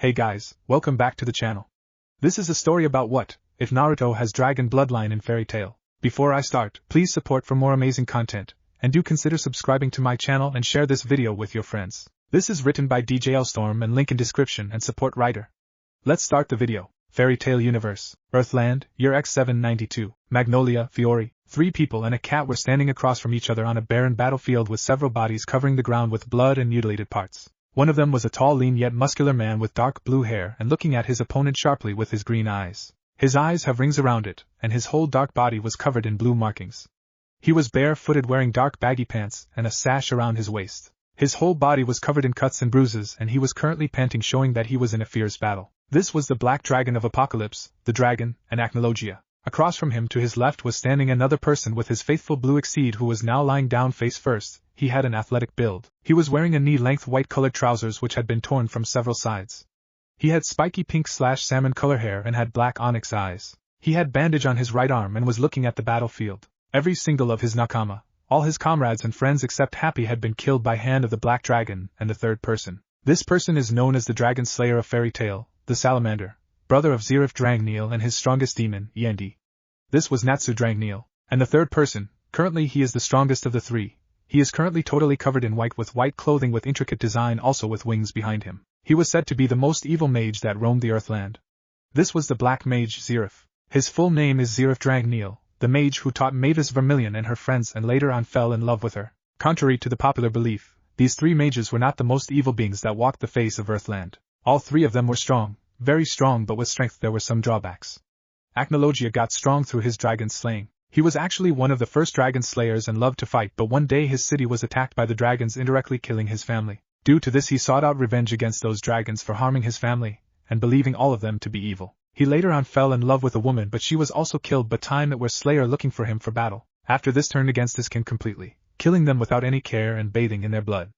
Hey guys, welcome back to the channel. This is a story about what if Naruto has dragon bloodline in fairy tale. Before I start, please support for more amazing content, and do consider subscribing to my channel and share this video with your friends. This is written by DJLStorme and link in description and support writer. Let's start the video. Fairy Tale Universe, Earthland, year X792, Magnolia, Fiori. 3 people and a cat were standing across from each other on a barren battlefield with several bodies covering the ground with blood and mutilated parts. One of them was a tall, lean yet muscular man with dark blue hair and looking at his opponent sharply with his green eyes. His eyes have rings around it, and his whole dark body was covered in blue markings. He was bare-footed, wearing dark baggy pants and a sash around his waist. His whole body was covered in cuts and bruises, and he was currently panting, showing that he was in a fierce battle. This was the Black Dragon of Apocalypse, the dragon, and Acnologia. Across from him to his left was standing another person with his faithful blue exceed, who was now lying down face first. He had an athletic build. He was wearing a knee-length white-colored trousers which had been torn from several sides. He had spiky pink/salmon color hair and had black onyx eyes. He had bandage on his right arm and was looking at the battlefield. Every single of his nakama, all his comrades and friends except Happy, had been killed by hand of the Black Dragon and the third person. This person is known as the Dragon Slayer of Fairy Tale, the Salamander, brother of Zerif Drangneel and his strongest demon, Yendi. This was Natsu Drangneel. And the third person, currently he is the strongest of the 3. He is currently totally covered in white with white clothing with intricate design, also with wings behind him. He was said to be the most evil mage that roamed the Earthland. This was the Black Mage Zerif. His full name is Zerif Drangneel, the mage who taught Mavis Vermilion and her friends and later on fell in love with her. Contrary to the popular belief, these 3 mages were not the most evil beings that walked the face of Earthland. All 3 of them were strong, very strong, but with strength there were some drawbacks. Acnologia got strong through his dragon slaying. He was actually one of the first dragon slayers and loved to fight, but one day his city was attacked by the dragons, indirectly killing his family. Due to this, he sought out revenge against those dragons for harming his family, and believing all of them to be evil. He later on fell in love with a woman, but she was also killed by time it was Slayer looking for him for battle. After this, turned against his kin completely, killing them without any care and bathing in their blood.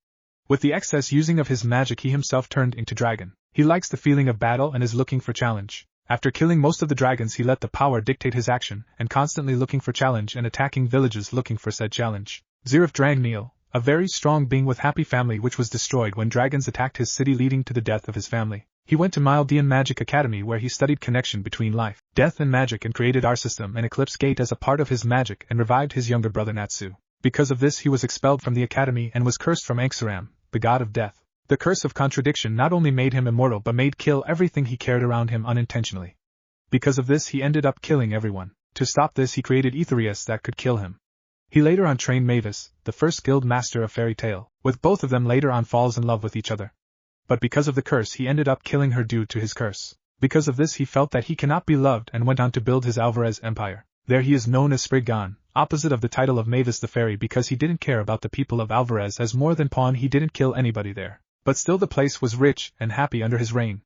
With the excess using of his magic, he himself turned into dragon. He likes the feeling of battle and is looking for challenge. After killing most of the dragons, he let the power dictate his action, and constantly looking for challenge and attacking villages looking for said challenge. Zerif Drangneel, a very strong being with happy family which was destroyed when dragons attacked his city, leading to the death of his family. He went to Mildean Magic Academy where he studied connection between life, death and magic, and created our system and Eclipse Gate as a part of his magic and revived his younger brother Natsu. Because of this, he was expelled from the academy and was cursed from Anksaram, the god of death. The curse of contradiction not only made him immortal but made kill everything he cared around him unintentionally. Because of this, he ended up killing everyone. To stop this, he created Aetherius that could kill him. He later on trained Mavis, the first guild master of Fairy Tale. With both of them later on falls in love with each other. But because of the curse, he ended up killing her due to his curse. Because of this, he felt that he cannot be loved and went on to build his Alvarez empire. There he is known as Spriggan, opposite of the title of Mavis the Fairy, because he didn't care about the people of Alvarez as more than pawn. He didn't kill anybody there. But still the place was rich and happy under his reign.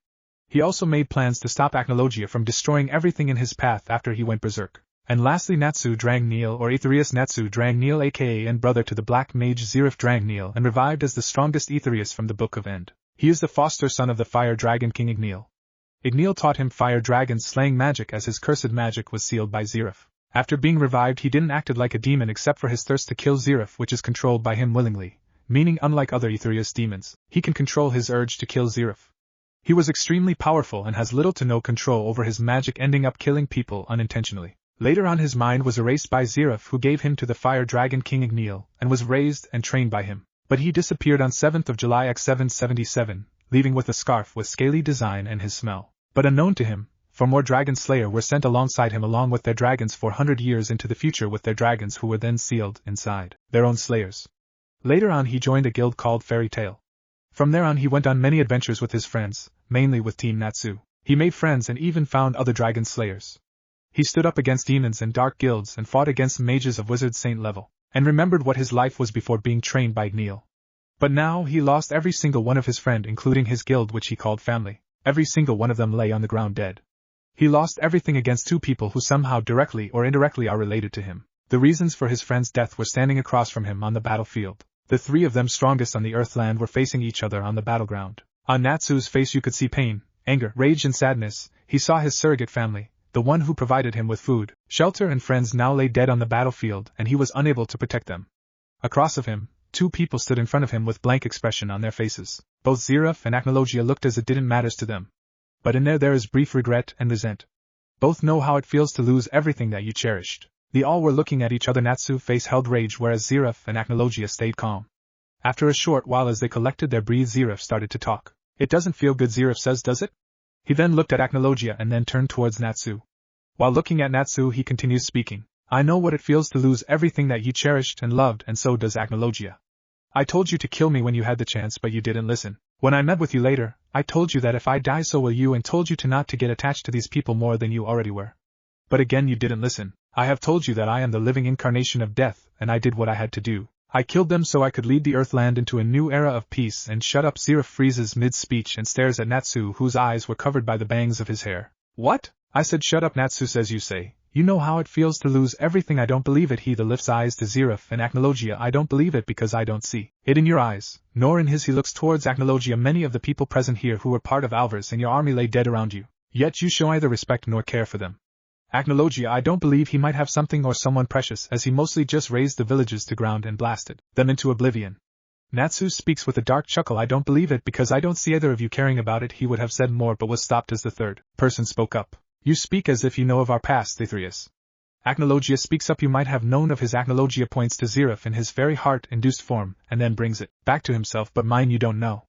He also made plans to stop Acnologia from destroying everything in his path after he went berserk. And lastly, Natsu Drangneel, or Aetherius Natsu Drangneel, aka and brother to the Black Mage Zerif Drangneel, and revived as the strongest Aetherius from the Book of End. He is the foster son of the Fire Dragon King Igneel. Igneel taught him fire dragon slaying magic, as his cursed magic was sealed by Zerif. After being revived, he didn't act like a demon except for his thirst to kill Zerif, which is controlled by him willingly. Meaning, unlike other Aetherius demons, he can control his urge to kill Zerif. He was extremely powerful and has little to no control over his magic, ending up killing people unintentionally. Later on, his mind was erased by Zerif, who gave him to the Fire Dragon King Igneel, and was raised and trained by him. But he disappeared on 7th of July X777, leaving with a scarf with scaly design and his smell. But unknown to him, 4 more Dragon Slayer were sent alongside him along with their dragons 400 years into the future with their dragons, who were then sealed inside their own slayers. Later on, he joined a guild called Fairy Tale. From there on, he went on many adventures with his friends, mainly with Team Natsu. He made friends and even found other dragon slayers. He stood up against demons and dark guilds and fought against mages of wizard saint level, and remembered what his life was before being trained by Igneel. But now he lost every single one of his friend, including his guild which he called family. Every single one of them lay on the ground dead. He lost everything against 2 people who somehow directly or indirectly are related to him. The reasons for his friend's death were standing across from him on the battlefield. The 3 of them strongest on the Earthland were facing each other on the battleground. On Natsu's face you could see pain, anger, rage and sadness. He saw his surrogate family, the one who provided him with food, shelter and friends, now lay dead on the battlefield, and he was unable to protect them. Across of him, 2 people stood in front of him with blank expression on their faces. Both Zeref and Acnologia looked as it didn't matter to them. But in there is brief regret and resent. Both know how it feels to lose everything that you cherished. They all were looking at each other. Natsu's face held rage, whereas Zeref and Acnologia stayed calm. After a short while, as they collected their breath, Zeref started to talk. It doesn't feel good, Zeref says, does it? He then looked at Acnologia and then turned towards Natsu. While looking at Natsu, he continues speaking. I know what it feels to lose everything that you cherished and loved, and so does Acnologia. I told you to kill me when you had the chance, but you didn't listen. When I met with you later, I told you that if I die so will you, and told you to not to get attached to these people more than you already were. But again you didn't listen. I have told you that I am the living incarnation of death, and I did what I had to do. I killed them so I could lead the Earthland into a new era of peace. And shut up. Zeref freezes mid-speech and stares at Natsu, whose eyes were covered by the bangs of his hair. What? I said shut up. Natsu says, you say. You know how it feels to lose everything. I don't believe it. He lifts eyes to Zeref and Acnologia. I don't believe it because I don't see it in your eyes, nor in his. He looks towards Acnologia. Many of the people present here who were part of Alvarez and your army lay dead around you. Yet you show neither respect nor care for them. Acnologia, I don't believe he might have something or someone precious, as he mostly just razed the villages to ground and blasted them into oblivion. Natsu speaks with a dark chuckle. I don't believe it because I don't see either of you caring about it. He would have said more but was stopped as the third person spoke up. You speak as if you know of our past, Aetherius. Acnologia speaks up. You might have known of his. Acnologia points to Zeref in his very heart-induced form, and then brings it back to himself. But mine you don't know.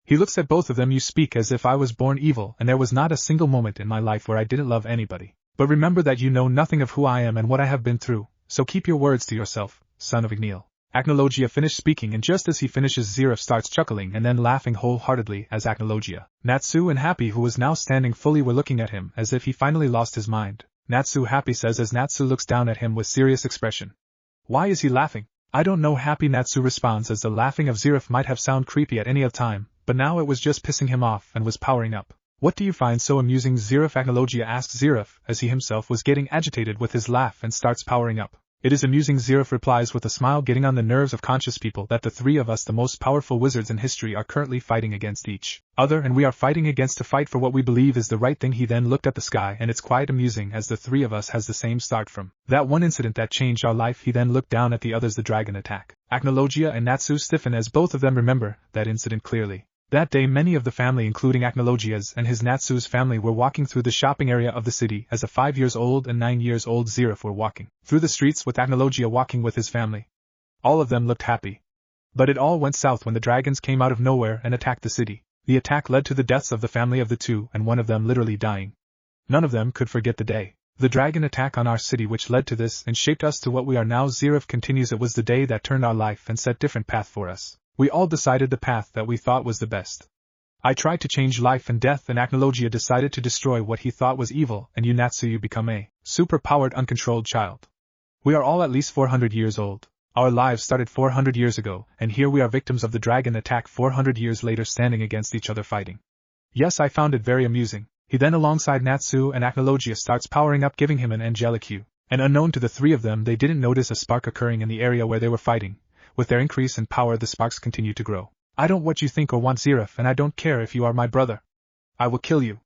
He looks at both of them. You speak as if I was born evil, and there was not a single moment in my life where I didn't love anybody. But remember that you know nothing of who I am and what I have been through, so keep your words to yourself, son of Igneel. Acnologia finished speaking, and just as he finishes, Zeref starts chuckling and then laughing wholeheartedly as Acnologia. Natsu and Happy, who was now standing fully, were looking at him as if he finally lost his mind. Natsu, Happy says as Natsu looks down at him with serious expression. Why is he laughing? I don't know, Happy. Natsu responds, as the laughing of Zeref might have sounded creepy at any other time, but now it was just pissing him off and was powering up. What do you find so amusing, Zeref? Acnologia asks Zeref, as he himself was getting agitated with his laugh and starts powering up. It is amusing, Zeref replies with a smile, getting on the nerves of conscious people, that the three of us, the most powerful wizards in history, are currently fighting against each other, and we are fighting to fight for what we believe is the right thing. He then looked at the sky, and it's quite amusing as the three of us has the same start from that one incident that changed our life. He then looked down at the others. The dragon attack. Acnologia and Natsu stiffen as both of them remember that incident clearly. That day many of the family, including Acnologia's and his Natsu's family, were walking through the shopping area of the city as a 5-year-old and 9-year-old Zeref were walking through the streets with Acnologia walking with his family. All of them looked happy. But it all went south when the dragons came out of nowhere and attacked the city. The attack led to the deaths of the family of the two, and one of them literally dying. None of them could forget the day. The dragon attack on our city which led to this and shaped us to what we are now. Zeref continues, it was the day that turned our life and set different path for us. We all decided the path that we thought was the best. I tried to change life and death, and Acnologia decided to destroy what he thought was evil, and you Natsu, you become a super-powered uncontrolled child. We are all at least 400 years old. Our lives started 400 years ago, and here we are victims of the dragon attack 400 years later, standing against each other fighting. Yes, I found it very amusing. He then alongside Natsu and Acnologia starts powering up, giving him an angelic hue. And unknown to the three of them, they didn't notice a spark occurring in the area where they were fighting. With their increase in power, the sparks continue to grow. I don't what you think or want, Zeref, and I don't care if you are my brother. I will kill you,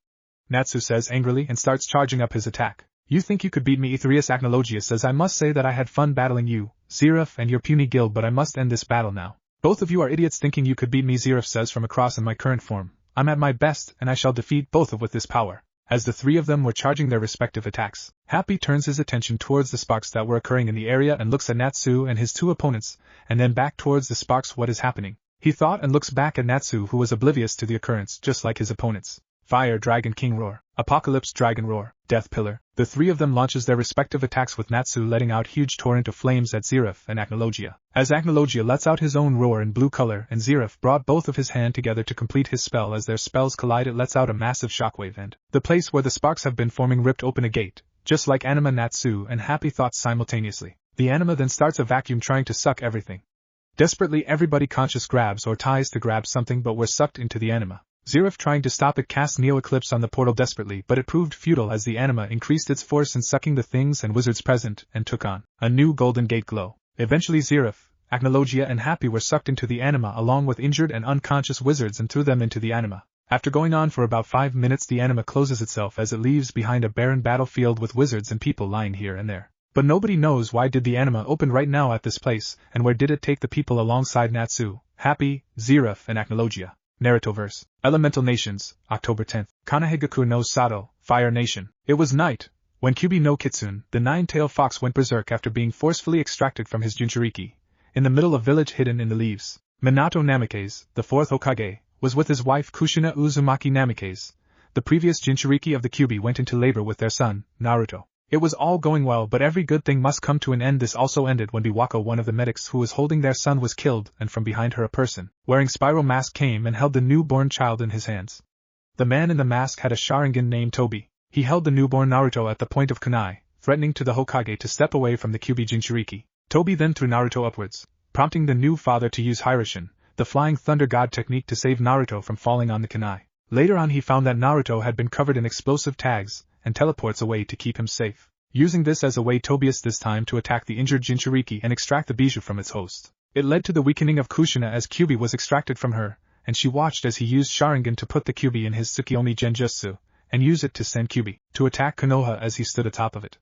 Natsu says angrily and starts charging up his attack. You think you could beat me, Aetherius? Acnologia says, I must say that I had fun battling you, Zeref, and your puny guild, but I must end this battle now. Both of you are idiots thinking you could beat me, Zeref says from across. In my current form, I'm at my best, and I shall defeat both of with this power. As the three of them were charging their respective attacks, Happy turns his attention towards the sparks that were occurring in the area and looks at Natsu and his two opponents, and then back towards the sparks. What is happening? He thought, and looks back at Natsu, who was oblivious to the occurrence, just like his opponents. Fire Dragon King Roar, Apocalypse Dragon Roar, Death Pillar. The three of them launches their respective attacks, with Natsu letting out huge torrent of flames at Zeref and Acnologia. As Acnologia lets out his own roar in blue color, and Zeref brought both of his hand together to complete his spell. As their spells collide, it lets out a massive shockwave, and the place where the sparks have been forming ripped open a gate, just like Anima. Natsu and Happy thought simultaneously. The Anima then starts a vacuum, trying to suck everything. Desperately, everybody conscious grabs or tries to grab something, but were sucked into the Anima. Zeref, trying to stop it, cast Neo Eclipse on the portal desperately, but it proved futile as the Anima increased its force in sucking the things and wizards present and took on a new golden gate glow. Eventually Zeref, Acnologia and Happy were sucked into the Anima along with injured and unconscious wizards and threw them into the Anima. After going on for about 5 minutes, the Anima closes itself as it leaves behind a barren battlefield with wizards and people lying here and there. But nobody knows why did the Anima open right now at this place, and where did it take the people alongside Natsu, Happy, Zeref and Acnologia. Narutoverse. Elemental Nations, October 10th. Kanahegaku no Sato, Fire Nation. It was night when Kyubi no Kitsune, the nine-tailed fox, went berserk after being forcefully extracted from his Jinchuriki, in the middle of village hidden in the leaves. Minato Namikaze, the fourth Hokage, was with his wife Kushina Uzumaki Namikaze. The previous Jinchuriki of the Kyubi went into labor with their son, Naruto. It was all going well, but every good thing must come to an end. This also ended when Biwako, one of the medics who was holding their son, was killed, and from behind her a person, wearing spiral mask, came and held the newborn child in his hands. The man in the mask had a Sharingan named Tobi. He held the newborn Naruto at the point of kunai, threatening to the Hokage to step away from the Kyubi Jinchuriki. Tobi then threw Naruto upwards, prompting the new father to use Hiroshin, the flying thunder god technique, to save Naruto from falling on the kunai. Later on he found that Naruto had been covered in explosive tags, and teleports away to keep him safe. Using this as a way, Tobias this time to attack the injured Jinchuriki and extract the bijou from its host. It led to the weakening of Kushina as Kyubi was extracted from her, and she watched as he used Sharingan to put the Kyubi in his Tsukiyomi Genjutsu, and use it to send Kyubi to attack Konoha as he stood atop of it.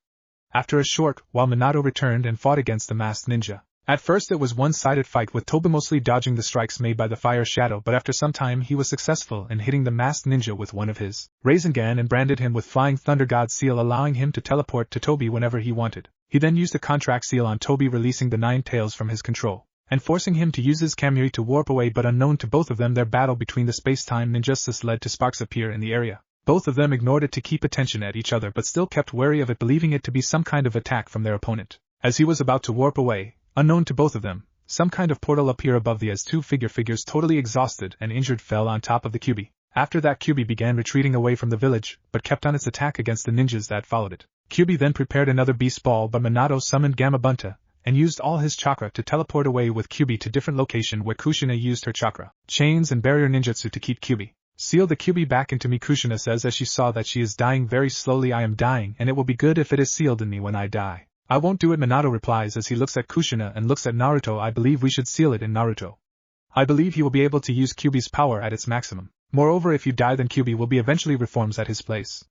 After a short while, Minato returned and fought against the masked ninja. At first it was one-sided fight, with Tobi mostly dodging the strikes made by the fire shadow, but after some time he was successful in hitting the masked ninja with one of his Rasengan and branded him with Flying Thunder God Seal, allowing him to teleport to Tobi whenever he wanted. He then used a contract seal on Tobi, releasing the nine tails from his control, and forcing him to use his Kamui to warp away, but unknown to both of them, their battle between the space-time ninjutsus led to sparks appear in the area. Both of them ignored it to keep attention at each other, but still kept wary of it, believing it to be some kind of attack from their opponent. As he was about to warp away, unknown to both of them, some kind of portal appeared above the as two figures totally exhausted and injured fell on top of the Kyubi. After that, Kyubi began retreating away from the village, but kept on its attack against the ninjas that followed it. Kyubi then prepared another beast ball, but Minato summoned Gamabunta, and used all his chakra to teleport away with Kyubi to different location, where Kushina used her chakra chains and barrier ninjutsu to keep Kyubi. Seal the Kyubi back into me, Kushina says as she saw that she is dying very slowly. I am dying, and it will be good if it is sealed in me when I die. I won't do it, Minato replies as he looks at Kushina and looks at Naruto. I believe we should seal it in Naruto. I believe he will be able to use Kyubi's power at its maximum. Moreover, if you die, then Kyubi will be eventually reforms at his place.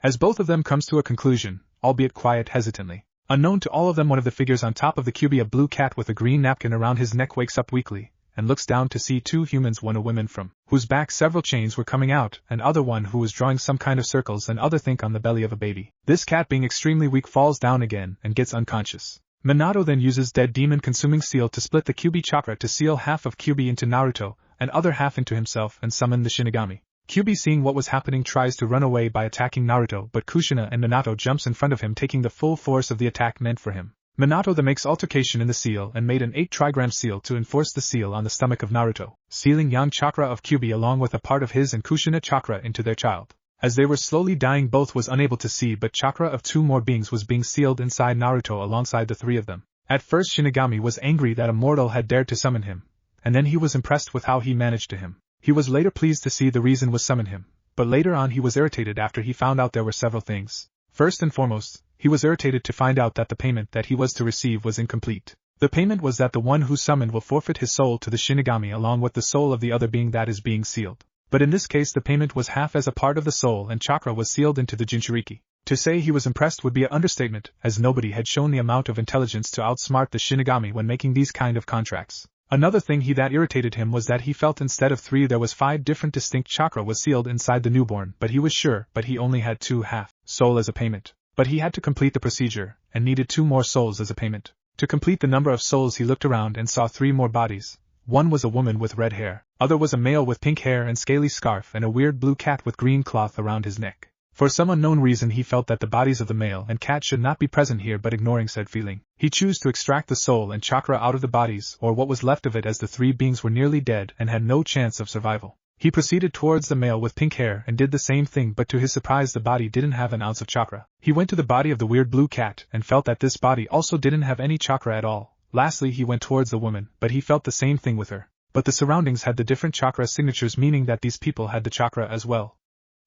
As both of them comes to a conclusion, albeit quiet hesitantly. Unknown to all of them, one of the figures on top of the Kyubi, a blue cat with a green napkin around his neck, wakes up weakly, and looks down to see two humans, one a woman from whose back several chains were coming out, and other one who was drawing some kind of circles, and other think on the belly of a baby. This cat, being extremely weak, falls down again and gets unconscious. Minato then uses Dead Demon Consuming Seal to split the Kyubi chakra to seal half of Kyubi into Naruto, and other half into himself, and summon the Shinigami. Kyubi, seeing what was happening, tries to run away by attacking Naruto, but Kushina and Minato jumps in front of him, taking the full force of the attack meant for him. Minato then makes altercation in the seal and made an 8 trigram seal to enforce the seal on the stomach of Naruto, sealing Yang chakra of Kyubi along with a part of his and Kushina chakra into their child. As they were slowly dying, both was unable to see, but chakra of 2 more beings was being sealed inside Naruto alongside the 3 of them. At first Shinigami was angry that a mortal had dared to summon him, and then he was impressed with how he managed to him. He was later pleased to see the reason was summon him, but later on he was irritated after he found out there were several things. First and foremost, he was irritated to find out that the payment that he was to receive was incomplete. The payment was that the one who summoned will forfeit his soul to the Shinigami along with the soul of the other being that is being sealed. But in this case the payment was half, as a part of the soul and chakra was sealed into the Jinchuriki. To say he was impressed would be an understatement, as nobody had shown the amount of intelligence to outsmart the Shinigami when making these kind of contracts. Another thing that irritated him was that he felt instead of 3 there was 5 different distinct chakra was sealed inside the newborn, but he was sure, but he only had 2 half soul as a payment. But he had to complete the procedure, and needed 2 more souls as a payment. To complete the number of souls he looked around and saw 3 more bodies. One was a woman with red hair, other was a male with pink hair and scaly scarf, and a weird blue cat with green cloth around his neck. For some unknown reason he felt that the bodies of the male and cat should not be present here, but ignoring said feeling, he chose to extract the soul and chakra out of the bodies, or what was left of it, as the 3 beings were nearly dead and had no chance of survival. He proceeded towards the male with pink hair and did the same thing, but to his surprise the body didn't have an ounce of chakra. He went to the body of the weird blue cat and felt that this body also didn't have any chakra at all. Lastly he went towards the woman, but he felt the same thing with her. But the surroundings had the different chakra signatures, meaning that these people had the chakra as well.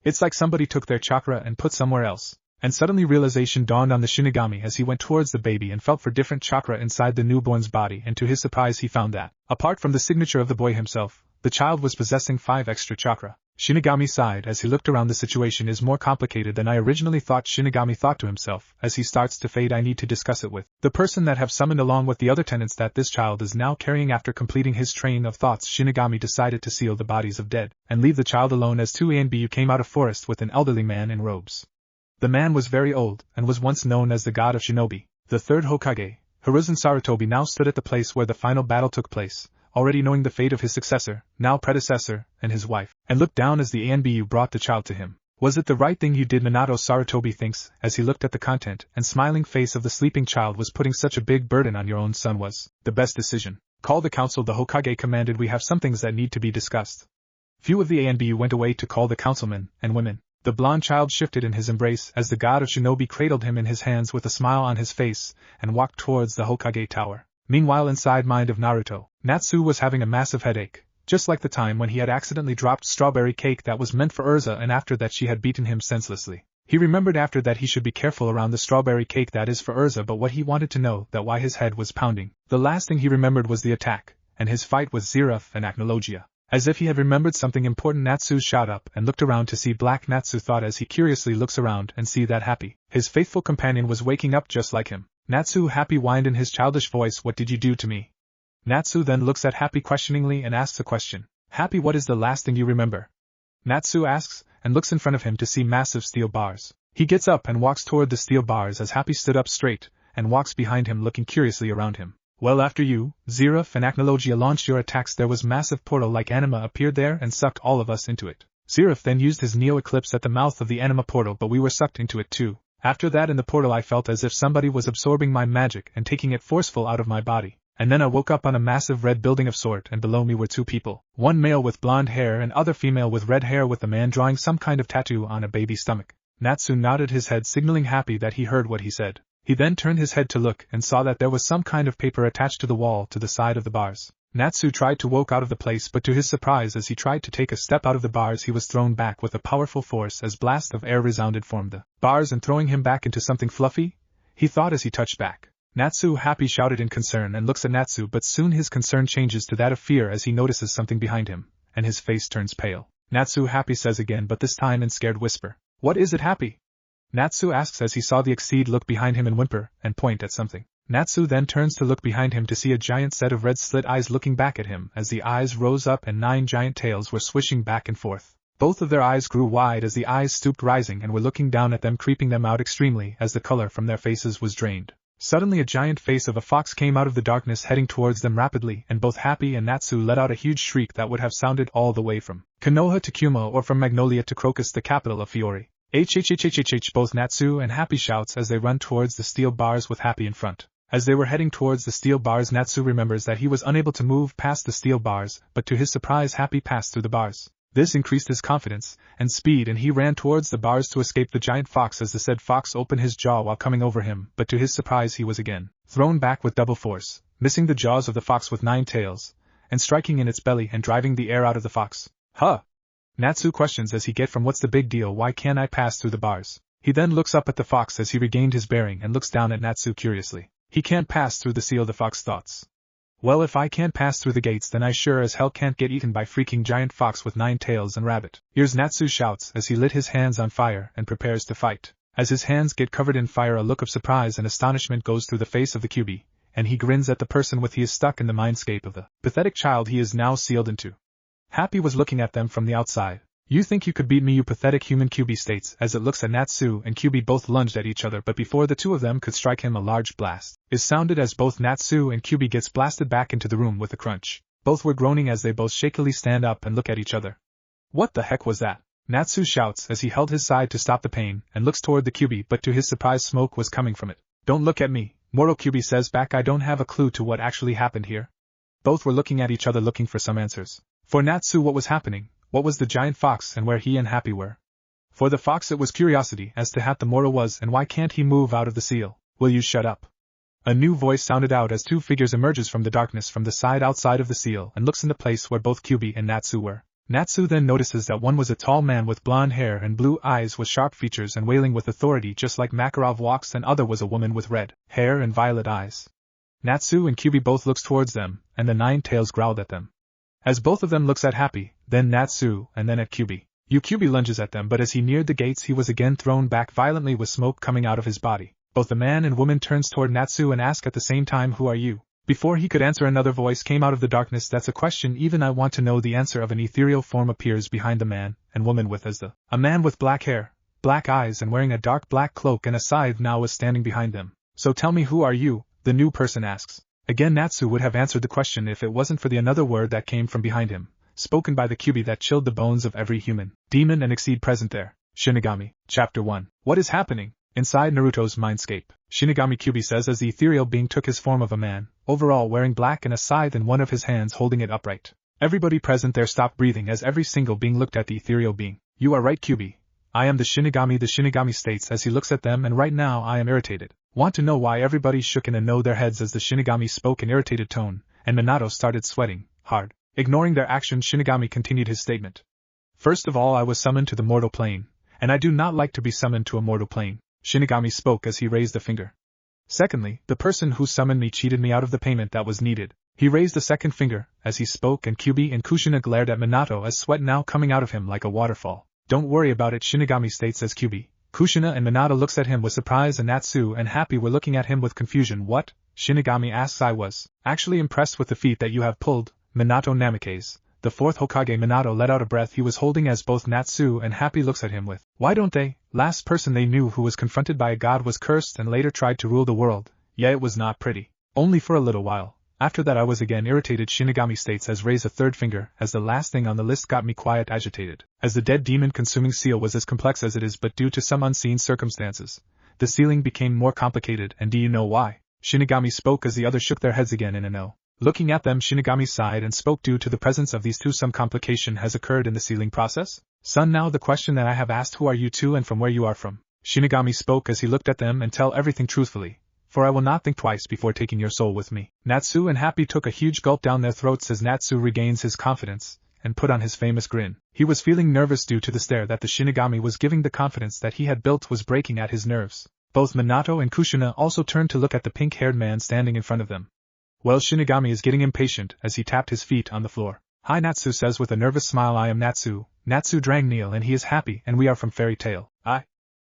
It's like somebody took their chakra and put somewhere else. And suddenly realization dawned on the Shinigami as he went towards the baby and felt for different chakra inside the newborn's body, and to his surprise he found that, apart from the signature of the boy himself, the child was possessing 5 extra chakra. Shinigami sighed as he looked around. The situation is more complicated than I originally thought. Shinigami thought to himself as he starts to fade. I need to discuss it with the person that have summoned along with the other tenants that this child is now carrying. After completing his train of thoughts, Shinigami decided to seal the bodies of dead and leave the child alone as 2 came out of forest with an elderly man in robes. The man was very old and was once known as the god of shinobi. The third Hokage, Hiruzen Sarutobi, now stood at the place where the final battle took place, already knowing the fate of his successor, now predecessor, and his wife, and looked down as the Anbu brought the child to him. Was it the right thing you did? Minato Sarutobi thinks, as he looked at the content and smiling face of the sleeping child. Was putting such a big burden on your own son was the best decision. Call the council, the Hokage commanded. We have some things that need to be discussed. Few of the Anbu went away to call the councilmen and women. The blonde child shifted in his embrace as the god of shinobi cradled him in his hands with a smile on his face and walked towards the Hokage tower. Meanwhile, inside mind of Naruto, Natsu was having a massive headache, just like the time when he had accidentally dropped strawberry cake that was meant for Urza, and after that she had beaten him senselessly. He remembered after that he should be careful around the strawberry cake that is for Urza, but what he wanted to know that why his head was pounding. The last thing he remembered was the attack, and his fight with Zeref and Acnologia. As if he had remembered something important, Natsu shot up and looked around to see Black. Natsu thought as he curiously looks around and see that Happy, his faithful companion, was waking up just like him. Natsu, Happy whined in his childish voice, "What did you do to me?" Natsu then looks at Happy questioningly and asks a question. "Happy, what is the last thing you remember?" Natsu asks, and looks in front of him to see massive steel bars. He gets up and walks toward the steel bars as Happy stood up straight, and walks behind him looking curiously around him. "Well, after you, Zeref and Acnologia launched your attacks, there was massive portal like anima appeared there and sucked all of us into it. Zeref then used his Neo-Eclipse at the mouth of the anima portal, but we were sucked into it too. After that in the portal I felt as if somebody was absorbing my magic and taking it forceful out of my body. And then I woke up on a massive red building of sort, and below me were two people, one male with blonde hair and other female with red hair, with the man drawing some kind of tattoo on a baby's stomach." Natsu nodded his head, signaling Happy that he heard what he said. He then turned his head to look and saw that there was some kind of paper attached to the wall to the side of the bars. Natsu tried to walk out of the place, but to his surprise as he tried to take a step out of the bars he was thrown back with a powerful force as blast of air resounded from the bars and throwing him back into something fluffy, he thought as he touched back. Natsu, Happy shouted in concern and looks at Natsu, but soon his concern changes to that of fear as he notices something behind him, and his face turns pale. Natsu, Happy says again, but this time in scared whisper, "What is it, Happy?" Natsu asks as he saw the Exceed look behind him and whimper and point at something. Natsu then turns to look behind him to see a giant set of red slit eyes looking back at him as the eyes rose up and 9 giant tails were swishing back and forth. Both of their eyes grew wide as the eyes stooped rising and were looking down at them, creeping them out extremely as the color from their faces was drained. Suddenly a giant face of a fox came out of the darkness heading towards them rapidly, and both Happy and Natsu let out a huge shriek that would have sounded all the way from Konoha to Kuma or from Magnolia to Crocus, the capital of Fiori. HHHHHH, both Natsu and Happy shouts as they run towards the steel bars with Happy in front. As they were heading towards the steel bars, Natsu remembers that he was unable to move past the steel bars, but to his surprise Happy passed through the bars. This increased his confidence and speed, and he ran towards the bars to escape the giant fox as the said fox opened his jaw while coming over him, but to his surprise he was again thrown back with double force, missing the jaws of the fox with 9 tails, and striking in its belly and driving the air out of the fox. "Huh?" Natsu questions as he get from "What's the big deal, why can't I pass through the bars?" He then looks up at the fox as he regained his bearing and looks down at Natsu curiously. "He can't pass through the seal," the fox thoughts. "Well, if I can't pass through the gates, then I sure as hell can't get eaten by freaking giant fox with 9 tails and rabbit ears," Natsu shouts as he lit his hands on fire and prepares to fight. As his hands get covered in fire, a look of surprise and astonishment goes through the face of the QB, and he grins at the person with he is stuck in the mindscape of the pathetic child he is now sealed into. Happy was looking at them from the outside. "You think you could beat me, you pathetic human," QB states as it looks at Natsu and QB. Both lunged at each other, but before the two of them could strike him, a large blast is sounded as both Natsu and QB gets blasted back into the room with a crunch. Both were groaning as they both shakily stand up and look at each other. "What the heck was that?" Natsu shouts as he held his side to stop the pain and looks toward the QB, but to his surprise smoke was coming from it. "Don't look at me," Moro, QB says back. "I don't have a clue to what actually happened here." Both were looking at each other looking for some answers. For Natsu, what was happening? What was the giant fox and where he and Happy were? For the fox it was curiosity as to what the Moro was and why can't he move out of the seal. "Will you shut up?" A new voice sounded out as 2 figures emerges from the darkness from the side outside of the seal and looks in the place where both QB and Natsu were. Natsu then notices that one was a tall man with blonde hair and blue eyes with sharp features and wailing with authority just like Makarov walks, and other was a woman with red hair and violet eyes. Natsu and QB both looks towards them, and the 9 tails growled at them. As both of them looks at Happy, then Natsu, and then at Kyubi. Kyubi lunges at them, but as he neared the gates he was again thrown back violently with smoke coming out of his body. Both the man and woman turns toward Natsu and ask at the same time, "Who are you?" Before he could answer, another voice came out of the darkness. "That's a question even I want to know the answer of." An ethereal form appears behind the man and woman with a man with black hair, black eyes and wearing a dark black cloak and a scythe now was standing behind them. "So tell me, who are you?" the new person asks. Again Natsu would have answered the question if it wasn't for the another word that came from behind him, spoken by the Kyubi, that chilled the bones of every human, demon and exceed present there. Shinigami. Chapter 1. What is happening? Inside Naruto's mindscape, Shinigami Kyubi says as the ethereal being took his form of a man, overall wearing black and a scythe in one of his hands holding it upright. Everybody present there stopped breathing as every single being looked at the ethereal being. "You are right, Kyubi. I am the Shinigami states as he looks at them, and right now I am irritated. Want to know why?" Everybody shook in and know their heads as the Shinigami spoke in irritated tone, and Minato started sweating hard. Ignoring their actions, Shinigami continued his statement. "First of all, I was summoned to the mortal plane, and I do not like to be summoned to a mortal plane." Shinigami spoke as he raised a finger. "Secondly, the person who summoned me cheated me out of the payment that was needed." He raised a second finger as he spoke, and Kyubi and Kushina glared at Minato as sweat now coming out of him like a waterfall. "Don't worry about it," Shinigami states as Kyubi, Kushina and Minato looks at him with surprise, and Natsu and Happy were looking at him with confusion. "What?" Shinigami asks. "I was actually impressed with the feat that you have pulled, Minato Namikaze." The fourth Hokage. Minato let out a breath he was holding as both Natsu and Happy looks at him with, "Why don't they?" Last person they knew who was confronted by a god was cursed and later tried to rule the world. Yeah, it was not pretty. Only for a little while. After that I was again irritated, Shinigami states as raise a third finger, as the last thing on the list got me quiet agitated. As the dead demon consuming seal was as complex as it is, but due to some unseen circumstances, the sealing became more complicated. And do you know why? Shinigami spoke as the others shook their heads again in a no. Looking at them, Shinigami sighed and spoke. Due to the presence of these two, some complication has occurred in the sealing process. Son, now the question that I have asked, who are you two and from where you are from? Shinigami spoke as he looked at them, and tell everything truthfully, for I will not think twice before taking your soul with me. Natsu and Happy took a huge gulp down their throats as Natsu regains his confidence and put on his famous grin. He was feeling nervous due to the stare that the Shinigami was giving. The confidence that he had built was breaking at his nerves. Both Minato and Kushina also turned to look at the pink-haired man standing in front of them. Well, Shinigami is getting impatient as he tapped his feet on the floor. "Hi," Natsu says with a nervous smile. "I am Natsu Drangneel, and he is Happy, and we are from Fairy Tail."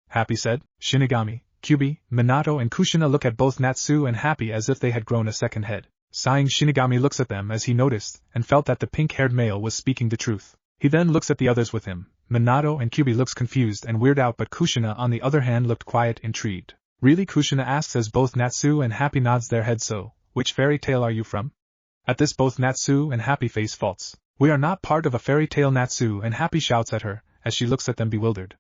Happy said. Shinigami, Kyubi, Minato and Kushina look at both Natsu and Happy as if they had grown a second head. Sighing, Shinigami looks at them as he noticed and felt that the pink-haired male was speaking the truth. He then looks at the others with him. Minato and Kyubi looks confused and weirded out, but Kushina on the other hand looked quiet, intrigued. "Really?" Kushina asks as both Natsu and Happy nods their heads. "So, which fairy tale are you from?" At this both Natsu and Happy face false. "We are not part of a fairy tale," Natsu and Happy shouts at her as she looks at them bewildered.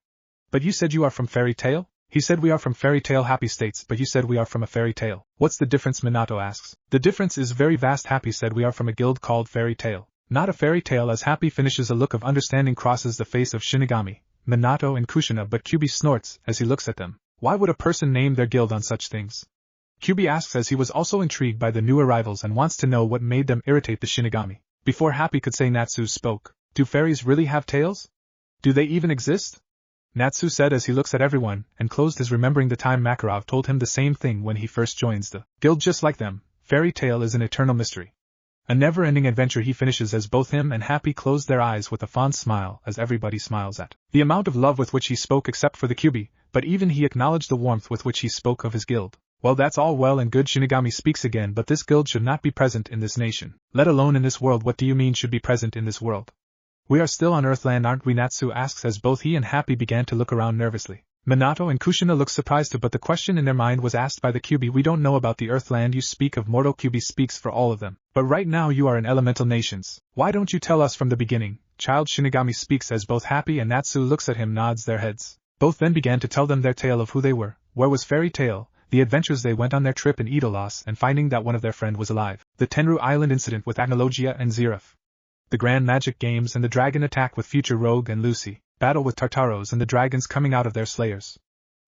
"But you said you are from Fairy Tail?" He said we are from Fairy Tail, Happy states. "But you said we are from a fairy tale. What's the difference?" Minato asks. "The difference is very vast," Happy said. "We are from a guild called Fairy Tail, not a fairy tale." As Happy finishes, a look of understanding crosses the face of Shinigami, Minato and Kushina, but Kyubi snorts as he looks at them. Why would a person name their guild on such things? Kyubi asks as he was also intrigued by the new arrivals and wants to know what made them irritate the Shinigami. Before Happy could say, Natsu spoke. "Do fairies really have tails? Do they even exist?" Natsu said as he looks at everyone, and closed his, remembering the time Makarov told him the same thing when he first joins the guild. Just like them, Fairy Tail is an eternal mystery, a never-ending adventure. He finishes as both him and Happy close their eyes with a fond smile as everybody smiles at the amount of love with which he spoke, except for the Kyubi, but even he acknowledged the warmth with which he spoke of his guild. "Well, that's all well and good," Shinigami speaks again, "but this guild should not be present in this nation, let alone in this world." "What do you mean should be present in this world? We are still on Earthland, aren't we?" Natsu asks as both he and Happy began to look around nervously. Minato and Kushina look surprised too, but the question in their mind was asked by the Kyubi. "We don't know about the Earthland you speak of." Mortal Kyubi speaks for all of them. "But right now you are in elemental nations. Why don't you tell us from the beginning?" Child Shinigami speaks as both Happy and Natsu looks at him, nods their heads. Both then began to tell them their tale of who they were, where was Fairy Tail, the adventures they went on their trip in Idolos and finding that one of their friend was alive, the Tenru Island incident with Agnologia and Zeref, the Grand Magic Games and the dragon attack with Future Rogue and Lucy, battle with Tartaros and the dragons coming out of their slayers.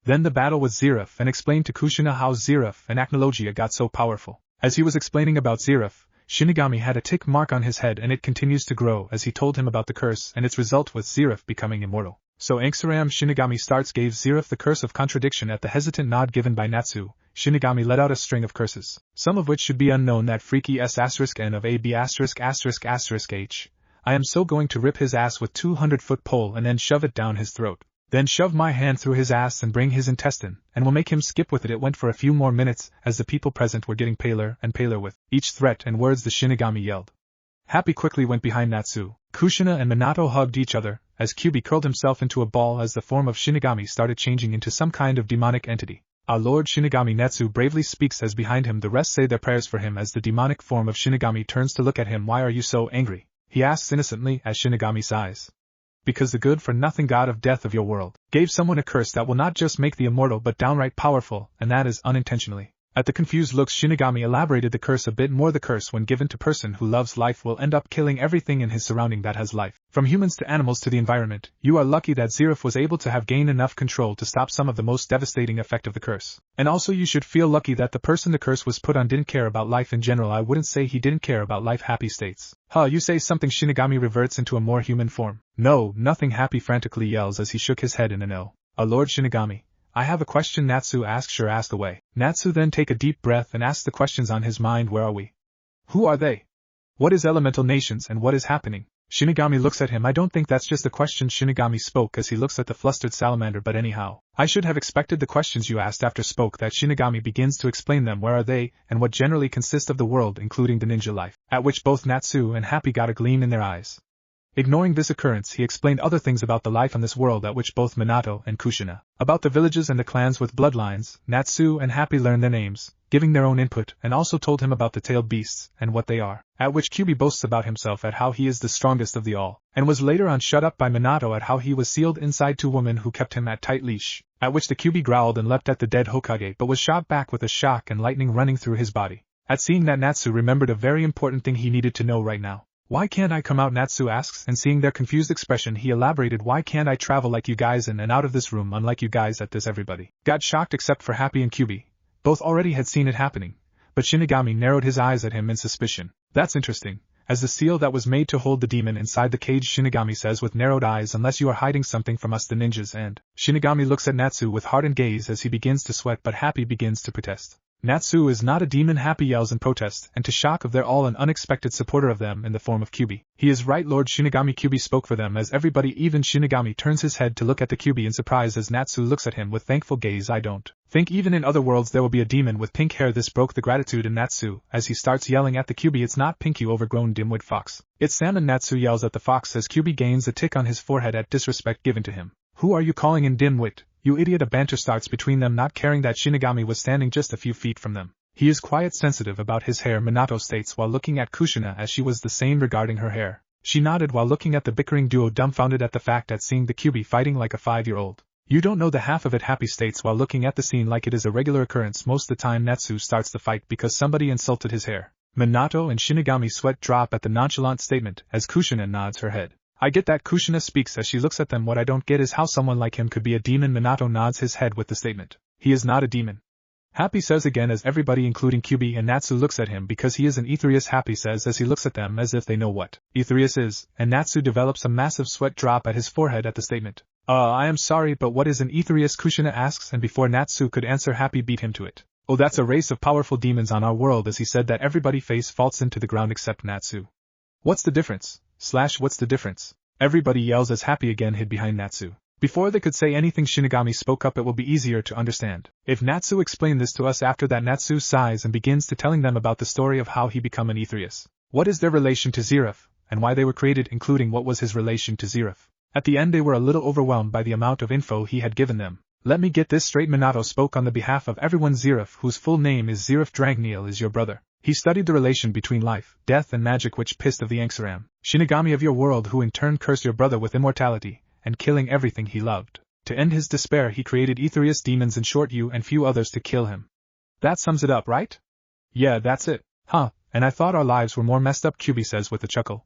Then the battle with Zeref, and explained to Kushina how Zeref and Agnologia got so powerful. As he was explaining about Zeref, Shinigami had a tick mark on his head and it continues to grow as he told him about the curse and its result with Zeref becoming immortal. So Anksaram Shinigami starts gave Zeref the curse of contradiction. At the hesitant nod given by Natsu, Shinigami let out a string of curses, some of which should be unknown. That freaky S**n of AB*************************** H. I am so going to rip his ass with 200-foot pole and then shove it down his throat. Then shove my hand through his ass and bring his intestine, and we'll make him skip with it. It went for a few more minutes, as the people present were getting paler and paler with each threat and words the Shinigami yelled. Happy quickly went behind Natsu. Kushina and Minato hugged each other, as Kyubi curled himself into a ball as the form of Shinigami started changing into some kind of demonic entity. Our Lord Shinigami Natsu bravely speaks as behind him the rest say their prayers for him as the demonic form of Shinigami turns to look at him. Why are you so angry? He asks innocently as Shinigami sighs. Because the good-for-nothing god of death of your world gave someone a curse that will not just make the immortal but downright powerful, and that is unintentionally. At the confused looks, Shinigami elaborated the curse a bit more. The curse, when given to person who loves life, will end up killing everything in his surrounding that has life, from humans to animals to the environment. You are lucky that Zeref was able to have gained enough control to stop some of the most devastating effect of the curse. And also you should feel lucky that the person the curse was put on didn't care about life in general. I wouldn't say he didn't care about life. Happy states. You say something. Shinigami reverts into a more human form. No, nothing. Happy frantically yells as he shook his head in a no. Lord Shinigami, I have a question. Natsu asks. Sure, ask away. Natsu then take a deep breath and asks the questions on his mind. Where are we? Who are they? What is elemental nations and what is happening? Shinigami looks at him. I don't think that's just a question. Shinigami spoke as he looks at the flustered salamander. But anyhow, I should have expected the questions you asked. After spoke that, Shinigami begins to explain them. Where are they, and what generally consist of the world, including the ninja life, at which both Natsu and Happy got a gleam in their eyes. Ignoring this occurrence, he explained other things about the life on this world, at which both Minato and Kushina, about the villages and the clans with bloodlines. Natsu and Happy learned their names, giving their own input, and also told him about the tailed beasts and what they are, at which Kyubi boasts about himself at how he is the strongest of the all, and was later on shut up by Minato at how he was sealed inside 2 women who kept him at tight leash, at which the Kyubi growled and leapt at the dead Hokage but was shot back with a shock and lightning running through his body. At seeing that, Natsu remembered a very important thing he needed to know right now. Why can't I come out? Natsu asks, and seeing their confused expression he elaborated. Why can't I travel like you guys in and out of this room unlike you guys? At this everybody got shocked except for Happy and Kyubi. Both already had seen it happening, but Shinigami narrowed his eyes at him in suspicion. That's interesting, as the seal that was made to hold the demon inside the cage, Shinigami says with narrowed eyes, unless you are hiding something from us the ninjas. And Shinigami looks at Natsu with hardened gaze as he begins to sweat, but Happy begins to protest. Natsu is not a demon. Happy yells in protest, and to shock of their all an unexpected supporter of them in the form of Kyubi. He is right, Lord Shinigami. Kyubi spoke for them as everybody, even Shinigami, turns his head to look at the Kyubi in surprise as Natsu looks at him with thankful gaze. I don't think even in other worlds there will be a demon with pink hair. This broke the gratitude in Natsu as he starts yelling at the Kyubi. It's not pink, you overgrown dimwit fox. It's salmon. Natsu yells at the fox as Kyubi gains a tick on his forehead at disrespect given to him. Who are you calling in dimwit, you idiot? A banter starts between them, not caring that Shinigami was standing just a few feet from them. He is quite sensitive about his hair, Minato states while looking at Kushina as she was the same regarding her hair. She nodded while looking at the bickering duo, dumbfounded at the fact at seeing the Kyubi fighting like a 5-year-old. You don't know the half of it, Happy states while looking at the scene like it is a regular occurrence. Most of the time Natsu starts the fight because somebody insulted his hair. Minato and Shinigami sweat drop at the nonchalant statement as Kushina nods her head. I get that, Kushina speaks as she looks at them. What I don't get is how someone like him could be a demon. Minato nods his head with the statement. He is not a demon. Happy says again as everybody including Kyubi and Natsu looks at him because he is an Aetherius. Happy says as he looks at them as if they know what Aetherius is, and Natsu develops a massive sweat drop at his forehead at the statement. I am sorry, but what is an Aetherius? Kushina asks, and before Natsu could answer, Happy beat him to it. Oh, that's a race of powerful demons on our world. As he said that, everybody face falls into the ground except Natsu. What's the difference? What's the difference? Everybody yells as Happy again hid behind Natsu. Before they could say anything, Shinigami spoke up. It will be easier to understand if Natsu explained this to us. After that, Natsu sighs and begins to telling them about the story of how he became an Aetherius. What is their relation to Zeref, and why they were created, including what was his relation to Zeref. At the end they were a little overwhelmed by the amount of info he had given them. Let me get this straight, Minato spoke on the behalf of everyone. Zeref, whose full name is Zeref Dragneel, is your brother. He studied the relation between life, death and magic which pissed of the Angsaram, Shinigami of your world, who in turn cursed your brother with immortality and killing everything he loved. To end his despair he created Aetherius demons, in short you and few others, to kill him. That sums it up, right? Yeah, that's it. Huh, and I thought our lives were more messed up, Kyubi says with a chuckle.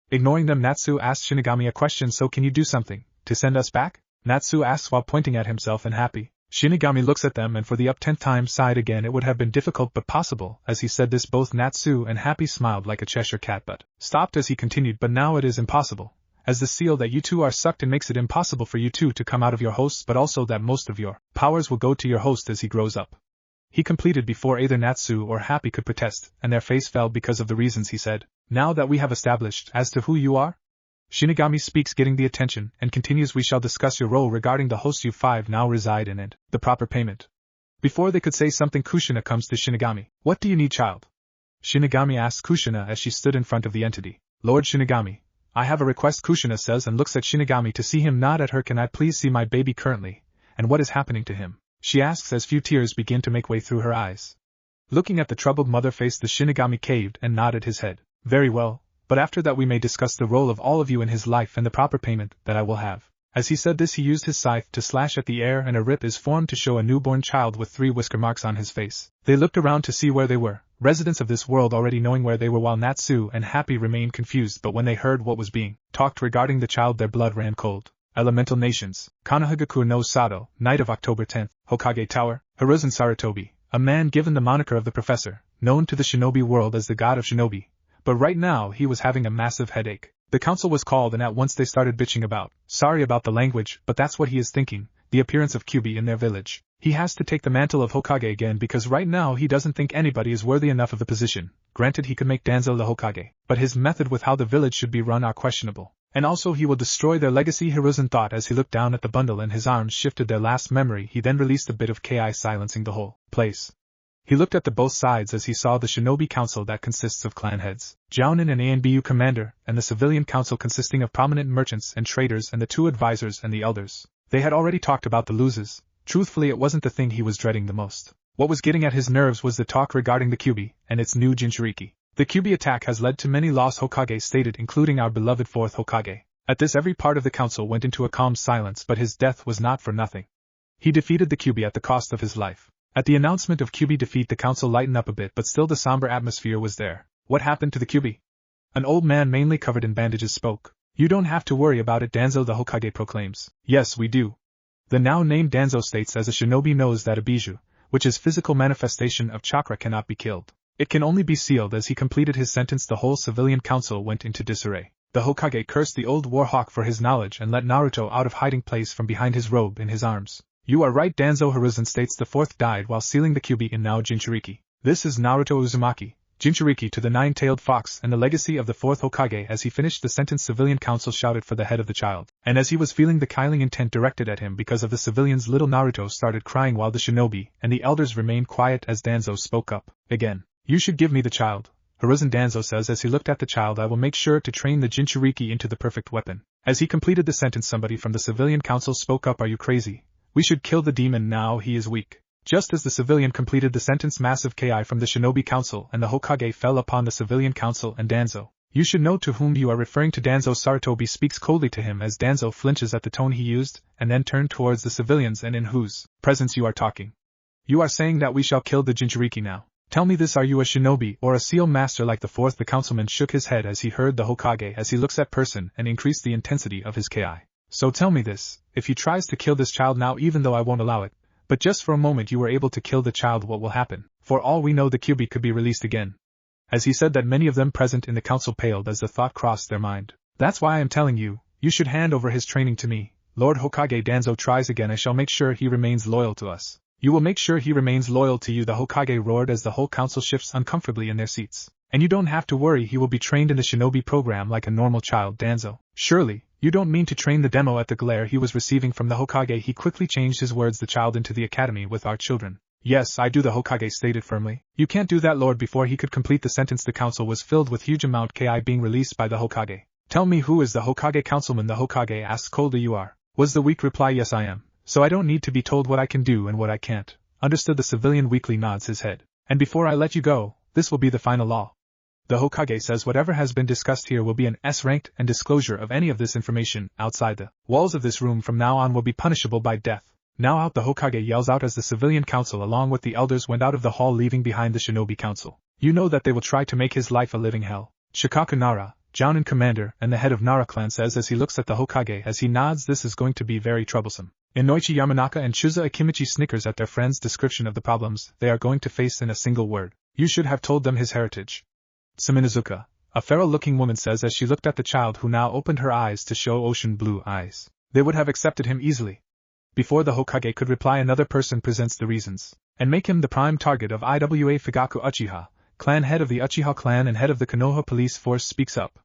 Ignoring them, Natsu asks Shinigami a question. So can you do something to send us back? Natsu asks while pointing at himself and Happy. Shinigami looks at them and for the 10th time sighed again. It would have been difficult but possible. As he said this, both Natsu and Happy smiled like a Cheshire cat but stopped as he continued. But now it is impossible. As the seal that you two are sucked in makes it impossible for you two to come out of your hosts, but also that most of your powers will go to your host as he grows up. He completed before either Natsu or Happy could protest, and their face fell because of the reasons he said. Now that we have established as to who you are? Shinigami speaks, getting the attention, and continues, we shall discuss your role regarding the host you 5 now reside in and the proper payment. Before they could say something, Kushina comes to Shinigami. What do you need, child? Shinigami asks Kushina as she stood in front of the entity. Lord Shinigami, I have a request, Kushina says, and looks at Shinigami to see him nod at her. Can I please see my baby currently, and what is happening to him? She asks as few tears begin to make way through her eyes. Looking at the troubled mother face, the Shinigami caved and nodded his head. Very well, but after that we may discuss the role of all of you in his life and the proper payment that I will have. As he said this, he used his scythe to slash at the air, and a rip is formed to show a newborn child with 3 whisker marks on his face. They looked around to see where they were, residents of this world already knowing where they were, while Natsu and Happy remained confused, but when they heard what was being talked regarding the child, their blood ran cold. Elemental Nations, Konohagaku no Sato, night of October 10th, Hokage Tower, Hiruzen Sarutobi, a man given the moniker of the Professor, known to the shinobi world as the god of shinobi, but right now he was having a massive headache. The council was called and at once they started bitching about, sorry about the language, but that's what he is thinking, the appearance of Kyubi in their village. He has to take the mantle of Hokage again because right now he doesn't think anybody is worthy enough of the position. Granted, he could make Danzo the Hokage, but his method with how the village should be run are questionable. And also he will destroy their legacy, Hiruzen thought as he looked down at the bundle and his arms shifted their last memory. He then released a bit of Ki, silencing the whole place. He looked at the both sides as he saw the shinobi council that consists of clan heads, Jounin and ANBU commander, and the civilian council consisting of prominent merchants and traders and the 2 advisors and the elders. They had already talked about the losers. Truthfully, it wasn't the thing he was dreading the most. What was getting at his nerves was the talk regarding the Kyubi and its new Jinchuriki. The Kyubi attack has led to many lost, Hokage stated, including our beloved 4th Hokage. At this, every part of the council went into a calm silence, but his death was not for nothing. He defeated the Kyubi at the cost of his life. At the announcement of Kyubi defeat, the council lightened up a bit, but still the somber atmosphere was there. What happened to the Kyubi? An old man mainly covered in bandages spoke. You don't have to worry about it, Danzo the Hokage proclaims. Yes, we do. The now named Danzo states as a shinobi knows that a bijou, which is physical manifestation of chakra, cannot be killed. It can only be sealed. As he completed his sentence, the whole civilian council went into disarray. The Hokage cursed the old warhawk for his knowledge and let Naruto out of hiding place from behind his robe in his arms. You are right, Danzo. Hiruzen states the 4th died while sealing the Kyubi in now Jinchuriki. This is Naruto Uzumaki, Jinchuriki to the 9-tailed fox and the legacy of the 4th Hokage. As he finished the sentence, civilian council shouted for the head of the child, and as he was feeling the killing intent directed at him because of the civilians, little Naruto started crying while the shinobi and the elders remained quiet as Danzo spoke up. Again, you should give me the child. Hiruzen, Danzo says as he looked at the child. I will make sure to train the Jinchuriki into the perfect weapon. As he completed the sentence, somebody from the civilian council spoke up. Are you crazy? We should kill the demon now, he is weak. Just as the civilian completed the sentence, massive Ki from the shinobi council and the Hokage fell upon the civilian council and Danzo. You should know to whom you are referring to. Danzo Sarutobi speaks coldly to him as Danzo flinches at the tone he used, and then turned towards the civilians. And in whose presence you are talking? You are saying that we shall kill the Jinchuriki now. Tell me this, are you a shinobi or a seal master like the 4th? The councilman shook his head as he heard the Hokage as he looks at person and increased the intensity of his Ki. So tell me this, if he tries to kill this child now, even though I won't allow it, but just for a moment you were able to kill the child, what will happen? For all we know, the Kyubi could be released again. As he said that, many of them present in the council paled as the thought crossed their mind. That's why I am telling you, you should hand over his training to me. Lord Hokage, Danzo tries again. I shall make sure he remains loyal to us. You will make sure he remains loyal to you, the Hokage roared as the whole council shifts uncomfortably in their seats. And you don't have to worry, he will be trained in the shinobi program like a normal child, Danzo. Surely, you don't mean to train the demo at the glare he was receiving from the Hokage. He quickly changed his words, the child into the academy with our children. Yes, I do, the Hokage stated firmly. You can't do that, Lord. Before he could complete the sentence, the council was filled with huge amount Ki being released by the Hokage. Tell me, who is the Hokage? Councilman, the Hokage asked coldly. You are, was the weak reply. Yes, I am. So I don't need to be told what I can do and what I can't. Understood, the civilian weakly nods his head. And before I let you go, this will be the final law. The Hokage says whatever has been discussed here will be an S-ranked, and disclosure of any of this information outside the walls of this room from now on will be punishable by death. Now out, the Hokage yells out as the civilian council along with the elders went out of the hall, leaving behind the shinobi council. You know that they will try to make his life a living hell. Shikaku Nara, Jounin commander and the head of Nara clan, says as he looks at the Hokage. As he nods, this is going to be very troublesome. Inoichi Yamanaka and Chuza Akimichi snickers at their friend's description of the problems they are going to face in a single word. You should have told them his heritage. Suminazuka, a feral-looking woman, says as she looked at the child who now opened her eyes to show ocean blue eyes. They would have accepted him easily. Before the Hokage could reply, another person presents the reasons. and make him the prime target of Iwa Fugaku Uchiha, clan head of the Uchiha clan and head of the Konoha police force speaks up.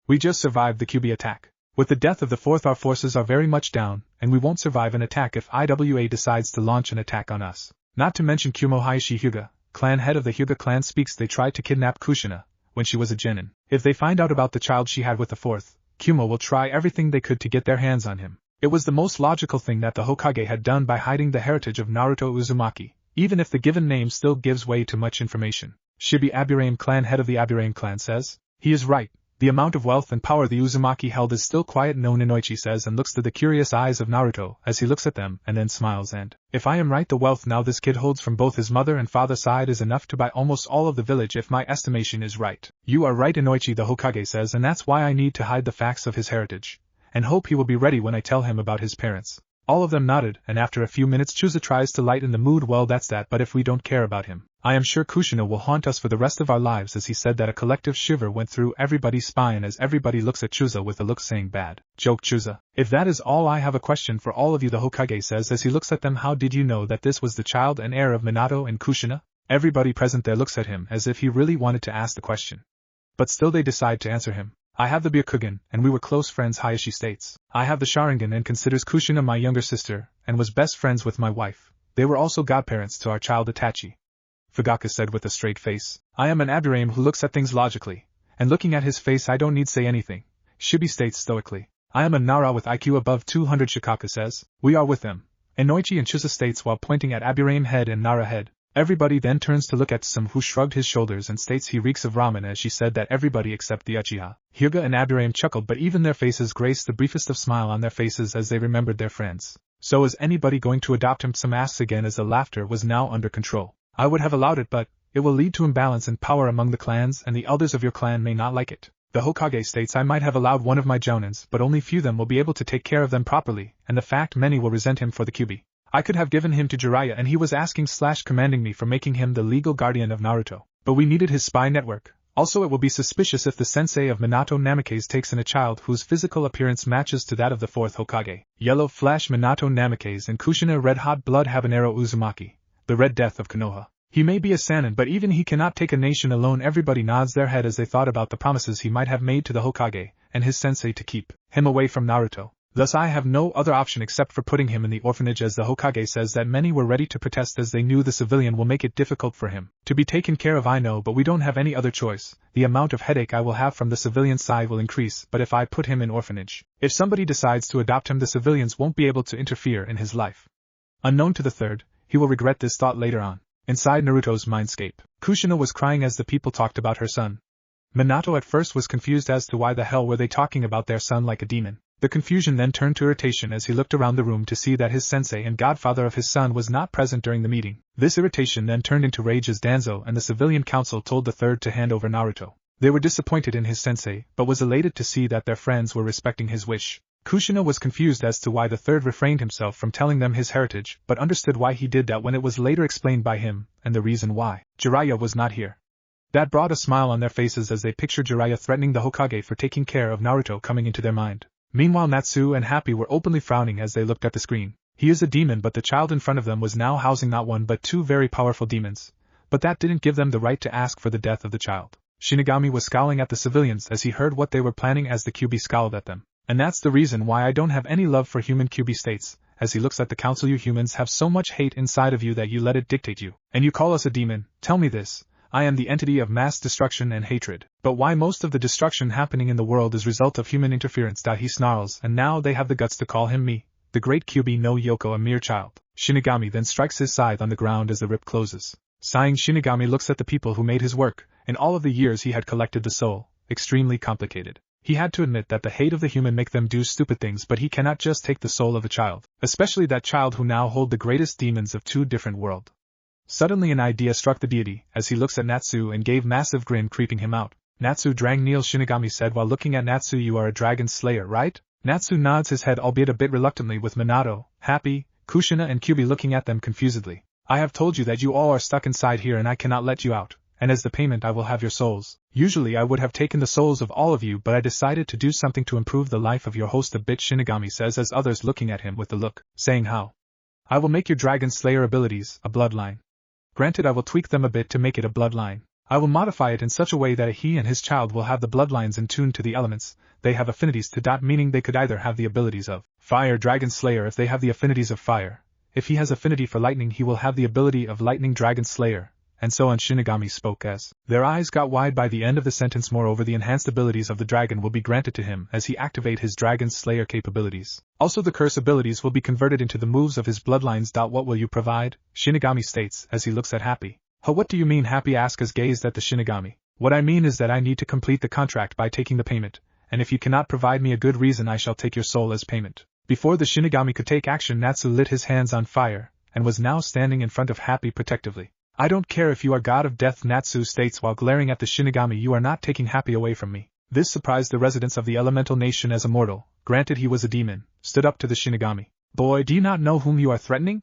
We just survived the Kyuubi attack. With the death of the fourth, our forces are very much down, and we won't survive an attack if Iwa decides to launch an attack on us. Not to mention Kumo Hayashi Hyuga, clan head of the Hyuga clan speaks. They tried to kidnap Kushina when she was a genin. If they find out about the child she had with the fourth, Kumo will try everything they could to get their hands on him. It was the most logical thing that the Hokage had done by hiding the heritage of Naruto Uzumaki, even if the given name still gives way to much information. Shibi Aburame clan head of the Aburame clan says, he is right. The amount of wealth and power the Uzumaki held is still quiet. No, Inoichi says and looks to the curious eyes of Naruto as he looks at them and then smiles. And, if I am right, the wealth now this kid holds from both his mother and father side is enough to buy almost all of the village if my estimation is right. You are right, Inoichi, the Hokage says, and that's why I need to hide the facts of his heritage, and hope he will be ready when I tell him about his parents. All of them nodded, and after a few minutes Chusa tries to lighten the mood. Well, that's that, but if we don't care about him, I am sure Kushina will haunt us for the rest of our lives. As he said that, a collective shiver went through everybody's spine as everybody looks at Chusa with a look saying, bad joke, Chusa. If that is all, I have a question for all of you, the Hokage says as he looks at them. How did you know that this was the child and heir of Minato and Kushina? Everybody present there looks at him as if he really wanted to ask the question. But still they decide to answer him. I have the Byakugan, and we were close friends, Hayashi states. I have the Sharingan and considers Kushina my younger sister, and was best friends with my wife. They were also godparents to our child Itachi. Fugaku said with a straight face. I am an Aburame who looks at things logically, and looking at his face I don't need say anything. Shibi states stoically. I am a Nara with IQ above 200, Shikaku says. We are with them. Inoichi and Chusa states while pointing at Aburame head and Nara head. Everybody then turns to look at Tsum, who shrugged his shoulders and states he reeks of ramen as she said that everybody except the Uchiha. Hyuga and Aburame chuckled, but even their faces graced the briefest of smile on their faces as they remembered their friends. So is anybody going to adopt him? Tsum asks again as the laughter was now under control. I would have allowed it, but it will lead to imbalance in power among the clans and the elders of your clan may not like it. The Hokage states I might have allowed one of my jonins, but only few them will be able to take care of them properly, and the fact many will resent him for the Kyuubi. I could have given him to Jiraiya and he was asking/commanding me for making him the legal guardian of Naruto. But we needed his spy network. Also, it will be suspicious if the sensei of Minato Namikaze takes in a child whose physical appearance matches to that of the fourth Hokage. Yellow Flash Minato Namikaze and Kushina Red Hot Blood Habanero Uzumaki, the Red Death of Konoha. He may be a Sannin, but even he cannot take a nation alone. Everybody nods their head as they thought about the promises he might have made to the Hokage and his sensei to keep him away from Naruto. Thus I have no other option except for putting him in the orphanage, as the Hokage says that many were ready to protest as they knew the civilian will make it difficult for him to be taken care of. I know, but we don't have any other choice. The amount of headache I will have from the civilian side will increase, but if I put him in orphanage, if somebody decides to adopt him, the civilians won't be able to interfere in his life. Unknown to the third, he will regret this thought later on. Inside Naruto's mindscape, Kushina was crying as the people talked about her son. Minato at first was confused as to why the hell were they talking about their son like a demon. The confusion then turned to irritation as he looked around the room to see that his sensei and godfather of his son was not present during the meeting. This irritation then turned into rage as Danzo and the civilian council told the third to hand over Naruto. They were disappointed in his sensei, but was elated to see that their friends were respecting his wish. Kushina was confused as to why the third refrained himself from telling them his heritage, but understood why he did that when it was later explained by him, and the reason why Jiraiya was not here. That brought a smile on their faces as they pictured Jiraiya threatening the Hokage for taking care of Naruto coming into their mind. Meanwhile, Natsu and Happy were openly frowning as they looked at the screen. He is a demon, but the child in front of them was now housing not one but two very powerful demons. But that didn't give them the right to ask for the death of the child. Shinigami was scowling at the civilians as he heard what they were planning as the Kyuubi scowled at them. And that's the reason why I don't have any love for human, Kyuubi states, as he looks at the council. You humans have so much hate inside of you that you let it dictate you. And you call us a demon. Tell me this. I am the entity of mass destruction and hatred. But why most of the destruction happening in the world is result of human interference? He snarls, and now they have the guts to call him me, the great Kyuubi no Yoko, a mere child. Shinigami then strikes his scythe on the ground as the rip closes. Sighing, Shinigami looks at the people who made his work. In all of the years he had collected the soul, extremely complicated. He had to admit that the hate of the human make them do stupid things, but he cannot just take the soul of a child, especially that child who now hold the greatest demons of two different worlds. Suddenly an idea struck the deity, as he looks at Natsu and gave massive grin creeping him out. Natsu Drang Neil, Shinigami said while looking at Natsu. You are a dragon slayer, right? Natsu nods his head, albeit a bit reluctantly, with Minato, Happy, Kushina and Kyuubi looking at them confusedly. I have told you that you all are stuck inside here and I cannot let you out, and as the payment I will have your souls. Usually I would have taken the souls of all of you, but I decided to do something to improve the life of your host a bit, Shinigami says as others looking at him with the look, saying how? I will make your dragon slayer abilities a bloodline. Granted, I will tweak them a bit to make it a bloodline. I will modify it in such a way that he and his child will have the bloodlines in tune to the elements they have affinities to. Meaning they could either have the abilities of Fire Dragon Slayer if they have the affinities of fire. If he has affinity for lightning, he will have the ability of Lightning Dragon Slayer, and so on. Shinigami spoke as their eyes got wide by the end of the sentence. Moreover, the enhanced abilities of the dragon will be granted to him as he activate his Dragon Slayer capabilities. Also, the curse abilities will be converted into the moves of his bloodlines. What will you provide? Shinigami states as he looks at Happy. What do you mean? Happy asks as gazed at the Shinigami. What I mean is that I need to complete the contract by taking the payment, and if you cannot provide me a good reason, I shall take your soul as payment. Before the Shinigami could take action, Natsu lit his hands on fire, and was now standing in front of Happy protectively. I don't care if you are god of death, Natsu states while glaring at the Shinigami. You are not taking Happy away from me. This surprised the residents of the elemental nation as a mortal, granted he was a demon, stood up to the Shinigami. Boy, do you not know whom you are threatening?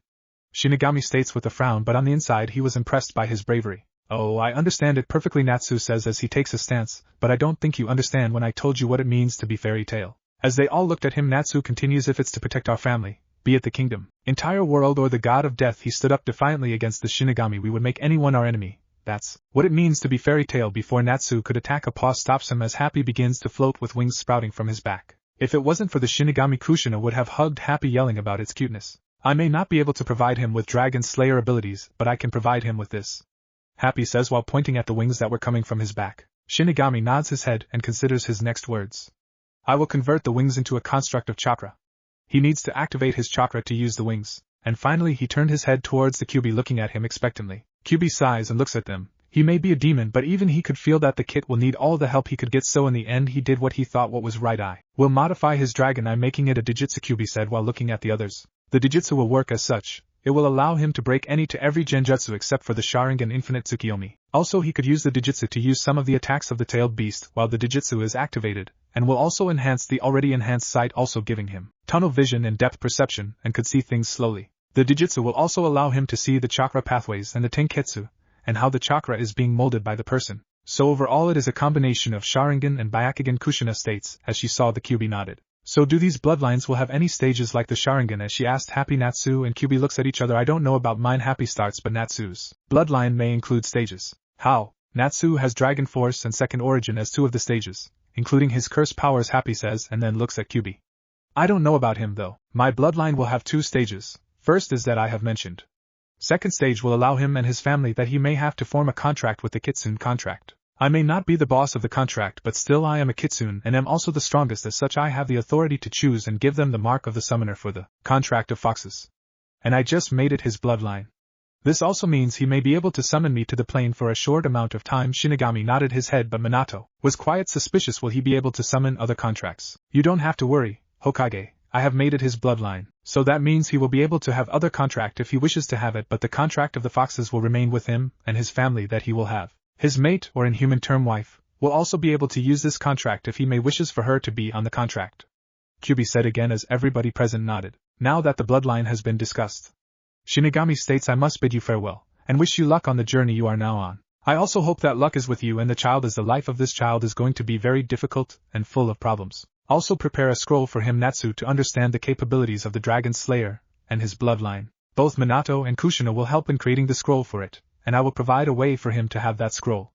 Shinigami states with a frown, but on the inside he was impressed by his bravery. Oh, I understand it perfectly, Natsu says as he takes a stance, but I don't think you understand when I told you what it means to be fairy tale. As they all looked at him, Natsu continues, if it's to protect our family, be it the kingdom, entire world, or the god of death. He stood up defiantly against the Shinigami. We would make anyone our enemy. That's what it means to be fairy tale. Before Natsu could attack, a paw stops him as Happy begins to float with wings sprouting from his back. If it wasn't for the Shinigami, Kushina would have hugged Happy, yelling about its cuteness. I may not be able to provide him with Dragon Slayer abilities, but I can provide him with this, Happy says while pointing at the wings that were coming from his back. Shinigami nods his head and considers his next words. I will convert the wings into a construct of chakra. He needs to activate his chakra to use the wings. And finally he turned his head towards the Kyuubi, looking at him expectantly. Kyuubi sighs and looks at them. He may be a demon, but even he could feel that the kid will need all the help he could get, so in the end he did what he thought what was right. I will modify his dragon eye, making it a Dijitsu, Kyuubi said while looking at the others. The Dijitsu will work as such. It will allow him to break any to every genjutsu except for the Sharingan Infinite Tsukiyomi. Also, he could use the Dijitsu to use some of the attacks of the tailed beast while the Dijitsu is activated, and will also enhance the already enhanced sight, also giving him tunnel vision and depth perception, and could see things slowly. The Dijitsu will also allow him to see the chakra pathways and the Tenketsu, and how the chakra is being molded by the person. So overall it is a combination of Sharingan and Byakugan, Kushina states, as she saw the Kyuubi nodded. So do these bloodlines will have any stages like the Sharingan, as she asked Happy. Natsu and Kyuubi looks at each other. I don't know about mine, Happy starts, but Natsu's bloodline may include stages. How? Natsu has Dragon Force and Second Origin as two of the stages, including his curse powers, Happy says, and then looks at Kyuubi. I don't know about him though. My bloodline will have two stages. First is that I have mentioned. Second stage will allow him and his family that he may have to form a contract with the Kitsune contract. I may not be the boss of the contract, but still I am a Kitsune and am also the strongest. As such, I have the authority to choose and give them the mark of the summoner for the contract of foxes. And I just made it his bloodline. This also means he may be able to summon me to the plane for a short amount of time. Shinigami nodded his head, but Minato was quite suspicious. Will he be able to summon other contracts? You don't have to worry, Hokage. I have made it his bloodline, so that means he will be able to have other contract if he wishes to have it, but the contract of the foxes will remain with him and his family that he will have. His mate, or in human term wife, will also be able to use this contract if he may wishes for her to be on the contract. Kyuubi said again as everybody present nodded. Now that the bloodline has been discussed, Shinigami states, I must bid you farewell, and wish you luck on the journey you are now on. I also hope that luck is with you and the child, as the life of this child is going to be very difficult and full of problems. Also prepare a scroll for him, Natsu, to understand the capabilities of the Dragon Slayer and his bloodline. Both Minato and Kushina will help in creating the scroll for it, and I will provide a way for him to have that scroll.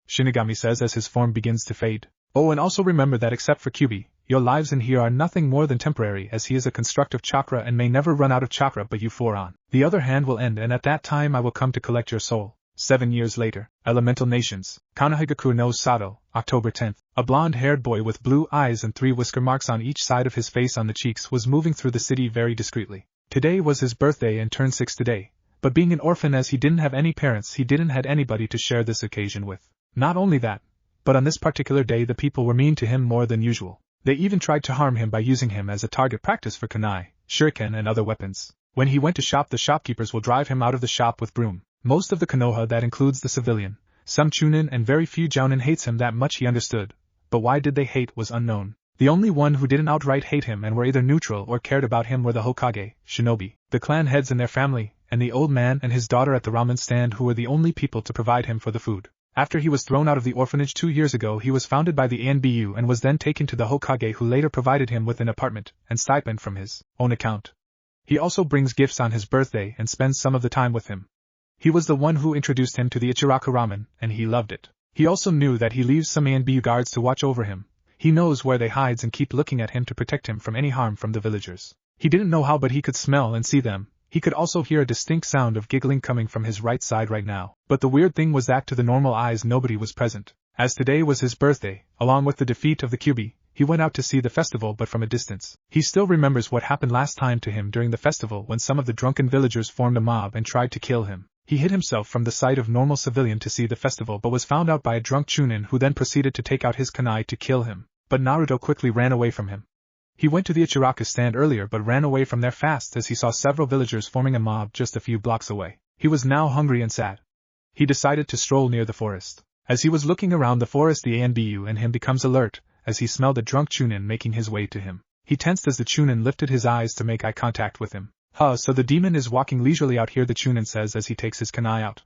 Shinigami says as his form begins to fade. Oh, and also remember that except for Kyuubi, your lives in here are nothing more than temporary, as he is a construct of chakra and may never run out of chakra, but you four on the other hand will end, and at that time I will come to collect your soul. 7 years later, Elemental Nations, Kanohigaku no Sato, October 10th. A blonde-haired boy with blue eyes and 3 whisker marks on each side of his face on the cheeks was moving through the city very discreetly. Today was his birthday and turned 6 today. But being an orphan, as he didn't have any parents, he didn't had anybody to share this occasion with. Not only that, but on this particular day the people were mean to him more than usual. They even tried to harm him by using him as a target practice for kunai, shuriken and other weapons. When he went to shop, the shopkeepers will drive him out of the shop with broom. Most of the Konoha, that includes the civilian, some Chunin and very few Jounin, hates him. That much he understood, but why did they hate was unknown. The only one who didn't outright hate him and were either neutral or cared about him were the Hokage, shinobi, the clan heads and their family, and the old man and his daughter at the ramen stand, who were the only people to provide him for the food. After he was thrown out of the orphanage 2 years ago, he was founded by the ANBU and was then taken to the Hokage, who later provided him with an apartment and stipend from his own account. He also brings gifts on his birthday and spends some of the time with him. He was the one who introduced him to the Ichiraku ramen, and he loved it. He also knew that he leaves some ANBU guards to watch over him. He knows where they hides and keep looking at him to protect him from any harm from the villagers. He didn't know how, but he could smell and see them. He could also hear a distinct sound of giggling coming from his right side right now. But the weird thing was that to the normal eyes nobody was present. As today was his birthday, along with the defeat of the QB, he went out to see the festival but from a distance. He still remembers what happened last time to him during the festival when some of the drunken villagers formed a mob and tried to kill him. He hid himself from the sight of normal civilian to see the festival but was found out by a drunk chunin who then proceeded to take out his kunai to kill him. But Naruto quickly ran away from him. He went to the Ichiraku stand earlier but ran away from there fast as he saw several villagers forming a mob just a few blocks away. He was now hungry and sad. He decided to stroll near the forest. As he was looking around the forest, the ANBU in him becomes alert as he smelled a drunk chunin making his way to him. He tensed as the chunin lifted his eyes to make eye contact with him. So the demon is walking leisurely out here, the chunin says as he takes his kunai out.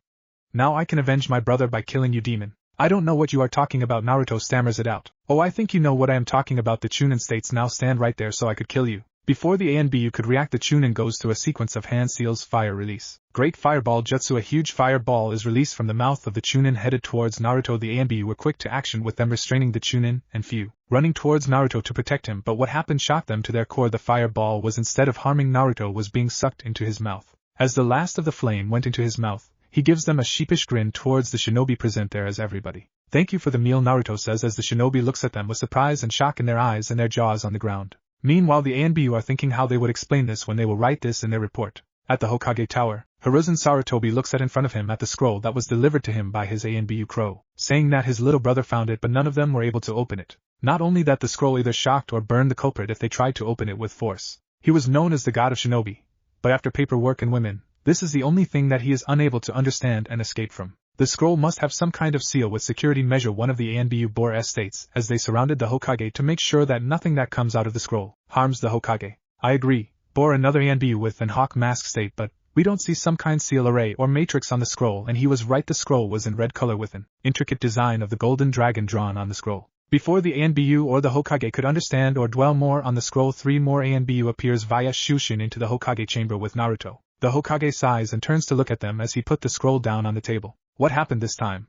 Now I can avenge my brother by killing you, demon. I don't know what you are talking about, Naruto stammers it out. Oh, I think you know what I am talking about, the chunin states. Now stand right there so I could kill you. Before the ANBU could react, the chunin goes through a sequence of hand seals fire release. Great Fireball Jutsu. A huge fireball is released from the mouth of the chunin headed towards Naruto. The ANBU were quick to action with them restraining the chunin and few running towards Naruto to protect him, but what happened shocked them to their core. The fireball was, instead of harming Naruto, was being sucked into his mouth. As the last of the flame went into his mouth, he gives them a sheepish grin towards the shinobi present there as everybody. Thank you for the meal, Naruto says as the shinobi looks at them with surprise and shock in their eyes and their jaws on the ground. Meanwhile, the ANBU are thinking how they would explain this when they will write this in their report. At the Hokage Tower, Hiruzen Sarutobi looks at in front of him at the scroll that was delivered to him by his ANBU crow, saying that his little brother found it but none of them were able to open it. Not only that, the scroll either shocked or burned the culprit if they tried to open it with force. He was known as the god of shinobi, but after paperwork and women, this is the only thing that he is unable to understand and escape from. The scroll must have some kind of seal with security measure, one of the ANBU bore states as they surrounded the Hokage to make sure that nothing that comes out of the scroll harms the Hokage. I agree, bore another ANBU with an hawk mask state, but we don't see some kind seal array or matrix on the scroll, and he was right, the scroll was in red color with an intricate design of the golden dragon drawn on the scroll. Before the ANBU or the Hokage could understand or dwell more on the scroll, 3 more ANBU appears via Shushin into the Hokage chamber with Naruto. The Hokage sighs and turns to look at them as he put the scroll down on the table. What happened this time?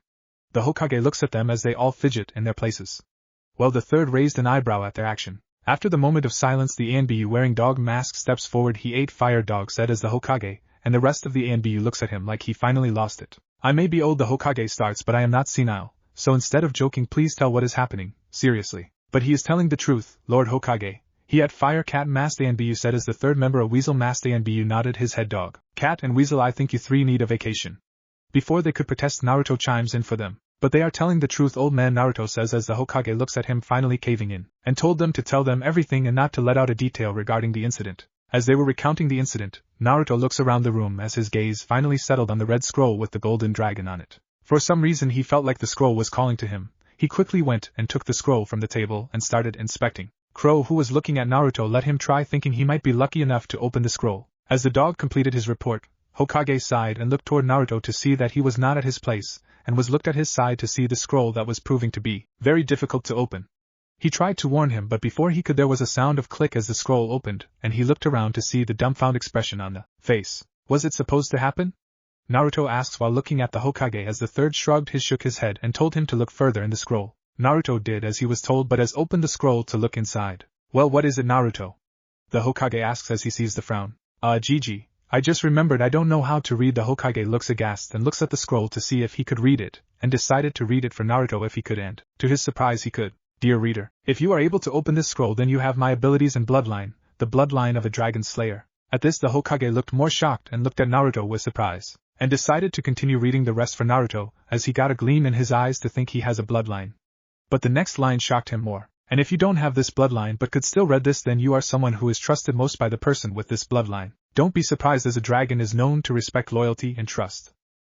The Hokage looks at them as they all fidget in their places. Well, the third raised an eyebrow at their action. After the moment of silence, the ANBU wearing dog mask steps forward. He ate fire, dog said as the Hokage, and the rest of the ANBU looks at him like he finally lost it. I may be old, the Hokage starts, but I am not senile, so instead of joking, please tell what is happening, seriously. But he is telling the truth, Lord Hokage. He had fire, cat masked ANBU said as the third member, a weasel masked ANBU, nodded his head. Dog, cat and weasel, I think you 3 need a vacation. Before they could protest, Naruto chimes in for them. But they are telling the truth, old man, Naruto says as the Hokage looks at him, finally caving in, and told them to tell them everything and not to let out a detail regarding the incident. As they were recounting the incident, Naruto looks around the room as his gaze finally settled on the red scroll with the golden dragon on it. For some reason he felt like the scroll was calling to him. He quickly went and took the scroll from the table and started inspecting. Crow, who was looking at Naruto, let him try, thinking he might be lucky enough to open the scroll. As the dog completed his report, Hokage sighed and looked toward Naruto to see that he was not at his place, and was looked at his side to see the scroll that was proving to be very difficult to open. He tried to warn him, but before he could, there was a sound of click as the scroll opened, and he looked around to see the dumbfounded expression on the face. Was it supposed to happen? Naruto asks while looking at the Hokage as the third shook his head and told him to look further in the scroll. Naruto did as he was told, but as opened the scroll to look inside. Well, what is it, Naruto? The Hokage asks as he sees the frown. Gigi, I just remembered I don't know how to read. The Hokage looks aghast and looks at the scroll to see if he could read it, and decided to read it for Naruto if he could, and, to his surprise, he could. Dear reader, if you are able to open this scroll, then you have my abilities and bloodline, the bloodline of a dragon slayer. At this, the Hokage looked more shocked and looked at Naruto with surprise, and decided to continue reading the rest for Naruto, as he got a gleam in his eyes to think he has a bloodline. But the next line shocked him more. And if you don't have this bloodline but could still read this, then you are someone who is trusted most by the person with this bloodline. Don't be surprised, as a dragon is known to respect loyalty and trust.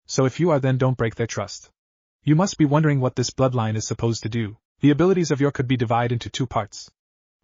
So if you are, then don't break their trust. You must be wondering what this bloodline is supposed to do. The abilities of your could be divided into 2 parts.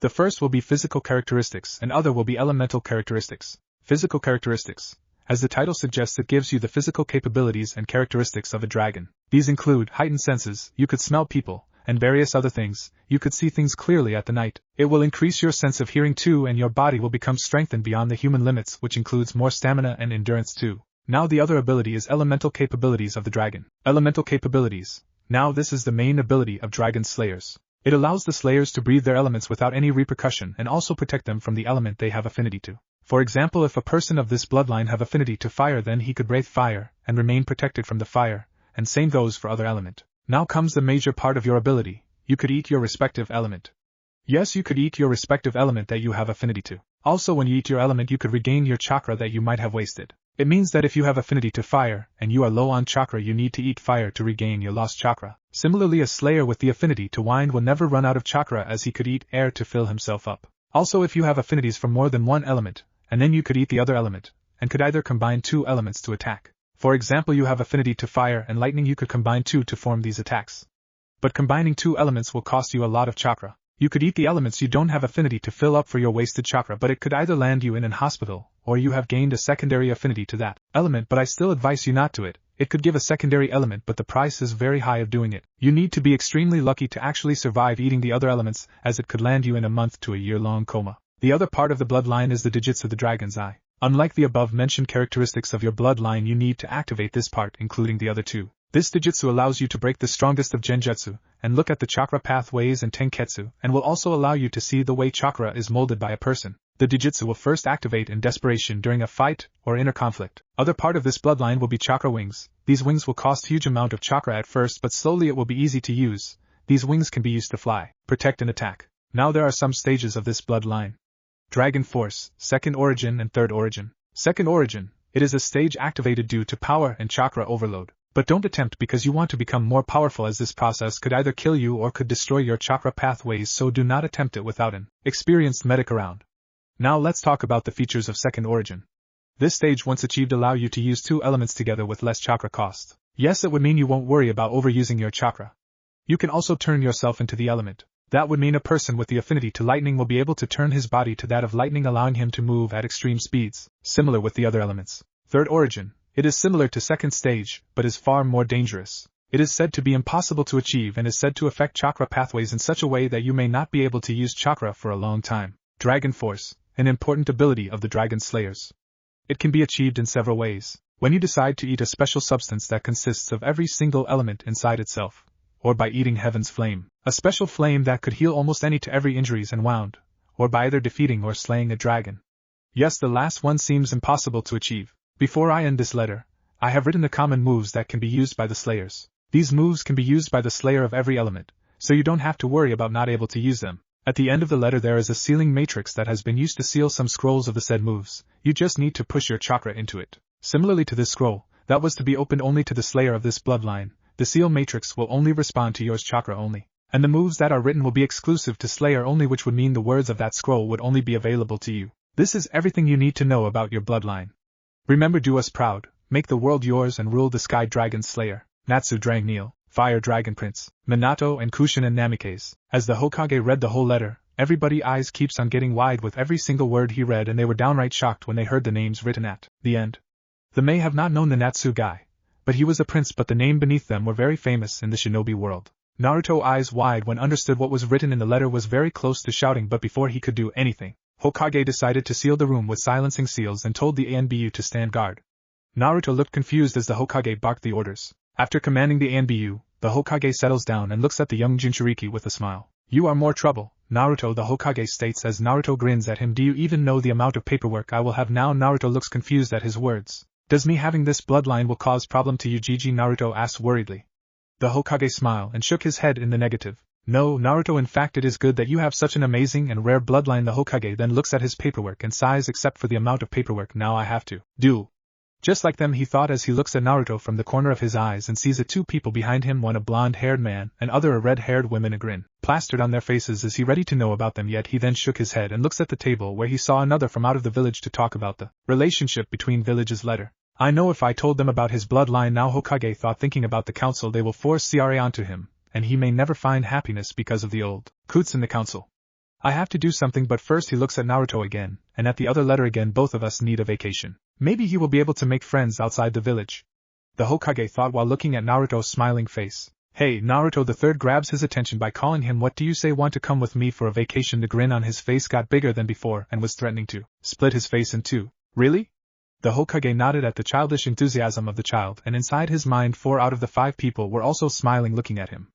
The first will be physical characteristics and other will be elemental characteristics. Physical characteristics. As the title suggests, it gives you the physical capabilities and characteristics of a dragon. These include heightened senses, you could smell people, and various other things. You could see things clearly at the night. It will increase your sense of hearing too, and your body will become strengthened beyond the human limits, which includes more stamina and endurance too. Now the other ability is elemental capabilities of the dragon. Elemental capabilities. Now this is the main ability of dragon slayers. It allows the slayers to breathe their elements without any repercussion and also protect them from the element they have affinity to. For example, if a person of this bloodline have affinity to fire, then he could breathe fire and remain protected from the fire, and same goes for other element. Now comes the major part of your ability. You could eat your respective element. Yes, you could eat your respective element that you have affinity to. Also, when you eat your element, you could regain your chakra that you might have wasted. It means that if you have affinity to fire, and you are low on chakra, you need to eat fire to regain your lost chakra. Similarly, a slayer with the affinity to wind will never run out of chakra, as he could eat air to fill himself up. Also, if you have affinities for more than one element, and then you could eat the other element, and could either combine two elements to attack. For example, you have affinity to fire and lightning, you could combine two to form these attacks. But combining two elements will cost you a lot of chakra. You could eat the elements you don't have affinity to fill up for your wasted chakra, but it could either land you in an hospital, or you have gained a secondary affinity to that element, but I still advise you not to it. It could give a secondary element, but the price is very high of doing it. You need to be extremely lucky to actually survive eating the other elements, as it could land you in a month to a year-long coma. The other part of the bloodline is the Dijitsu, the dragon's eye. Unlike the above-mentioned characteristics of your bloodline, you need to activate this part, including the other two. This Dijitsu allows you to break the strongest of genjutsu, and look at the chakra pathways and tenketsu, and will also allow you to see the way chakra is molded by a person. The Dijitsu will first activate in desperation during a fight or inner conflict. Other part of this bloodline will be chakra wings. These wings will cost huge amount of chakra at first, but slowly it will be easy to use. These wings can be used to fly, protect and attack. Now there are some stages of this bloodline. Dragon Force, Second Origin and Third Origin. Second Origin, it is a stage activated due to power and chakra overload. But don't attempt because you want to become more powerful, as this process could either kill you or could destroy your chakra pathways, so do not attempt it without an experienced medic around. Now let's talk about the features of Second Origin. This stage, once achieved, allow you to use two elements together with less chakra cost. Yes, it would mean you won't worry about overusing your chakra. You can also turn yourself into the element. That would mean a person with the affinity to lightning will be able to turn his body to that of lightning, allowing him to move at extreme speeds, similar with the other elements. Third Origin. It is similar to second stage, but is far more dangerous. It is said to be impossible to achieve and is said to affect chakra pathways in such a way that you may not be able to use chakra for a long time. Dragon Force, an important ability of the Dragon Slayers. It can be achieved in several ways. When you decide to eat a special substance that consists of every single element inside itself, or by eating Heaven's Flame, a special flame that could heal almost any to every injuries and wound, or by either defeating or slaying a dragon. Yes, the last one seems impossible to achieve. Before I end this letter, I have written the common moves that can be used by the Slayers. These moves can be used by the Slayer of every element, so you don't have to worry about not able to use them. At the end of the letter there is a sealing matrix that has been used to seal some scrolls of the said moves. You just need to push your chakra into it. Similarly to this scroll, that was to be opened only to the Slayer of this bloodline, the seal matrix will only respond to yours chakra only. And the moves that are written will be exclusive to Slayer only, which would mean the words of that scroll would only be available to you. This is everything you need to know about your bloodline. Remember, do us proud, make the world yours and rule the sky. Dragon Slayer, Natsu Dragneel, Fire Dragon Prince, Minato and Kushin and Namikaze. As the Hokage read the whole letter, everybody's eyes keeps on getting wide with every single word he read, and they were downright shocked when they heard the names written at the end. They may have not known the Natsu guy, but he was a prince, but the name beneath them were very famous in the shinobi world. Naruto, eyes wide when understood what was written in the letter, was very close to shouting, but before he could do anything, Hokage decided to seal the room with silencing seals and told the ANBU to stand guard. Naruto looked confused as the Hokage barked the orders. After commanding the ANBU, the Hokage settles down and looks at the young Jinchuriki with a smile. You are more trouble, Naruto, the Hokage states as Naruto grins at him. Do you even know the amount of paperwork I will have now? Naruto looks confused at his words. Does me having this bloodline will cause problem to you, Gigi? Naruto asked worriedly. The Hokage smiled and shook his head in the negative. No, Naruto, in fact it is good that you have such an amazing and rare bloodline. The Hokage then looks at his paperwork and sighs. Except for the amount of paperwork now I have to do just like them, he thought as he looks at Naruto from the corner of his eyes and sees two people behind him, one a blonde-haired man and other a red-haired woman, a grin plastered on their faces. Is he ready to know about them yet? He then shook his head and looks at the table where he saw another from out of the village to talk about the relationship between villages. Letter. I know if I told them about his bloodline now, Hokage thought, thinking about the council, they will force CRA onto him, and he may never find happiness because of the old coots in the council. I have to do something, but first he looks at Naruto again, and at the other letter again. Both of us need a vacation. Maybe he will be able to make friends outside the village. The Hokage thought while looking at Naruto's smiling face. Hey, Naruto the third grabs his attention by calling him. What do you say? Want to come with me for a vacation? The grin on his face got bigger than before and was threatening to split his face in two. Really? The Hokage nodded at the childish enthusiasm of the child, and inside his mind 4 out of the 5 people were also smiling looking at him.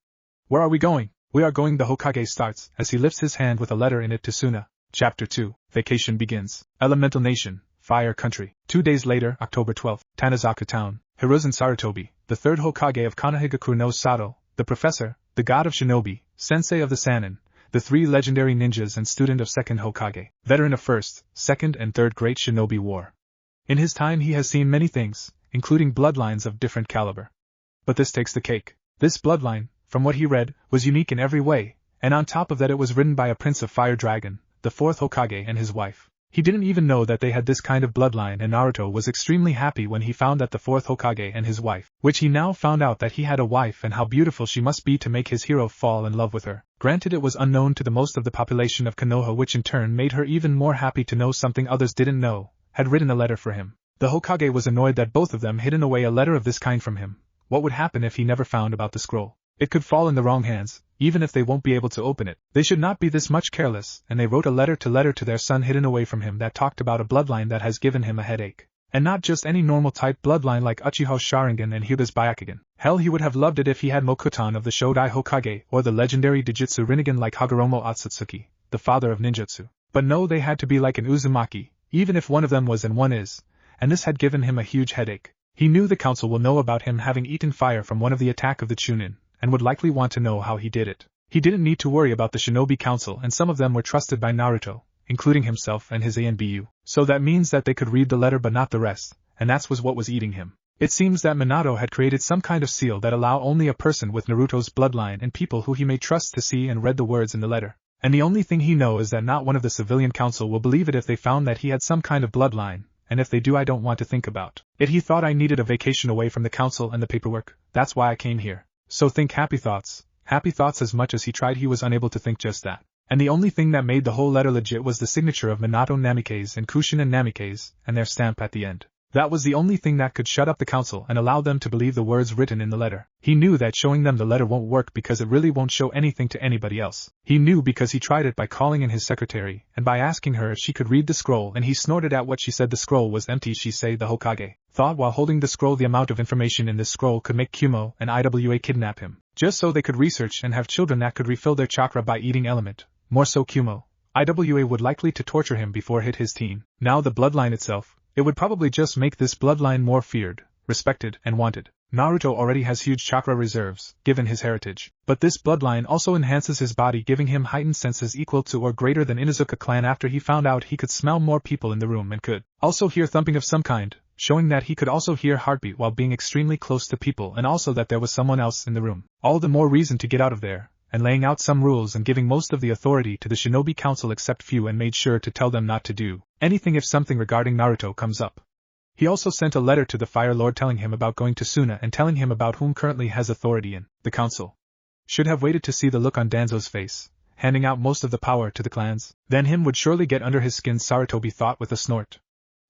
Where are we going? We are going, the Hokage starts, as he lifts his hand with a letter in it to Suna. Chapter 2. Vacation begins. Elemental Nation, Fire Country. 2 days later, October 12th, Tanizaka Town. Hiruzen Sarutobi, the 3rd Hokage of Konohagakure no Sato, the professor, the god of shinobi, sensei of the Sannin, the 3 legendary ninjas and student of 2nd Hokage, veteran of 1st, 2nd and 3rd Great Shinobi War. In his time he has seen many things, including bloodlines of different caliber. But this takes the cake. This bloodline, from what he read, was unique in every way, and on top of that it was written by a prince of Fire Dragon, the 4th Hokage and his wife. He didn't even know that they had this kind of bloodline, and Naruto was extremely happy when he found that the 4th Hokage and his wife, which he now found out that he had a wife and how beautiful she must be to make his hero fall in love with her. Granted, it was unknown to the most of the population of Konoha, which in turn made her even more happy to know something others didn't know, had written a letter for him. The Hokage was annoyed that both of them hidden away a letter of this kind from him. What would happen if he never found about the scroll? It could fall in the wrong hands, even if they won't be able to open it. They should not be this much careless, and they wrote a letter to their son hidden away from him that talked about a bloodline that has given him a headache. And not just any normal type bloodline like Uchiha Sharingan and Hyuga's Byakugan. Hell, he would have loved it if he had Mokutan of the Shodai Hokage or the legendary Dijutsu Rinnegan like Hagoromo Otsutsuki, the father of ninjutsu. But no, they had to be like an Uzumaki, even if one of them was and one is, and this had given him a huge headache. He knew the council will know about him having eaten fire from one of the attack of the Chunin, and would likely want to know how he did it. He didn't need to worry about the Shinobi Council, and some of them were trusted by Naruto, including himself and his ANBU. So that means that they could read the letter but not the rest, and that's what was eating him. It seems that Minato had created some kind of seal that allow only a person with Naruto's bloodline and people who he may trust to see and read the words in the letter. And the only thing he knows is that not one of the civilian council will believe it if they found that he had some kind of bloodline, and if they do, I don't want to think about it. He thought I needed a vacation away from the council and the paperwork, that's why I came here. So think happy thoughts. Happy thoughts. As much as he tried, he was unable to think just that. And the only thing that made the whole letter legit was the signature of Minato Namikaze and Kushin and Namikaze, and their stamp at the end. That was the only thing that could shut up the council and allow them to believe the words written in the letter. He knew that showing them the letter won't work because it really won't show anything to anybody else. He knew because he tried it by calling in his secretary and by asking her if she could read the scroll, and he snorted at what she said. The scroll was empty. She said the Hokage thought while holding the scroll the amount of information in this scroll could make Kumo and Iwa kidnap him, just so they could research and have children that could refill their chakra by eating element. More so, Kumo, Iwa would likely to torture him before hit his teen. Now the bloodline itself, it would probably just make this bloodline more feared, respected, and wanted. Naruto already has huge chakra reserves, given his heritage. But this bloodline also enhances his body, giving him heightened senses equal to or greater than Inuzuka clan. After he found out he could smell more people in the room and could also hear thumping of some kind, showing that he could also hear heartbeat while being extremely close to people, and also that there was someone else in the room. All the more reason to get out of there, and laying out some rules and giving most of the authority to the Shinobi Council except few, and made sure to tell them not to do anything if something regarding Naruto comes up. He also sent a letter to the Fire Lord telling him about going to Suna and telling him about whom currently has authority in the council. Should have waited to see the look on Danzo's face, handing out most of the power to the clans. Then him would surely get under his skin, Sarutobi thought with a snort.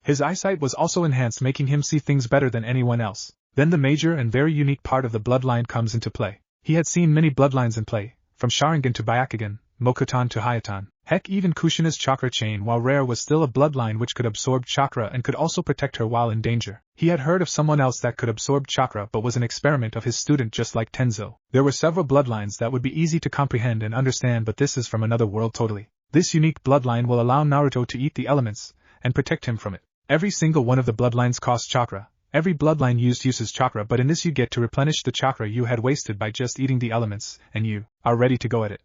His eyesight was also enhanced, making him see things better than anyone else. Then the major and very unique part of the bloodline comes into play. He had seen many bloodlines in play, from Sharingan to Byakugan, Mokutan to Hayatan. Heck, even Kushina's chakra chain, while rare, was still a bloodline which could absorb chakra and could also protect her while in danger. He had heard of someone else that could absorb chakra but was an experiment of his student, just like Tenzo. There were several bloodlines that would be easy to comprehend and understand, but this is from another world totally. This unique bloodline will allow Naruto to eat the elements and protect him from it. Every single one of the bloodlines costs chakra. Every bloodline uses chakra, but in this you get to replenish the chakra you had wasted by just eating the elements, and you are ready to go at it.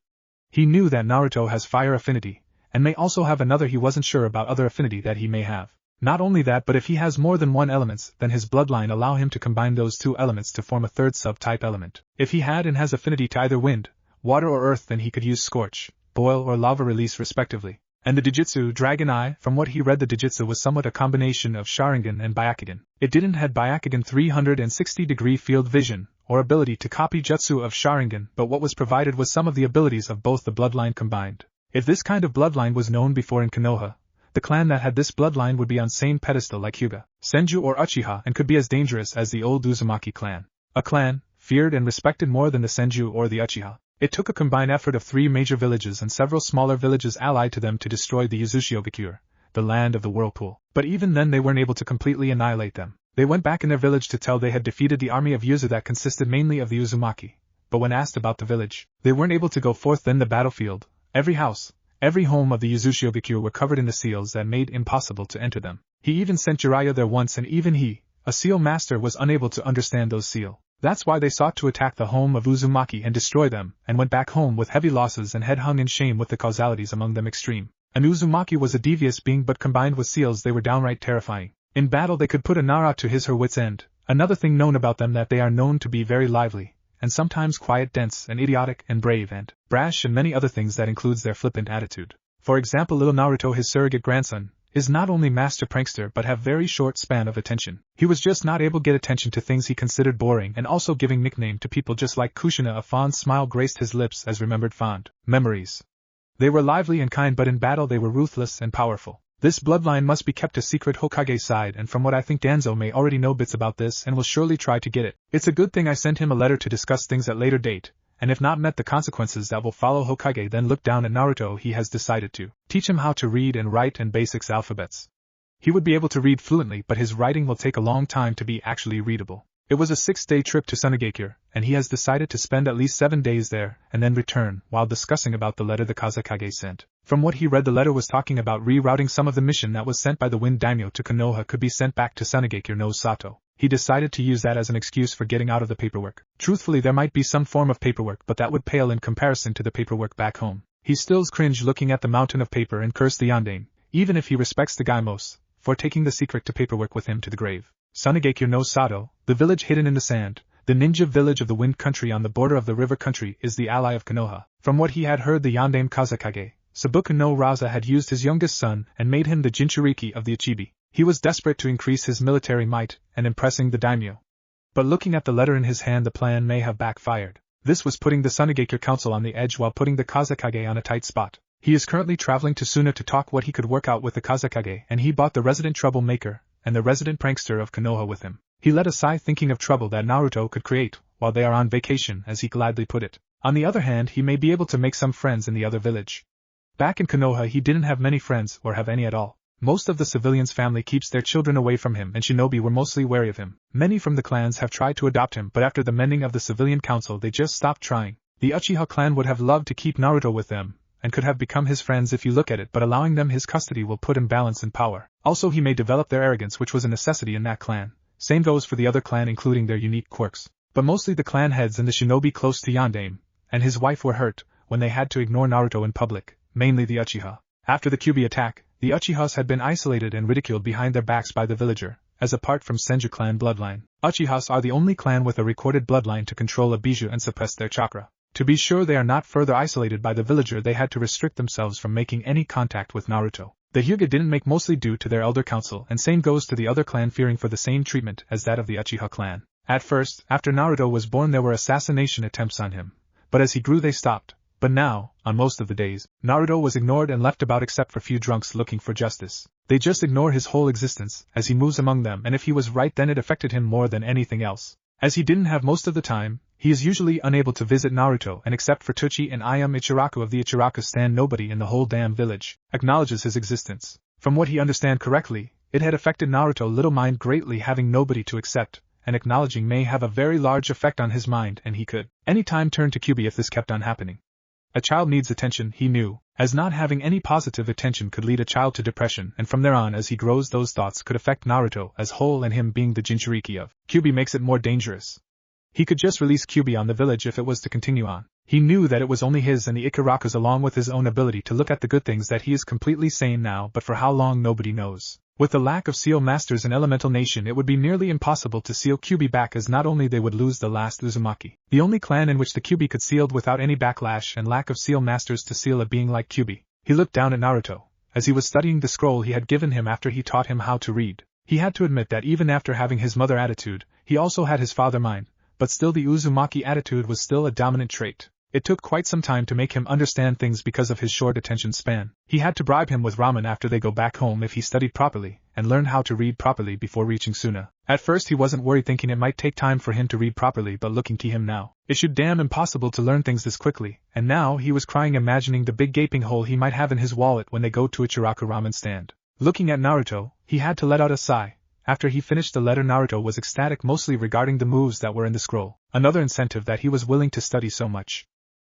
He knew that Naruto has fire affinity, and may also have another. He wasn't sure about other affinity that he may have. Not only that, but if he has more than one elements, then his bloodline allow him to combine those two elements to form a third sub-type element. If he had and has affinity to either wind, water or earth, then he could use scorch, boil or lava release respectively. And the Dijutsu Dragon Eye, from what he read, the Dijutsu was somewhat a combination of Sharingan and Byakugan. It didn't have Byakugan 360-degree field vision, or ability to copy jutsu of Sharingan, but what was provided was some of the abilities of both the bloodline combined. If this kind of bloodline was known before in Konoha, the clan that had this bloodline would be on same pedestal like Hyuga, Senju or Uchiha, and could be as dangerous as the old Uzumaki clan. A clan, feared and respected more than the Senju or the Uchiha. It took a combined effort of 3 major villages and several smaller villages allied to them to destroy the Uzushiogakure, the land of the whirlpool. But even then they weren't able to completely annihilate them. They went back in their village to tell they had defeated the army of Yuzu that consisted mainly of the Uzumaki. But when asked about the village, they weren't able to go forth in the battlefield. Every house, every home of the Yuzushiobikyu were covered in the seals that made impossible to enter them. He even sent Jiraiya there once, and even he, a seal master, was unable to understand those seal. That's why they sought to attack the home of Uzumaki and destroy them, and went back home with heavy losses and head hung in shame, with the causalities among them extreme. An Uzumaki was a devious being, but combined with seals they were downright terrifying. In battle they could put a Nara to his her wit's end. Another thing known about them that they are known to be very lively, and sometimes quiet, dense, and idiotic, and brave, and brash, and many other things that includes their flippant attitude. For example, little Naruto, his surrogate grandson, is not only master prankster but have very short span of attention. He was just not able to get attention to things he considered boring, and also giving nickname to people just like Kushina. A fond smile graced his lips as remembered fond memories. They were lively and kind, but in battle they were ruthless and powerful. This bloodline must be kept a secret Hokage side, and from what I think Danzo may already know bits about this and will surely try to get it. It's a good thing I sent him a letter to discuss things at later date, and if not met the consequences that will follow Hokage, then look down at Naruto. He has decided to teach him how to read and write and basics alphabets. He would be able to read fluently, but his writing will take a long time to be actually readable. It was a 6-day trip to Sunagakure, and he has decided to spend at least 7 days there, and then return. While discussing about the letter the Kazekage sent, from what he read, the letter was talking about rerouting some of the mission that was sent by the Wind Daimyo to Konoha could be sent back to Sunagakure no Sato. He decided to use that as an excuse for getting out of the paperwork. Truthfully, there might be some form of paperwork, but that would pale in comparison to the paperwork back home. He still cringed looking at the mountain of paper and cursed the Yondaime, even if he respects the Gaimos, for taking the secret to paperwork with him to the grave. Sunagakure no Sato, the village hidden in the sand, the ninja village of the Wind Country on the border of the river country, is the ally of Konoha. From what he had heard, the Yondaime Kazekage, Sabuku no Raza, had used his youngest son and made him the Jinchuriki of the Ichibi. He was desperate to increase his military might and impressing the daimyo. But looking at the letter in his hand, the plan may have backfired. This was putting the Sunagakure council on the edge while putting the Kazekage on a tight spot. He is currently traveling to Suna to talk what he could work out with the Kazekage, and he bought the resident troublemaker and the resident prankster of Konoha with him. He let a sigh thinking of trouble that Naruto could create while they are on vacation, as he gladly put it. On the other hand, he may be able to make some friends in the other village. Back in Konoha he didn't have many friends, or have any at all. Most of the civilians' family keeps their children away from him, and shinobi were mostly wary of him. Many from the clans have tried to adopt him, but after the mending of the civilian council they just stopped trying. The Uchiha clan would have loved to keep Naruto with them, and could have become his friends if you look at it, but allowing them his custody will put him balance in power. Also he may develop their arrogance, which was a necessity in that clan. Same goes for the other clan, including their unique quirks. But mostly the clan heads and the shinobi close to Yondaime and his wife were hurt when they had to ignore Naruto in public, mainly the Uchiha. After the Kyuubi attack, the Uchihas had been isolated and ridiculed behind their backs by the villager, as apart from Senju clan bloodline. Uchihas are the only clan with a recorded bloodline to control a biju and suppress their chakra. To be sure they are not further isolated by the villager, they had to restrict themselves from making any contact with Naruto. The Hyuga didn't make, mostly due to their elder council, and same goes to the other clan fearing for the same treatment as that of the Uchiha clan. At first, after Naruto was born, there were assassination attempts on him, but as he grew they stopped. But now, on most of the days, Naruto was ignored and left about except for few drunks looking for justice. They just ignore his whole existence as he moves among them, and if he was right then it affected him more than anything else. As he didn't have most of the time, he is usually unable to visit Naruto, and except for Tochi and Ayame Ichiraku of the Ichiraku stand, nobody in the whole damn village acknowledges his existence. From what he understand correctly, it had affected Naruto little mind greatly having nobody to accept, and acknowledging may have a very large effect on his mind, and he could anytime turn to Kyuubi if this kept on happening. A child needs attention, he knew, as not having any positive attention could lead a child to depression, and from there on as he grows those thoughts could affect Naruto as whole, and him being the Jinchuriki of Kyuubi makes it more dangerous. He could just release Kyuubi on the village if it was to continue on. He knew that it was only his and the Ikaraku's along with his own ability to look at the good things that he is completely sane now, but for how long nobody knows. With the lack of seal masters in Elemental Nation it would be nearly impossible to seal Kyuubi back, as not only they would lose the last Uzumaki, the only clan in which the Kyuubi could sealed without any backlash, and lack of seal masters to seal a being like Kyuubi. He looked down at Naruto, as he was studying the scroll he had given him after he taught him how to read. He had to admit that even after having his mother attitude, he also had his father mind, but still the Uzumaki attitude was still a dominant trait. It took quite some time to make him understand things because of his short attention span. He had to bribe him with ramen after they go back home if he studied properly, and learned how to read properly before reaching Suna. At first he wasn't worried, thinking it might take time for him to read properly, but looking to him now, it should damn impossible to learn things this quickly, and now he was crying imagining the big gaping hole he might have in his wallet when they go to Ichiraku ramen stand. Looking at Naruto, he had to let out a sigh. After he finished the letter, Naruto was ecstatic, mostly regarding the moves that were in the scroll, another incentive that he was willing to study so much.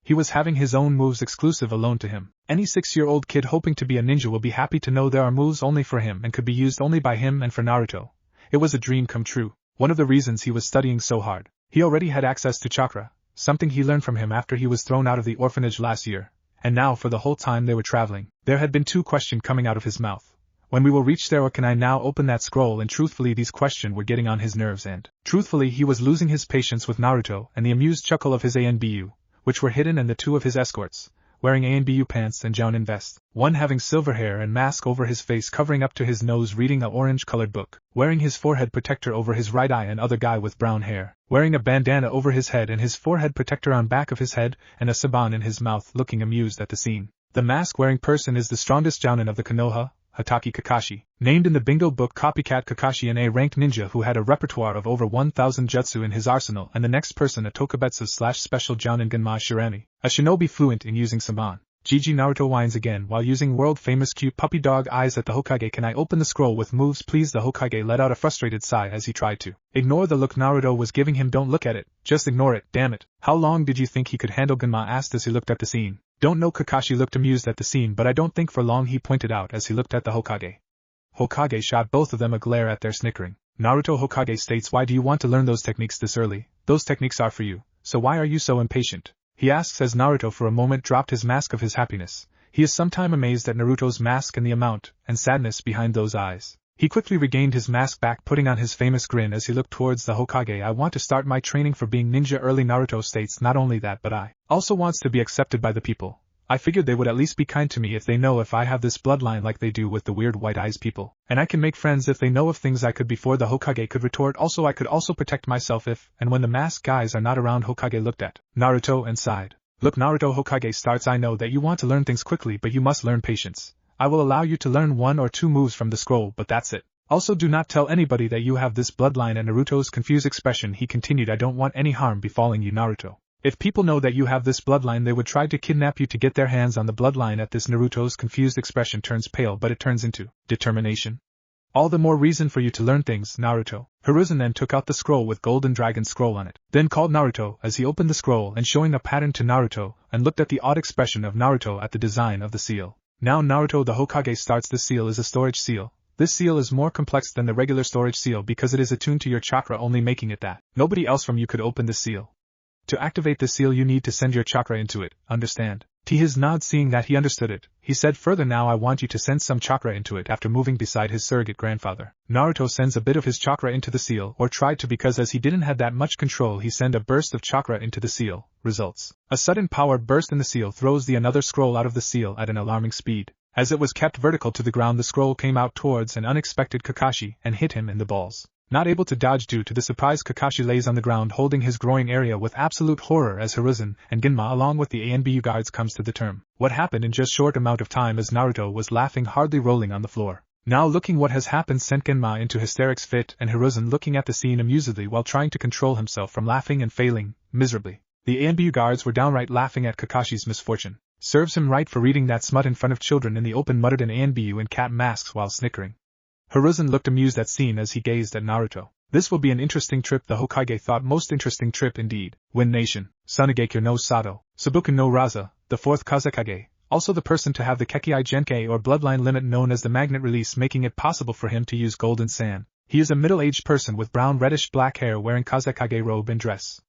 He was having his own moves exclusive alone to him. Any 6-year-old kid hoping to be a ninja will be happy to know there are moves only for him and could be used only by him and for Naruto. It was a dream come true. One of the reasons he was studying so hard. He already had access to chakra, something he learned from him after he was thrown out of the orphanage last year, and now for the whole time they were traveling, there had been 2 questions coming out of his mouth. When we will reach there, or can I now open that scroll? And truthfully these questions were getting on his nerves, and truthfully he was losing his patience with Naruto and the amused chuckle of his ANBU, which were hidden, and the 2 of his escorts, wearing ANBU pants and jounin vest, one having silver hair and mask over his face covering up to his nose, reading a orange-colored book, wearing his forehead protector over his right eye, and other guy with brown hair, wearing a bandana over his head and his forehead protector on back of his head, and a saban in his mouth, looking amused at the scene. The mask-wearing person is the strongest jounin of the Konoha, Hatake Kakashi, named in the bingo book Copycat Kakashi, an A-ranked ninja who had a repertoire of over 1,000 jutsu in his arsenal, and the next person a Tokubetsu/special jounin Genma Shirami, a shinobi fluent in using saban. GG. Naruto whines again while using world-famous cute puppy dog eyes at the Hokage. Can I open the scroll with moves please? The Hokage let out a frustrated sigh as he tried to ignore the look Naruto was giving him. Don't look at it, just ignore it, damn it. How long did you think he could handle? Genma asked as he looked at the scene. Don't know. Kakashi looked amused at the scene, but I don't think for long, he pointed out as he looked at the Hokage. Hokage shot both of them a glare at their snickering. Naruto. Hokage states, why do you want to learn those techniques this early? Those techniques are for you, so why are you so impatient? He asks as Naruto for a moment dropped his mask of his happiness. He is sometime amazed at Naruto's mask and the amount and sadness behind those eyes. He quickly regained his mask back, putting on his famous grin as he looked towards the Hokage. I want to start my training for being ninja early. Naruto states, not only that, but I also wants to be accepted by the people. I figured they would at least be kind to me if they know if I have this bloodline like they do with the weird white eyes people. And I can make friends if they know of things I could. Before the Hokage could retort, also I could also protect myself if and when the masked guys are not around. Hokage looked at Naruto and sighed. Look Naruto. Hokage starts, I know that you want to learn things quickly, but you must learn patience. I will allow you to learn 1 or 2 moves from the scroll, but that's it. Also do not tell anybody that you have this bloodline. And Naruto's confused expression, he continued, I don't want any harm befalling you, Naruto. If people know that you have this bloodline, they would try to kidnap you to get their hands on the bloodline. At this, Naruto's confused expression turns pale, but it turns into determination. All the more reason for you to learn things, Naruto. Hiruzen then took out the scroll with Golden Dragon scroll on it, then called Naruto as he opened the scroll and showing a pattern to Naruto, and looked at the odd expression of Naruto at the design of the seal. Now Naruto, the Hokage starts. This seal is a storage seal. This seal is more complex than the regular storage seal because it is attuned to your chakra, only making it that nobody else from you could open the seal. To activate the seal you need to send your chakra into it, understand? His nod, seeing that he understood it, he said further, now I want you to send some chakra into it. After moving beside his surrogate grandfather, Naruto sends a bit of his chakra into the seal, or tried to, because as he didn't have that much control he sent a burst of chakra into the seal. Results: a sudden power burst in the seal throws the another scroll out of the seal at an alarming speed. As it was kept vertical to the ground, the scroll came out towards an unexpected Kakashi and hit him in the balls. Not able to dodge due to the surprise, Kakashi lays on the ground holding his groin area with absolute horror as Hiruzen and Genma along with the ANBU guards comes to the term. What happened in just short amount of time, as Naruto was laughing, hardly rolling on the floor. Now looking what has happened sent Genma into hysterics fit, and Hiruzen looking at the scene amusedly while trying to control himself from laughing and failing miserably. The ANBU guards were downright laughing at Kakashi's misfortune. Serves him right for reading that smut in front of children in the open, muttered an ANBU in cat masks while snickering. Hiruzen looked amused at scene as he gazed at Naruto. This will be an interesting trip, the Hokage thought, most interesting trip indeed. Wind Nation, Sunagekyo no Sato, Sabuku no Raza, the 4th Kazekage, also the person to have the Kekei Genkei or bloodline limit known as the magnet release, making it possible for him to use golden sand. He is a middle-aged person with brown reddish black hair wearing Kazekage robe and dress.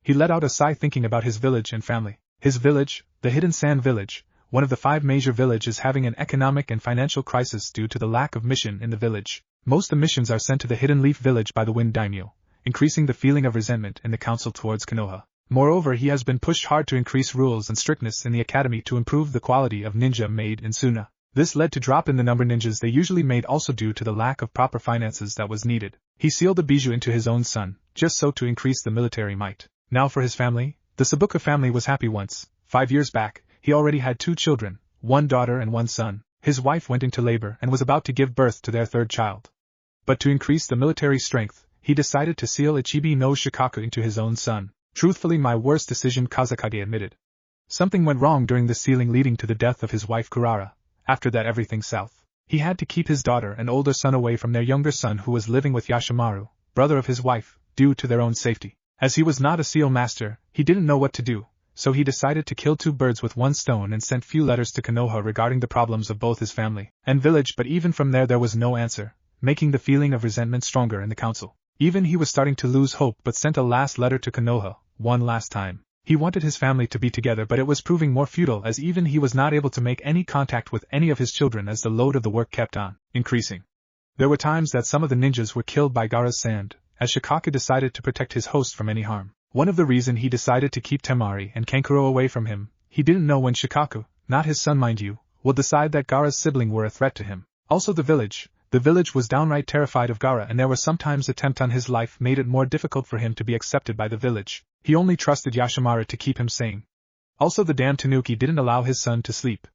He let out a sigh thinking about his village and family. His village, the Hidden Sand Village, one of the 5 major villages, having an economic and financial crisis due to the lack of mission in the village. Most of the missions are sent to the Hidden Leaf Village by the Wind Daimyo, increasing the feeling of resentment in the council towards Konoha. Moreover, he has been pushed hard to increase rules and strictness in the academy to improve the quality of ninja made in Suna. This led to drop in the number ninjas they usually made, also due to the lack of proper finances that was needed. He sealed the bijou into his own son, just so to increase the military might. Now for his family. The Sabuka family was happy once. 5 years back, he already had 2 children, 1 daughter and 1 son. His wife went into labor and was about to give birth to their 3rd child. But to increase the military strength, he decided to seal Ichibi no Shikaku into his own son. Truthfully, my worst decision, Kazekage admitted. Something went wrong during the sealing, leading to the death of his wife Kurara. After that, everything south. He had to keep his daughter and older son away from their younger son who was living with Yashimaru, brother of his wife, due to their own safety. As he was not a seal master, he didn't know what to do, so he decided to kill two birds with one stone and sent few letters to Konoha regarding the problems of both his family and village, but even from there was no answer, making the feeling of resentment stronger in the council. Even he was starting to lose hope but sent a last letter to Konoha, one last time. He wanted his family to be together, but it was proving more futile as even he was not able to make any contact with any of his children as the load of the work kept on increasing. There were times that some of the ninjas were killed by Gaara's sand, as Shikaku decided to protect his host from any harm. One of the reasons he decided to keep Temari and Kankuro away from him, he didn't know when Shikaku, not his son mind you, will decide that Gaara's sibling were a threat to him. Also the village was downright terrified of Gaara, and there were sometimes attempt on his life made it more difficult for him to be accepted by the village. He only trusted Yashimaru to keep him sane. Also the damn Tanuki didn't allow his son to sleep.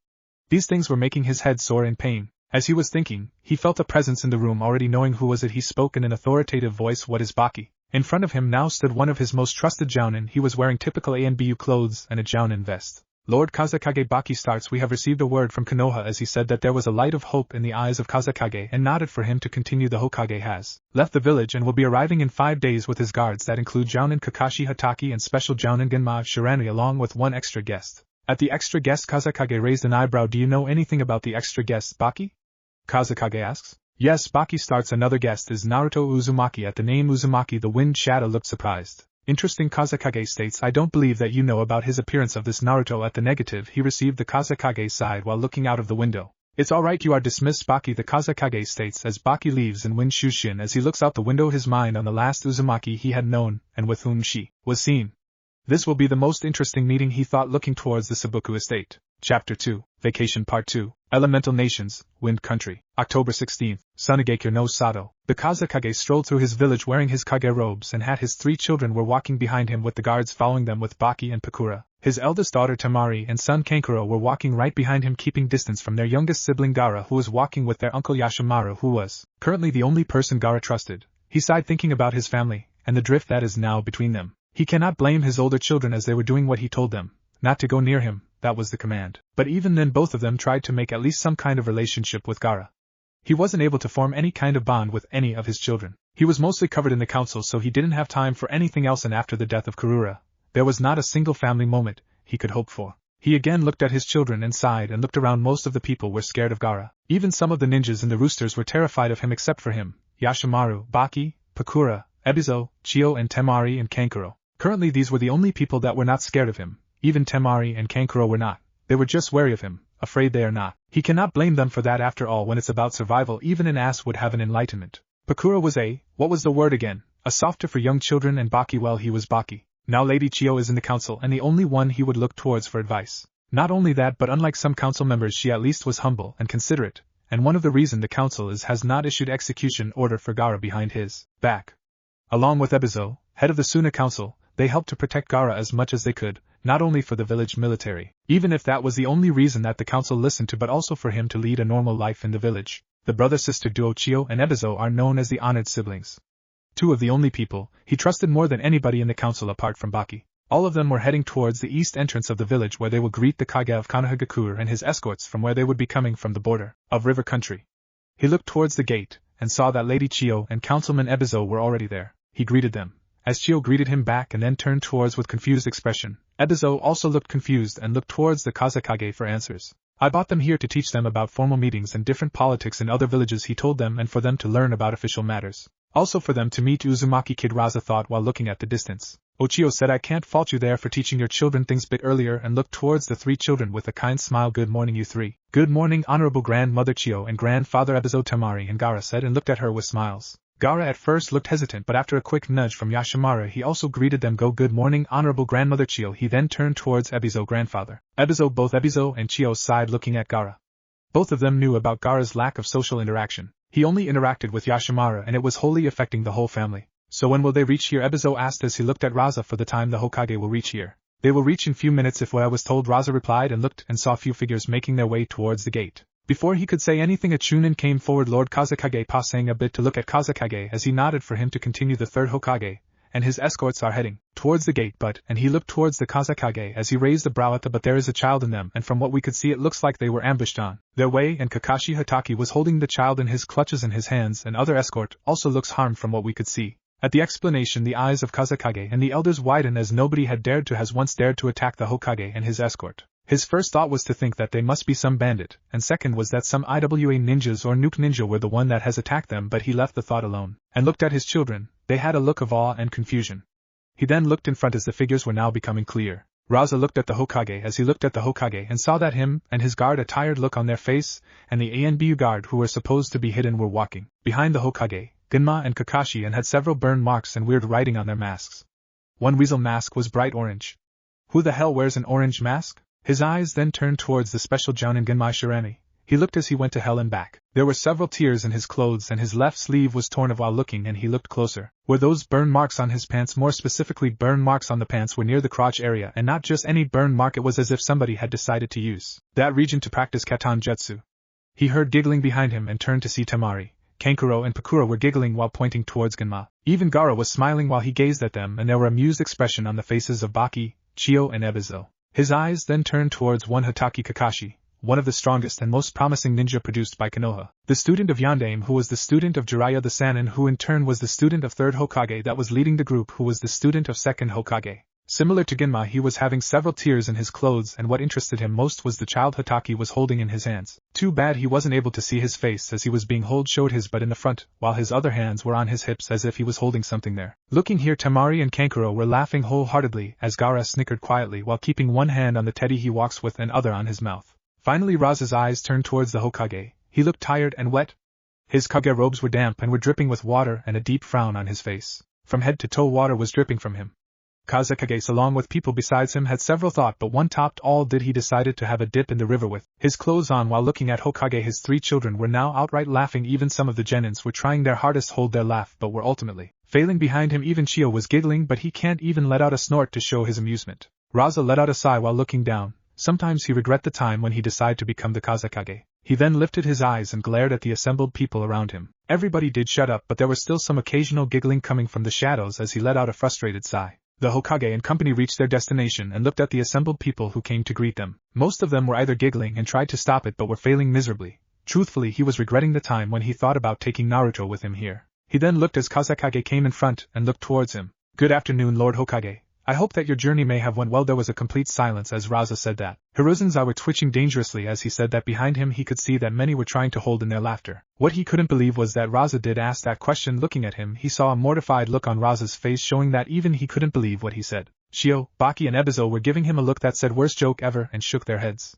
These things were making his head sore in pain. As he was thinking, he felt a presence in the room. Already knowing who was it, he spoke in an authoritative voice, "What is Baki?" In front of him now stood one of his most trusted jounin. He was wearing typical ANBU clothes and a jounin vest. Lord Kazekage Baki starts. We have received a word from Konoha, as he said that there was a light of hope in the eyes of Kazekage and nodded for him to continue. The Hokage has left the village and will be arriving in 5 days with his guards that include Jounin Kakashi Hataki and special Jounin Genma Shirani along with one extra guest. At the extra guest, Kazekage raised an eyebrow. Do you know anything about the extra guest, Baki? Kazekage asks. Yes, Baki starts. Another guest is Naruto Uzumaki. At the name Uzumaki, the Wind Shadow looked surprised. Interesting, Kazekage states. I don't believe that you know about his appearance of this Naruto. At the negative, he received the Kazekage side while looking out of the window. It's alright, you are dismissed, Baki, the Kazekage states as Baki leaves and Wind Shushin as he looks out the window, his mind on the last Uzumaki he had known and with whom she was seen. This will be the most interesting meeting, he thought, looking towards the Sabuku estate. Chapter 2, Vacation Part 2, Elemental Nations, Wind Country. October 16th, Sunigekyo no Sato. The Kazekage strolled through his village wearing his kage robes and had his 3 children were walking behind him with the guards following them with Baki and Pakura. His eldest daughter Temari and son Kankuro were walking right behind him, keeping distance from their youngest sibling Gaara, who was walking with their uncle Yashimaru, who was currently the only person Gaara trusted. He sighed thinking about his family and the drift that is now between them. He cannot blame his older children as they were doing what he told them, not to go near him. That was the command. But even then both of them tried to make at least some kind of relationship with Gaara. He wasn't able to form any kind of bond with any of his children. He was mostly covered in the council, so he didn't have time for anything else, and after the death of Karura, there was not a single family moment he could hope for. He again looked at his children and sighed and looked around. Most of the people were scared of Gaara. Even some of the ninjas and the roosters were terrified of him except for him, Yashimaru, Baki, Pakura, Ebizo, Chio and Temari and Kankuro. Currently these were the only people that were not scared of him. Even Temari and Kankuro were not. They were just wary of him, afraid they are not. He cannot blame them for that. After all, when it's about survival, even an ass would have an enlightenment. Pakura was what was the word again? A softer for young children, and Baki, well, he was Baki. Now Lady Chio is in the council and the only one he would look towards for advice. Not only that, but unlike some council members, she at least was humble and considerate, and one of the reason the council has not issued execution order for Gaara behind his back. Along with Ebizo, head of the Suna Council, they helped to protect Gaara as much as they could, not only for the village military, even if that was the only reason that the council listened to, but also for him to lead a normal life in the village. The brother-sister duo Chio and Ebizo are known as the honored siblings. 2 of the only people he trusted more than anybody in the council apart from Baki. All of them were heading towards the east entrance of the village, where they will greet the Kage of Konohagakure and his escorts from where they would be coming from the border of river country. He looked towards the gate and saw that Lady Chio and Councilman Ebizo were already there. He greeted them, as Chio greeted him back and then turned towards with confused expression. Ebizo also looked confused and looked towards the Kazekage for answers. I brought them here to teach them about formal meetings and different politics in other villages, he told them, and for them to learn about official matters. Also for them to meet Uzumaki. Kid Raza thought while looking at the distance. Ochio said, I can't fault you there for teaching your children things bit earlier, and looked towards the 3 children with a kind smile. Good morning, you 3. Good morning, Honorable Grandmother Chio and Grandfather Ebizo, Temari and Gaara said, and looked at her with smiles. Gaara at first looked hesitant, but after a quick nudge from Yashimaru he also greeted them. Good morning, Honorable Grandmother Chio. He then turned towards Ebizo, Grandfather. Both Ebizo and Chio sighed looking at Gaara. Both of them knew about Gaara's lack of social interaction. He only interacted with Yashimaru and it was wholly affecting the whole family. So when will they reach here? Ebizo asked as he looked at Raza. For the time the Hokage will reach here. They will reach in few minutes if what I was told, Raza replied, and looked and saw few figures making their way towards the gate. Before he could say anything, a chunin came forward. Lord Kazekage pausing a bit to look at Kazekage as he nodded for him to continue. The 3rd Hokage and his escorts are heading towards the gate and he looked towards the Kazekage as he raised a brow at the but there is a child in them and from what we could see it looks like they were ambushed on their way and Kakashi Hatake was holding the child in his clutches in his hands and other escort also looks harmed from what we could see. At the explanation the eyes of Kazekage and the elders widen as nobody had once dared to attack the Hokage and his escort. His first thought was to think that they must be some bandit, and second was that some IWA ninjas or nuke ninja were the one that has attacked them but he left the thought alone, and looked at his children. They had a look of awe and confusion. He then looked in front as the figures were now becoming clear. Raza looked at the Hokage as he looked at the Hokage and saw that him and his guard a tired look on their face, and the ANBU guard who were supposed to be hidden were walking behind the Hokage, Gunma and Kakashi and had several burn marks and weird writing on their masks. One weasel mask was bright orange. Who the hell wears an orange mask? His eyes then turned towards the special Jounin Gunmai Shirame. He looked as he went to hell and back. There were several tears in his clothes and his left sleeve was torn while looking and he looked closer. Were those burn marks on his pants? More specifically burn marks on the pants were near the crotch area and not just any burn mark, it was as if somebody had decided to use that region to practice Katan Jutsu. He heard giggling behind him and turned to see Temari. Kankuro and Pakura were giggling while pointing towards Gunma. Even Gaara was smiling while he gazed at them and there were amused expression on the faces of Baki, Chio and Ebizo. His eyes then turned towards one Hatake Kakashi, one of the strongest and most promising ninja produced by Konoha, the student of Yondaime who was the student of Jiraiya the Sannin who in turn was the student of 3rd Hokage that was leading the group who was the student of 2nd Hokage. Similar to Gunma he was having several tears in his clothes and what interested him most was the child Hatake was holding in his hands. Too bad he wasn't able to see his face as he was being showed his butt in the front, while his other hands were on his hips as if he was holding something there. Looking here Temari and Kankuro were laughing wholeheartedly as Gaara snickered quietly while keeping one hand on the teddy he walks with and other on his mouth. Finally Raza's eyes turned towards the Hokage. He looked tired and wet. His Kage robes were damp and were dripping with water and a deep frown on his face. From head to toe water was dripping from him. Kazekage along with people besides him had several thought but one topped all did he decided to have a dip in the river with his clothes on while looking at Hokage. His 3 children were now outright laughing, even some of the genins were trying their hardest to hold their laugh but were ultimately failing. Behind him even Chio was giggling but he can't even let out a snort to show his amusement. Raza let out a sigh while looking down. Sometimes he regret the time when he decided to become the Kazekage. He then lifted his eyes and glared at the assembled people around him. Everybody did shut up but there was still some occasional giggling coming from the shadows as he let out a frustrated sigh. The Hokage and company reached their destination and looked at the assembled people who came to greet them. Most of them were either giggling and tried to stop it but were failing miserably. Truthfully he was regretting the time when he thought about taking Naruto with him here. He then looked as Kazekage came in front and looked towards him. Good afternoon Lord Hokage. I hope that your journey may have went well. There was a complete silence as Raza said that. Hiruzen's eyes were twitching dangerously as he said that. Behind him he could see that many were trying to hold in their laughter. What he couldn't believe was that Raza did ask that question. Looking at him he saw a mortified look on Raza's face showing that even he couldn't believe what he said. Shio, Baki and Ebizo were giving him a look that said worst joke ever and shook their heads.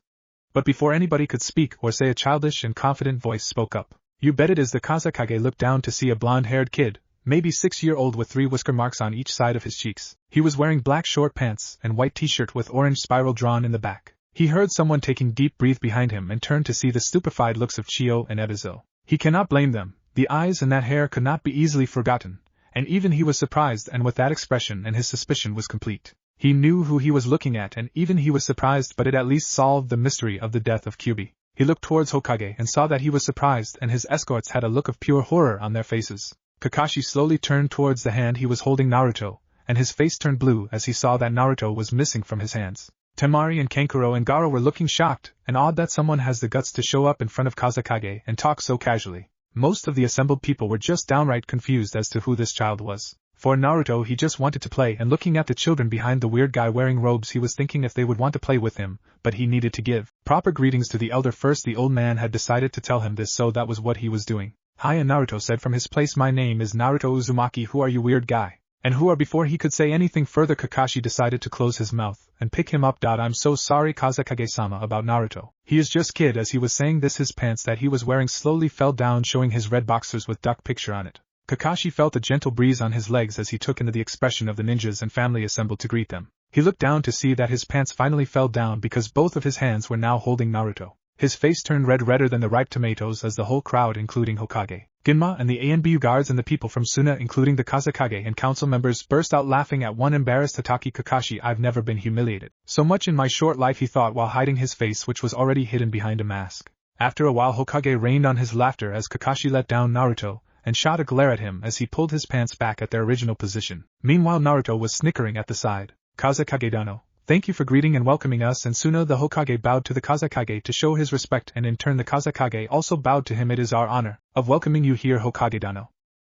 But before anybody could speak or say a childish and confident voice spoke up. You bet it is. The Kazekage looked down to see a blonde-haired kid, maybe 6-year-old with 3 whisker marks on each side of his cheeks. He was wearing black short pants and white t-shirt with orange spiral drawn in the back. He heard someone taking deep breath behind him and turned to see the stupefied looks of Chio and Ebizo. He cannot blame them. The eyes and that hair could not be easily forgotten, and even he was surprised, and with that expression and his suspicion was complete. He knew who he was looking at and even he was surprised, but it at least solved the mystery of the death of Kyubi. He looked towards Hokage and saw that he was surprised and his escorts had a look of pure horror on their faces. Kakashi slowly turned towards the hand he was holding Naruto, and his face turned blue as he saw that Naruto was missing from his hands. Temari and Kankuro and Gaara were looking shocked and awed that someone has the guts to show up in front of Kazekage and talk so casually. Most of the assembled people were just downright confused as to who this child was. For Naruto he just wanted to play, and looking at the children behind the weird guy wearing robes he was thinking if they would want to play with him, but he needed to give proper greetings to the elder first. The old man had decided to tell him this, so that was what he was doing. Hi, and Naruto said from his place, my name is Naruto Uzumaki. Who are you, weird guy? And who are? Before he could say anything further Kakashi decided to close his mouth and pick him up. I'm so sorry Kazekage-sama about Naruto. He is just kid. As he was saying this his pants that he was wearing slowly fell down, showing his red boxers with duck picture on it. Kakashi felt a gentle breeze on his legs as he took into the expression of the ninjas and family assembled to greet them. He looked down to see that his pants finally fell down because both of his hands were now holding Naruto. His face turned redder than the ripe tomatoes as the whole crowd, including Hokage, Gunma and the ANBU guards and the people from Suna, including the Kazekage and council members, burst out laughing at one embarrassed Hatake. Kakashi, I've never been humiliated so much in my short life, he thought while hiding his face, which was already hidden behind a mask. After a while Hokage rained on his laughter as Kakashi let down Naruto, and shot a glare at him as he pulled his pants back at their original position. Meanwhile Naruto was snickering at the side. Kazekage-dano, thank you for greeting and welcoming us, and Suna the Hokage bowed to the Kazekage to show his respect, and in turn the Kazekage also bowed to him. It is our honor of welcoming you here, Hokage-dano.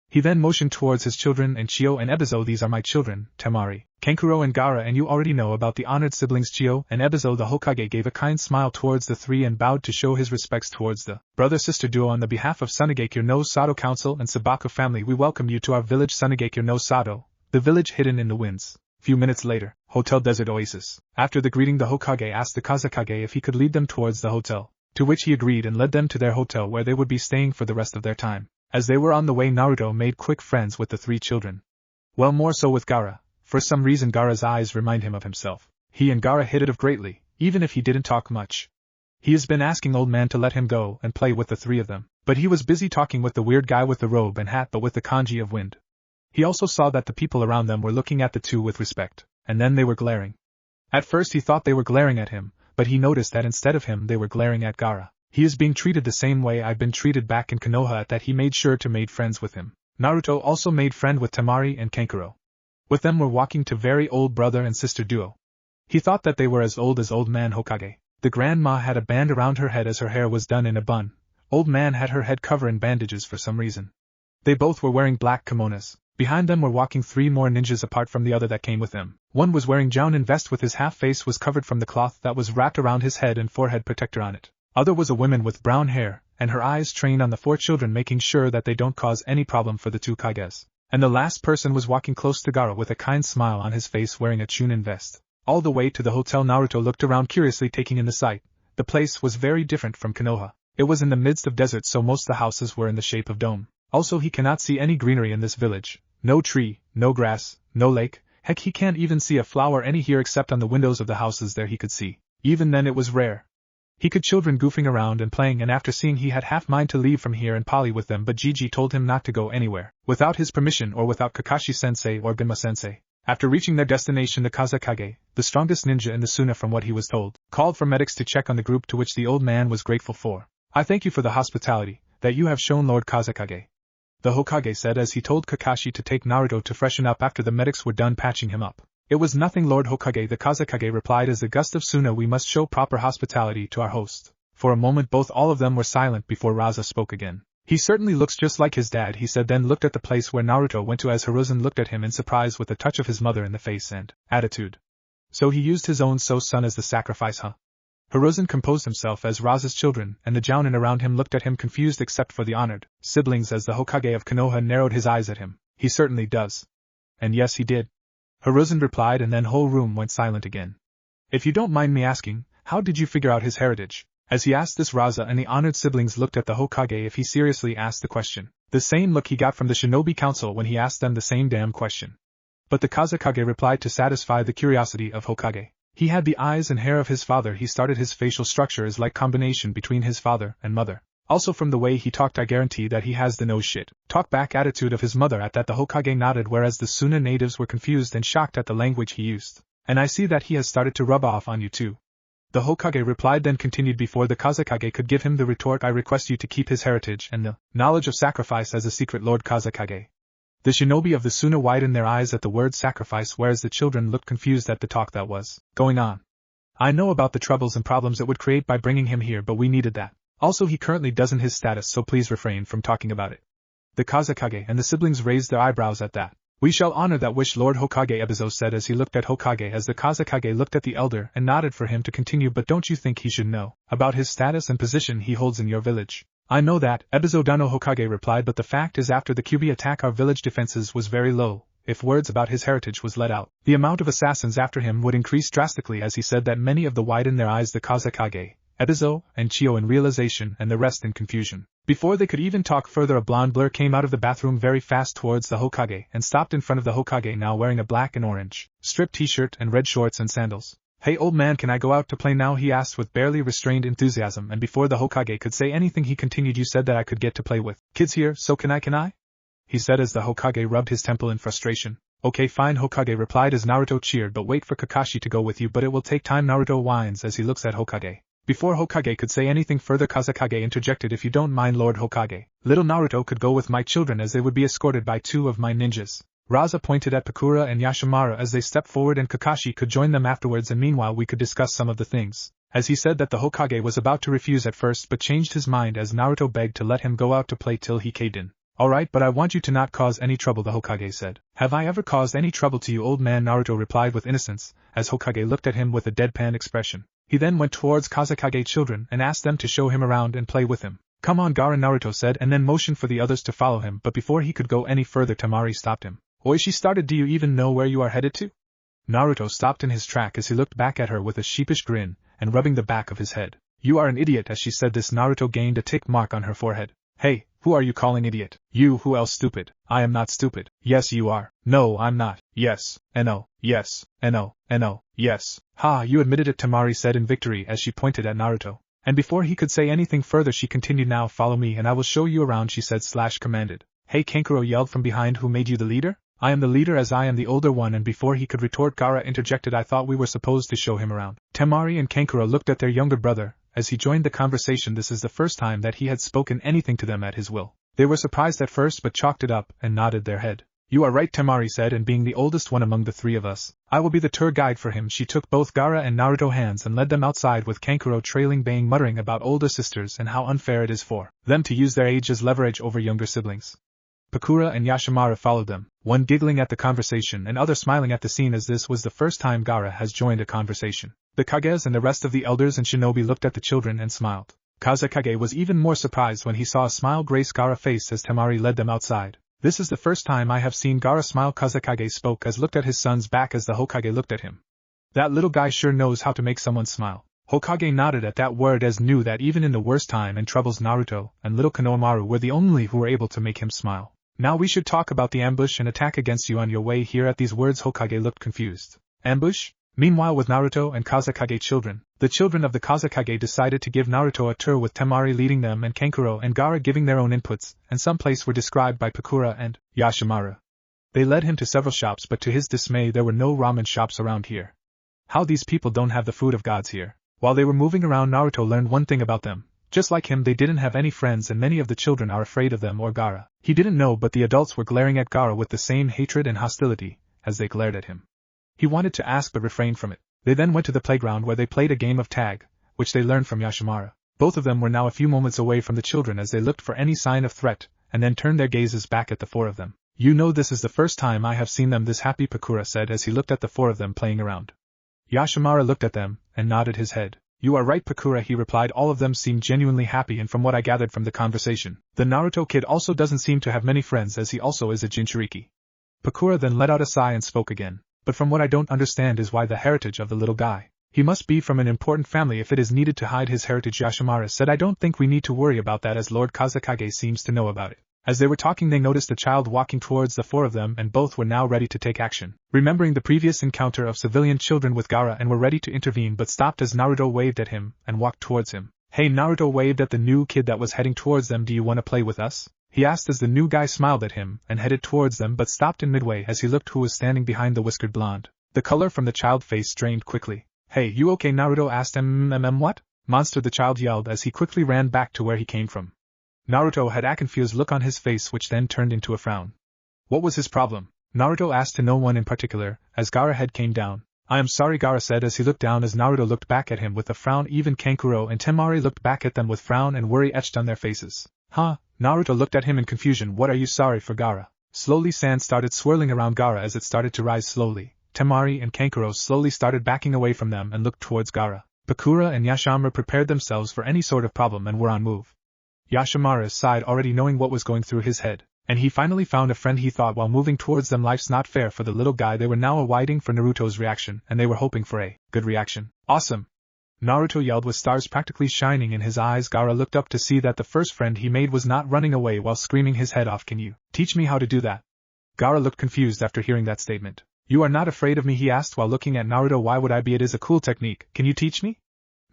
He then motioned towards his children and Chio and Ebizo. These are my children, Temari, Kankuro and Gaara, and you already know about the honored siblings Chio and Ebizo. The Hokage gave a kind smile towards the three and bowed to show his respects towards the brother-sister duo. On the behalf of Sunagakure no Sato Council and Sabaku family, we welcome you to our village Sunagakure no Sato, the village hidden in the winds. Few minutes later, Hotel Desert Oasis. After the greeting, the Hokage asked the Kazekage if he could lead them towards the hotel, to which he agreed and led them to their hotel where they would be staying for the rest of their time. As they were on the way, Naruto made quick friends with the three children. Well, more so with Gaara. For some reason Gaara's eyes remind him of himself. He and Gaara hit it off greatly, even if he didn't talk much. He has been asking old man to let him go and play with the three of them, but he was busy talking with the weird guy with the robe and hat but with the kanji of wind. He also saw that the people around them were looking at the two with respect, and then they were glaring. At first he thought they were glaring at him, but he noticed that instead of him they were glaring at Gaara. He is being treated the same way I've been treated back in Konoha. At that he made sure to make friends with him. Naruto also made friend with Temari and Kankuro. With them were walking to very old brother and sister duo. He thought that they were as old man Hokage. The grandma had a band around her head as her hair was done in a bun. Old man had her head covered in bandages for some reason. They both were wearing black kimonos. Behind them were walking three more ninjas apart from the other that came with them. One was wearing jounin vest with his half face was covered from the cloth that was wrapped around his head and forehead protector on it. Other was a woman with brown hair, and her eyes trained on the four children, making sure that they don't cause any problem for the two Kages. And the last person was walking close to Gaara with a kind smile on his face, wearing a chunin vest. All the way to the hotel Naruto looked around curiously, taking in the sight. The place was very different from Konoha. It was in the midst of desert, so most of the houses were in the shape of dome. Also he cannot see any greenery in this village. No tree, no grass, no lake, heck he can't even see a flower any here except on the windows of the houses there he could see. Even then it was rare. He could children goofing around and playing, and after seeing he had half mind to leave from here and poly with them, but Gigi told him not to go anywhere, without his permission or without Kakashi-sensei or Genma-sensei. After reaching their destination, the Kazekage, the strongest ninja in the Suna from what he was told, called for medics to check on the group, to which the old man was grateful for. I thank you for the hospitality that you have shown, Lord Kazekage, the Hokage said as he told Kakashi to take Naruto to freshen up after the medics were done patching him up. It was nothing, Lord Hokage, the Kazekage replied. As the gust of Suna, we must show proper hospitality to our host. For a moment all of them were silent before Raza spoke again. He certainly looks just like his dad, he said, then looked at the place where Naruto went to as Hiruzen looked at him in surprise with a touch of his mother in the face and attitude. So he used his own son as the sacrifice, huh? Hiruzen composed himself as Raza's children and the jounin around him looked at him confused except for the honored siblings as the Hokage of Konoha narrowed his eyes at him. He certainly does. And yes, he did. Hiruzen replied, and then whole room went silent again. If you don't mind me asking, how did you figure out his heritage? As he asked this, Raza and the honored siblings looked at the Hokage if he seriously asked the question. The same look he got from the Shinobi Council when he asked them the same damn question. But the Kazekage replied to satisfy the curiosity of Hokage. He had the eyes and hair of his father. He started his facial structure is like combination between his father and mother. Also from the way he talked I guarantee that he has the no shit talk back attitude of his mother. At that the Hokage nodded, whereas the Suna natives were confused and shocked at the language he used. And I see that he has started to rub off on you too. The Hokage replied, then continued before the Kazekage could give him the retort. I request you to keep his heritage and the knowledge of sacrifice as a secret, Lord Kazekage. The shinobi of the Suna widened their eyes at the word sacrifice, whereas the children looked confused at the talk that was going on. I know about the troubles and problems it would create by bringing him here, but we needed that. Also, he currently doesn't his status, so please refrain from talking about it. The Kazekage and the siblings raised their eyebrows at that. We shall honor that wish, Lord Hokage, Ebizo said as he looked at Hokage, as the Kazekage looked at the elder and nodded for him to continue. But don't you think he should know about his status and position he holds in your village? I know that, Ebizo Dano Hokage replied, but the fact is after the Kyuubi attack our village defenses was very low. If words about his heritage was let out, the amount of assassins after him would increase drastically. As he said that, many of the widened their eyes, the Kazekage, Ebizo, and Chio in realization and the rest in confusion. Before they could even talk further, a blonde blur came out of the bathroom very fast towards the Hokage and stopped in front of the Hokage, now wearing a black and orange striped t-shirt and red shorts and sandals. Hey old man, can I go out to play now? He asked with barely restrained enthusiasm, and before the Hokage could say anything he continued, you said that I could get to play with kids here, so can I? He said as the Hokage rubbed his temple in frustration. Okay fine, Hokage replied as Naruto cheered, but wait for Kakashi to go with you, but it will take time. Naruto whines as he looks at Hokage. Before Hokage could say anything further, Kazekage interjected, "If you don't mind, Lord Hokage, little Naruto could go with my children as they would be escorted by 2 of my ninjas." Raza pointed at Pakura and Yashimara as they stepped forward, and Kakashi could join them afterwards, and meanwhile we could discuss some of the things. As he said that the Hokage was about to refuse at first but changed his mind as Naruto begged to let him go out to play till he caved in. "Alright, but I want you to not cause any trouble," the Hokage said. "Have I ever caused any trouble to you, old man?" Naruto replied with innocence, as Hokage looked at him with a deadpan expression. He then went towards Kazekage children and asked them to show him around and play with him. "Come on, Gaara," Naruto said, and then motioned for the others to follow him, but before he could go any further, Temari stopped him. "Oi," she started, "do you even know where you are headed to?" Naruto stopped in his track as he looked back at her with a sheepish grin, and rubbing the back of his head. "You are an idiot." As she said this, Naruto gained a tick mark on her forehead. "Hey, who are you calling idiot?" "You, who else stupid?" "I am not stupid." "Yes you are." "No, I'm not." "Yes, no, yes, no, yes." "Ha, you admitted it," Temari said in victory as she pointed at Naruto. And before he could say anything further she continued, "Now follow me and I will show you around," she said / commanded. "Hey," Kankuro yelled from behind, "who made you the leader?" "I am the leader as I am the older one," and before he could retort, Gaara interjected, "I thought we were supposed to show him around." Temari and Kankuro looked at their younger brother as he joined the conversation. This is the first time that he had spoken anything to them at his will. They were surprised at first but chalked it up and nodded their head. "You are right," Temari said, "and being the oldest one among the 3 of us, I will be the tour guide for him." She took both Gaara and Naruto hands and led them outside with Kankuro trailing, baying, muttering about older sisters and how unfair it is for them to use their age as leverage over younger siblings. Pakura and Yashimara followed them, one giggling at the conversation and other smiling at the scene, as this was the first time Gaara has joined a conversation. The Kages and the rest of the elders and shinobi looked at the children and smiled. Kazekage was even more surprised when he saw a smile grace Gaara's face as Temari led them outside. "This is the first time I have seen Gaara smile," Kazekage spoke as looked at his son's back as the Hokage looked at him. "That little guy sure knows how to make someone smile." Hokage nodded at that word as knew that even in the worst time and troubles Naruto and little Konohamaru were the only who were able to make him smile. "Now we should talk about the ambush and attack against you on your way here." At these words Hokage looked confused. "Ambush?" Meanwhile, with Naruto and Kazekage children, the children of the Kazekage decided to give Naruto a tour, with Temari leading them and Kankuro and Gaara giving their own inputs, and some places were described by Pakura and Yashimara. They led him to several shops, but to his dismay there were no ramen shops around here. How these people don't have the food of gods here. While they were moving around, Naruto learned one thing about them. Just like him, they didn't have any friends and many of the children are afraid of them or Gaara. He didn't know, but the adults were glaring at Gaara with the same hatred and hostility as they glared at him. He wanted to ask but refrained from it. They then went to the playground where they played a game of tag, which they learned from Yashimara. Both of them were now a few moments away from the children as they looked for any sign of threat, and then turned their gazes back at the 4 of them. "You know, this is the first time I have seen them this happy," Pakura said as he looked at the 4 of them playing around. Yashimara looked at them and nodded his head. "You are right, Pakura," he replied. "All of them seem genuinely happy, and from what I gathered from the conversation, the Naruto kid also doesn't seem to have many friends, as he also is a Jinchuriki." Pakura then let out a sigh and spoke again. "But from what I don't understand is why the heritage of the little guy. He must be from an important family if it is needed to hide his heritage." Yashimara said, "I don't think we need to worry about that, as Lord Kazekage seems to know about it." As they were talking, they noticed a child walking towards the 4 of them, and both were now ready to take action, remembering the previous encounter of civilian children with Gaara, and were ready to intervene but stopped as Naruto waved at him and walked towards him. "Hey," Naruto waved at the new kid that was heading towards them. "Do you want to play with us?" he asked as the new guy smiled at him and headed towards them but stopped in midway as he looked who was standing behind the whiskered blonde. The color from the child's face strained quickly. "Hey, you okay?" Naruto asked him. What? Monster," the child yelled as he quickly ran back to where he came from. Naruto had a confused look on his face which then turned into a frown. What was his problem? Naruto asked, to no one in particular, as Gaara's head came down. "I am sorry," Gaara said as he looked down as Naruto looked back at him with a frown. Even Kankuro and Temari looked back at them with frown and worry etched on their faces. "Huh?" Naruto looked at him in confusion. "What are you sorry for?" Gaara. Slowly sand started swirling around Gaara as it started to rise slowly. Temari and Kankuro slowly started backing away from them and looked towards Gaara. Pakura and Yashimara prepared themselves for any sort of problem and were on move. Yashimara sighed, already knowing what was going through his head, and he finally found a friend, he thought while moving towards them. Life's not fair for the little guy. They were now awaiting for Naruto's reaction, and they were hoping for a good reaction. "Awesome!" Naruto yelled with stars practically shining in his eyes. Gaara looked up to see that the first friend he made was not running away while screaming his head off. "Can you teach me how to do that?" Gaara looked confused after hearing that statement. "You are not afraid of me?" he asked while looking at Naruto. "Why would I be? It is a cool technique. Can you teach me?"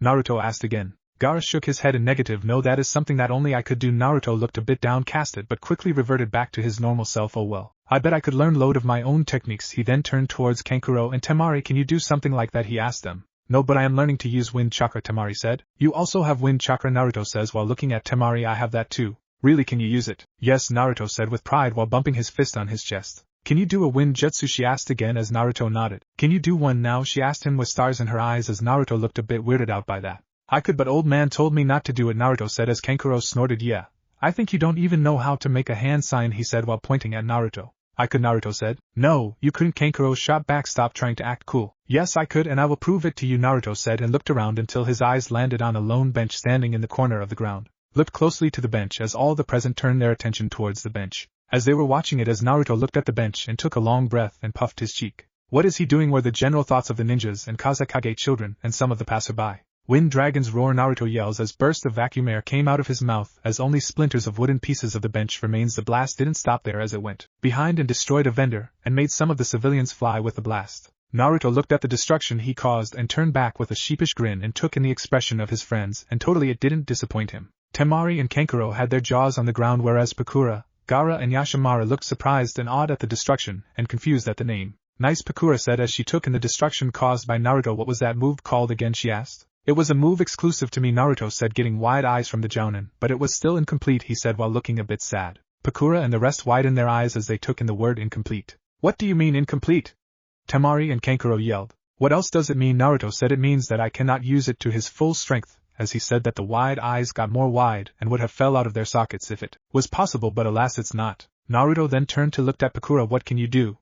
Naruto asked again. Gaara shook his head in negative. "No, that is something that only I could do." Naruto looked a bit downcasted but quickly reverted back to his normal self. "Oh well, I bet I could learn load of my own techniques." He then turned towards Kankuro and Temari. "Can you do something like that?" he asked them. No, but I am learning to use wind chakra, Temari said. You also have wind chakra, Naruto says while looking at Temari. I have that too. Really, can you use it? Yes, Naruto said with pride while bumping his fist on his chest. Can you do a wind jutsu, she asked again as Naruto nodded. Can you do one now, she asked him with stars in her eyes as Naruto looked a bit weirded out by that. I could, but old man told me not to do it, Naruto said as Kankuro snorted. Yeah. I think you don't even know how to make a hand sign, he said while pointing at Naruto. I could, Naruto said. No, you couldn't, Kankuro shot back. Stop trying to act cool. Yes, I could, and I will prove it to you, Naruto said and looked around until his eyes landed on a lone bench standing in the corner of the ground. Looked closely to the bench as all the present turned their attention towards the bench. As they were watching it, as Naruto looked at the bench and took a long breath and puffed his cheek. What is he doing? Were the general thoughts of the ninjas and Kazekage children and some of the passerby. Wind dragons roar, Naruto yells as bursts of vacuum air came out of his mouth as only splinters of wooden pieces of the bench remains. The blast didn't stop there as it went behind and destroyed a vendor and made some of the civilians fly with the blast. Naruto looked at the destruction he caused and turned back with a sheepish grin and took in the expression of his friends, and totally it didn't disappoint him. Temari and Kankuro had their jaws on the ground, whereas Pakura, Gaara and Yashimara looked surprised and awed at the destruction and confused at the name. Nice, Pakura said as she took in the destruction caused by Naruto. What was that move called again, she asked. It was a move exclusive to me, Naruto said, getting wide eyes from the jounin, but it was still incomplete, he said while looking a bit sad. Pakura and the rest widened their eyes as they took in the word incomplete. What do you mean incomplete? Temari and Kankuro yelled. What else does it mean? Naruto said. It means that I cannot use it to his full strength. As he said that, the wide eyes got more wide and would have fell out of their sockets if it was possible, but alas it's not. Naruto then turned to look at Pakura. What can you do?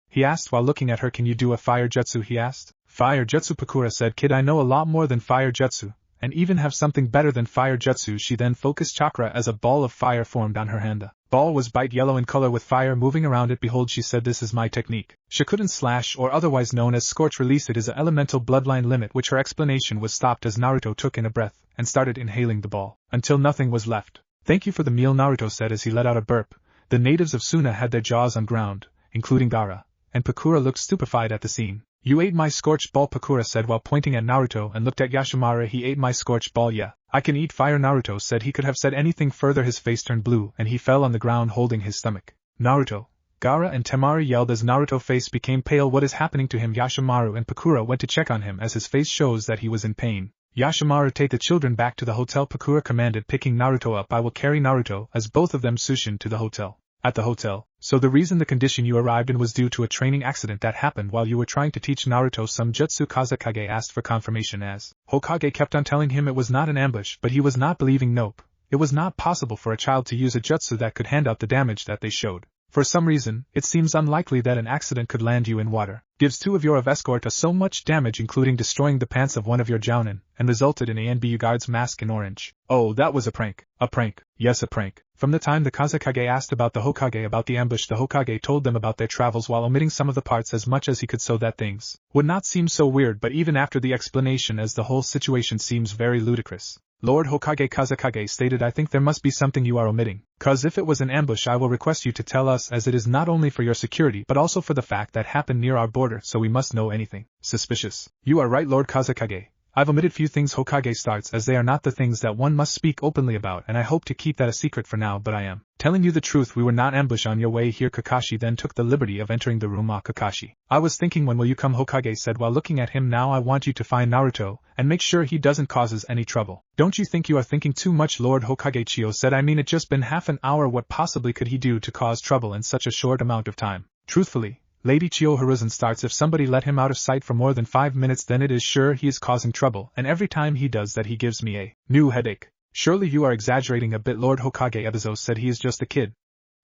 He asked while looking at her. Can you do a fire jutsu? He asked. Fire jutsu, Pakura said. Kid, I know a lot more than fire jutsu, and even have something better than fire jutsu. She then focused chakra as a ball of fire formed on her hand. The ball was bright yellow in color with fire moving around it. Behold, she said, this is my technique. Shikuden slash, or otherwise known as scorch release. It is an elemental bloodline limit, which her explanation was stopped as Naruto took in a breath and started inhaling the ball until nothing was left. Thank you for the meal, Naruto said as he let out a burp. The natives of Suna had their jaws on ground, including Gaara, and Pakura looked stupefied at the scene. You ate my scorched ball, Pakura said while pointing at Naruto and looked at Yashimara. He ate my scorched ball. Yeah, I can eat fire, Naruto said. He could have said anything further. His face turned blue and he fell on the ground holding his stomach. Naruto, Gaara and Temari yelled as Naruto's face became pale. What is happening to him? Yashimaru and Pakura went to check on him as his face shows that he was in pain. Yashimaru, take the children back to the hotel, Pakura commanded, picking Naruto up. I will carry Naruto as both of them sushin to the hotel. At the hotel. So the reason the condition you arrived in was due to a training accident that happened while you were trying to teach Naruto some jutsu? Kazekage asked for confirmation as Hokage kept on telling him it was not an ambush, but he was not believing. Nope. It was not possible for a child to use a jutsu that could hand out the damage that they showed. For some reason, it seems unlikely that an accident could land you in water. Gives two of your escort so much damage, including destroying the pants of one of your jounin, and resulted in a NBU guard's mask in orange. Oh, that was a prank. A prank. Yes, a prank. From the time the Kazekage asked about the Hokage about the ambush, the Hokage told them about their travels while omitting some of the parts as much as he could so that things would not seem so weird, but even after the explanation, as the whole situation seems very ludicrous. Lord Hokage, Kazekage stated, I think there must be something you are omitting. Cause if it was an ambush, I will request you to tell us, as it is not only for your security but also for the fact that happened near our border, so we must know anything suspicious. You are right, Lord Kazekage. I've omitted few things, Hokage starts, as they are not the things that one must speak openly about, and I hope to keep that a secret for now, but I am telling you the truth. We were not ambushed on your way here. Kakashi then took the liberty of entering the room. Kakashi, I was thinking, when will you come? Hokage said while looking at him. Now I want you to find Naruto and make sure he doesn't causes any trouble. Don't you think you are thinking too much? Lord Hokage Chiyo said. I mean, it just been half an hour. What possibly could he do to cause trouble in such a short amount of time? Truthfully, Lady Chiyo Hiruzen starts, if somebody let him out of sight for more than 5 minutes, then it is sure he is causing trouble, and every time he does that he gives me a new headache. Surely you are exaggerating a bit, Lord Hokage Ebizo said. He is just a kid.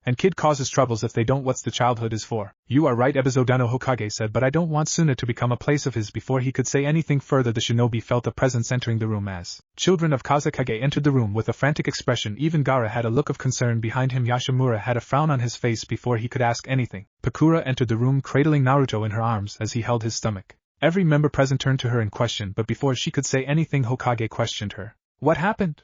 And kid causes troubles if they don't. What's the childhood is for? You are right, Ebizo Dano, Hokage said, but I don't want Suna to become a place of his. Before he could say anything further, the shinobi felt a presence entering the room as children of Kazekage entered the room with a frantic expression. Even Gaara had a look of concern behind him. Yashimura had a frown on his face before he could ask anything. Pakura entered the room cradling Naruto in her arms as he held his stomach. Every member present turned to her in question, but before she could say anything, Hokage questioned her. What happened?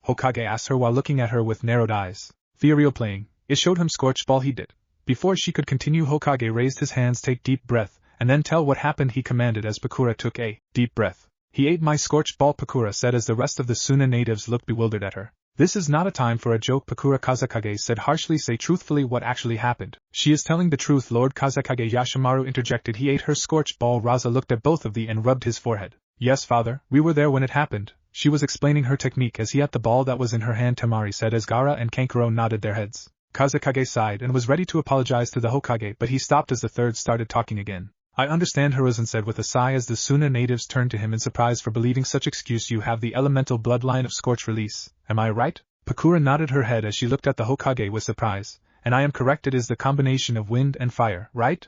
Hokage asked her while looking at her with narrowed eyes. Theorio playing. It showed him scorched ball. He did. Before she could continue, Hokage raised his hands. Take deep breath, and then tell what happened, he commanded as Pakura took a deep breath. He ate my scorched ball, Pakura said as the rest of the Suna natives looked bewildered at her. This is not a time for a joke, Pakura Kazekage said harshly. Say truthfully what actually happened. She is telling the truth, Lord Kazekage, Yashimaru interjected. He ate her scorched ball. Raza looked at both of them and rubbed his forehead. Yes, father, we were there when it happened. She was explaining her technique as he at the ball that was in her hand, Temari said as Gaara and Kankuro nodded their heads. Kazekage sighed and was ready to apologize to the Hokage, but he stopped as the third started talking again. I understand, Hiruzen said with a sigh as the Suna natives turned to him in surprise for believing such excuse. You have the elemental bloodline of Scorch Release, am I right? Pakura nodded her head as she looked at the Hokage with surprise. And I am correct, it is the combination of wind and fire, right?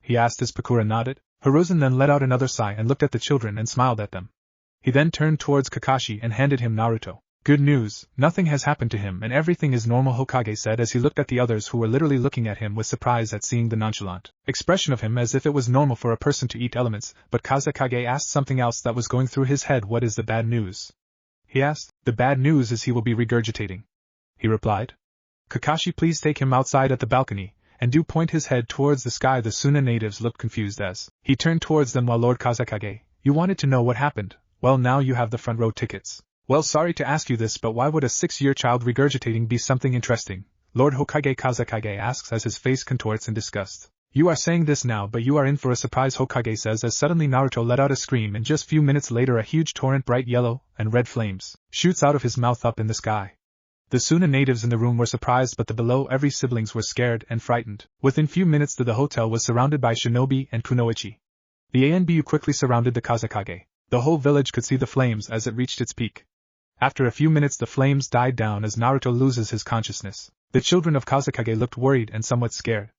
He asked as Pakura nodded. Hiruzen then let out another sigh and looked at the children and smiled at them. He then turned towards Kakashi and handed him Naruto. Good news, nothing has happened to him and everything is normal, Hokage said as he looked at the others who were literally looking at him with surprise at seeing the nonchalant expression of him, as if it was normal for a person to eat elements. But Kazekage asked something else that was going through his head. What is the bad news? He asked. The bad news is he will be regurgitating. He replied. Kakashi, please take him outside at the balcony, and do point his head towards the sky. The Suna natives looked confused as he turned towards them while Lord Kazekage, you wanted to know what happened, well now you have the front row tickets. Well, sorry to ask you this, but why would a 6-year child regurgitating be something interesting? Lord Hokage Kazekage asks as his face contorts in disgust. You are saying this now, but you are in for a surprise, Hokage says as suddenly Naruto let out a scream and just few minutes later a huge torrent bright yellow and red flames shoots out of his mouth up in the sky. The Suna natives in the room were surprised, but the below every siblings were scared and frightened. Within few minutes the hotel was surrounded by shinobi and kunoichi. The ANBU quickly surrounded the Kazekage. The whole village could see the flames as it reached its peak. After a few minutes the flames died down as Naruto loses his consciousness. The children of Kazekage looked worried and somewhat scared.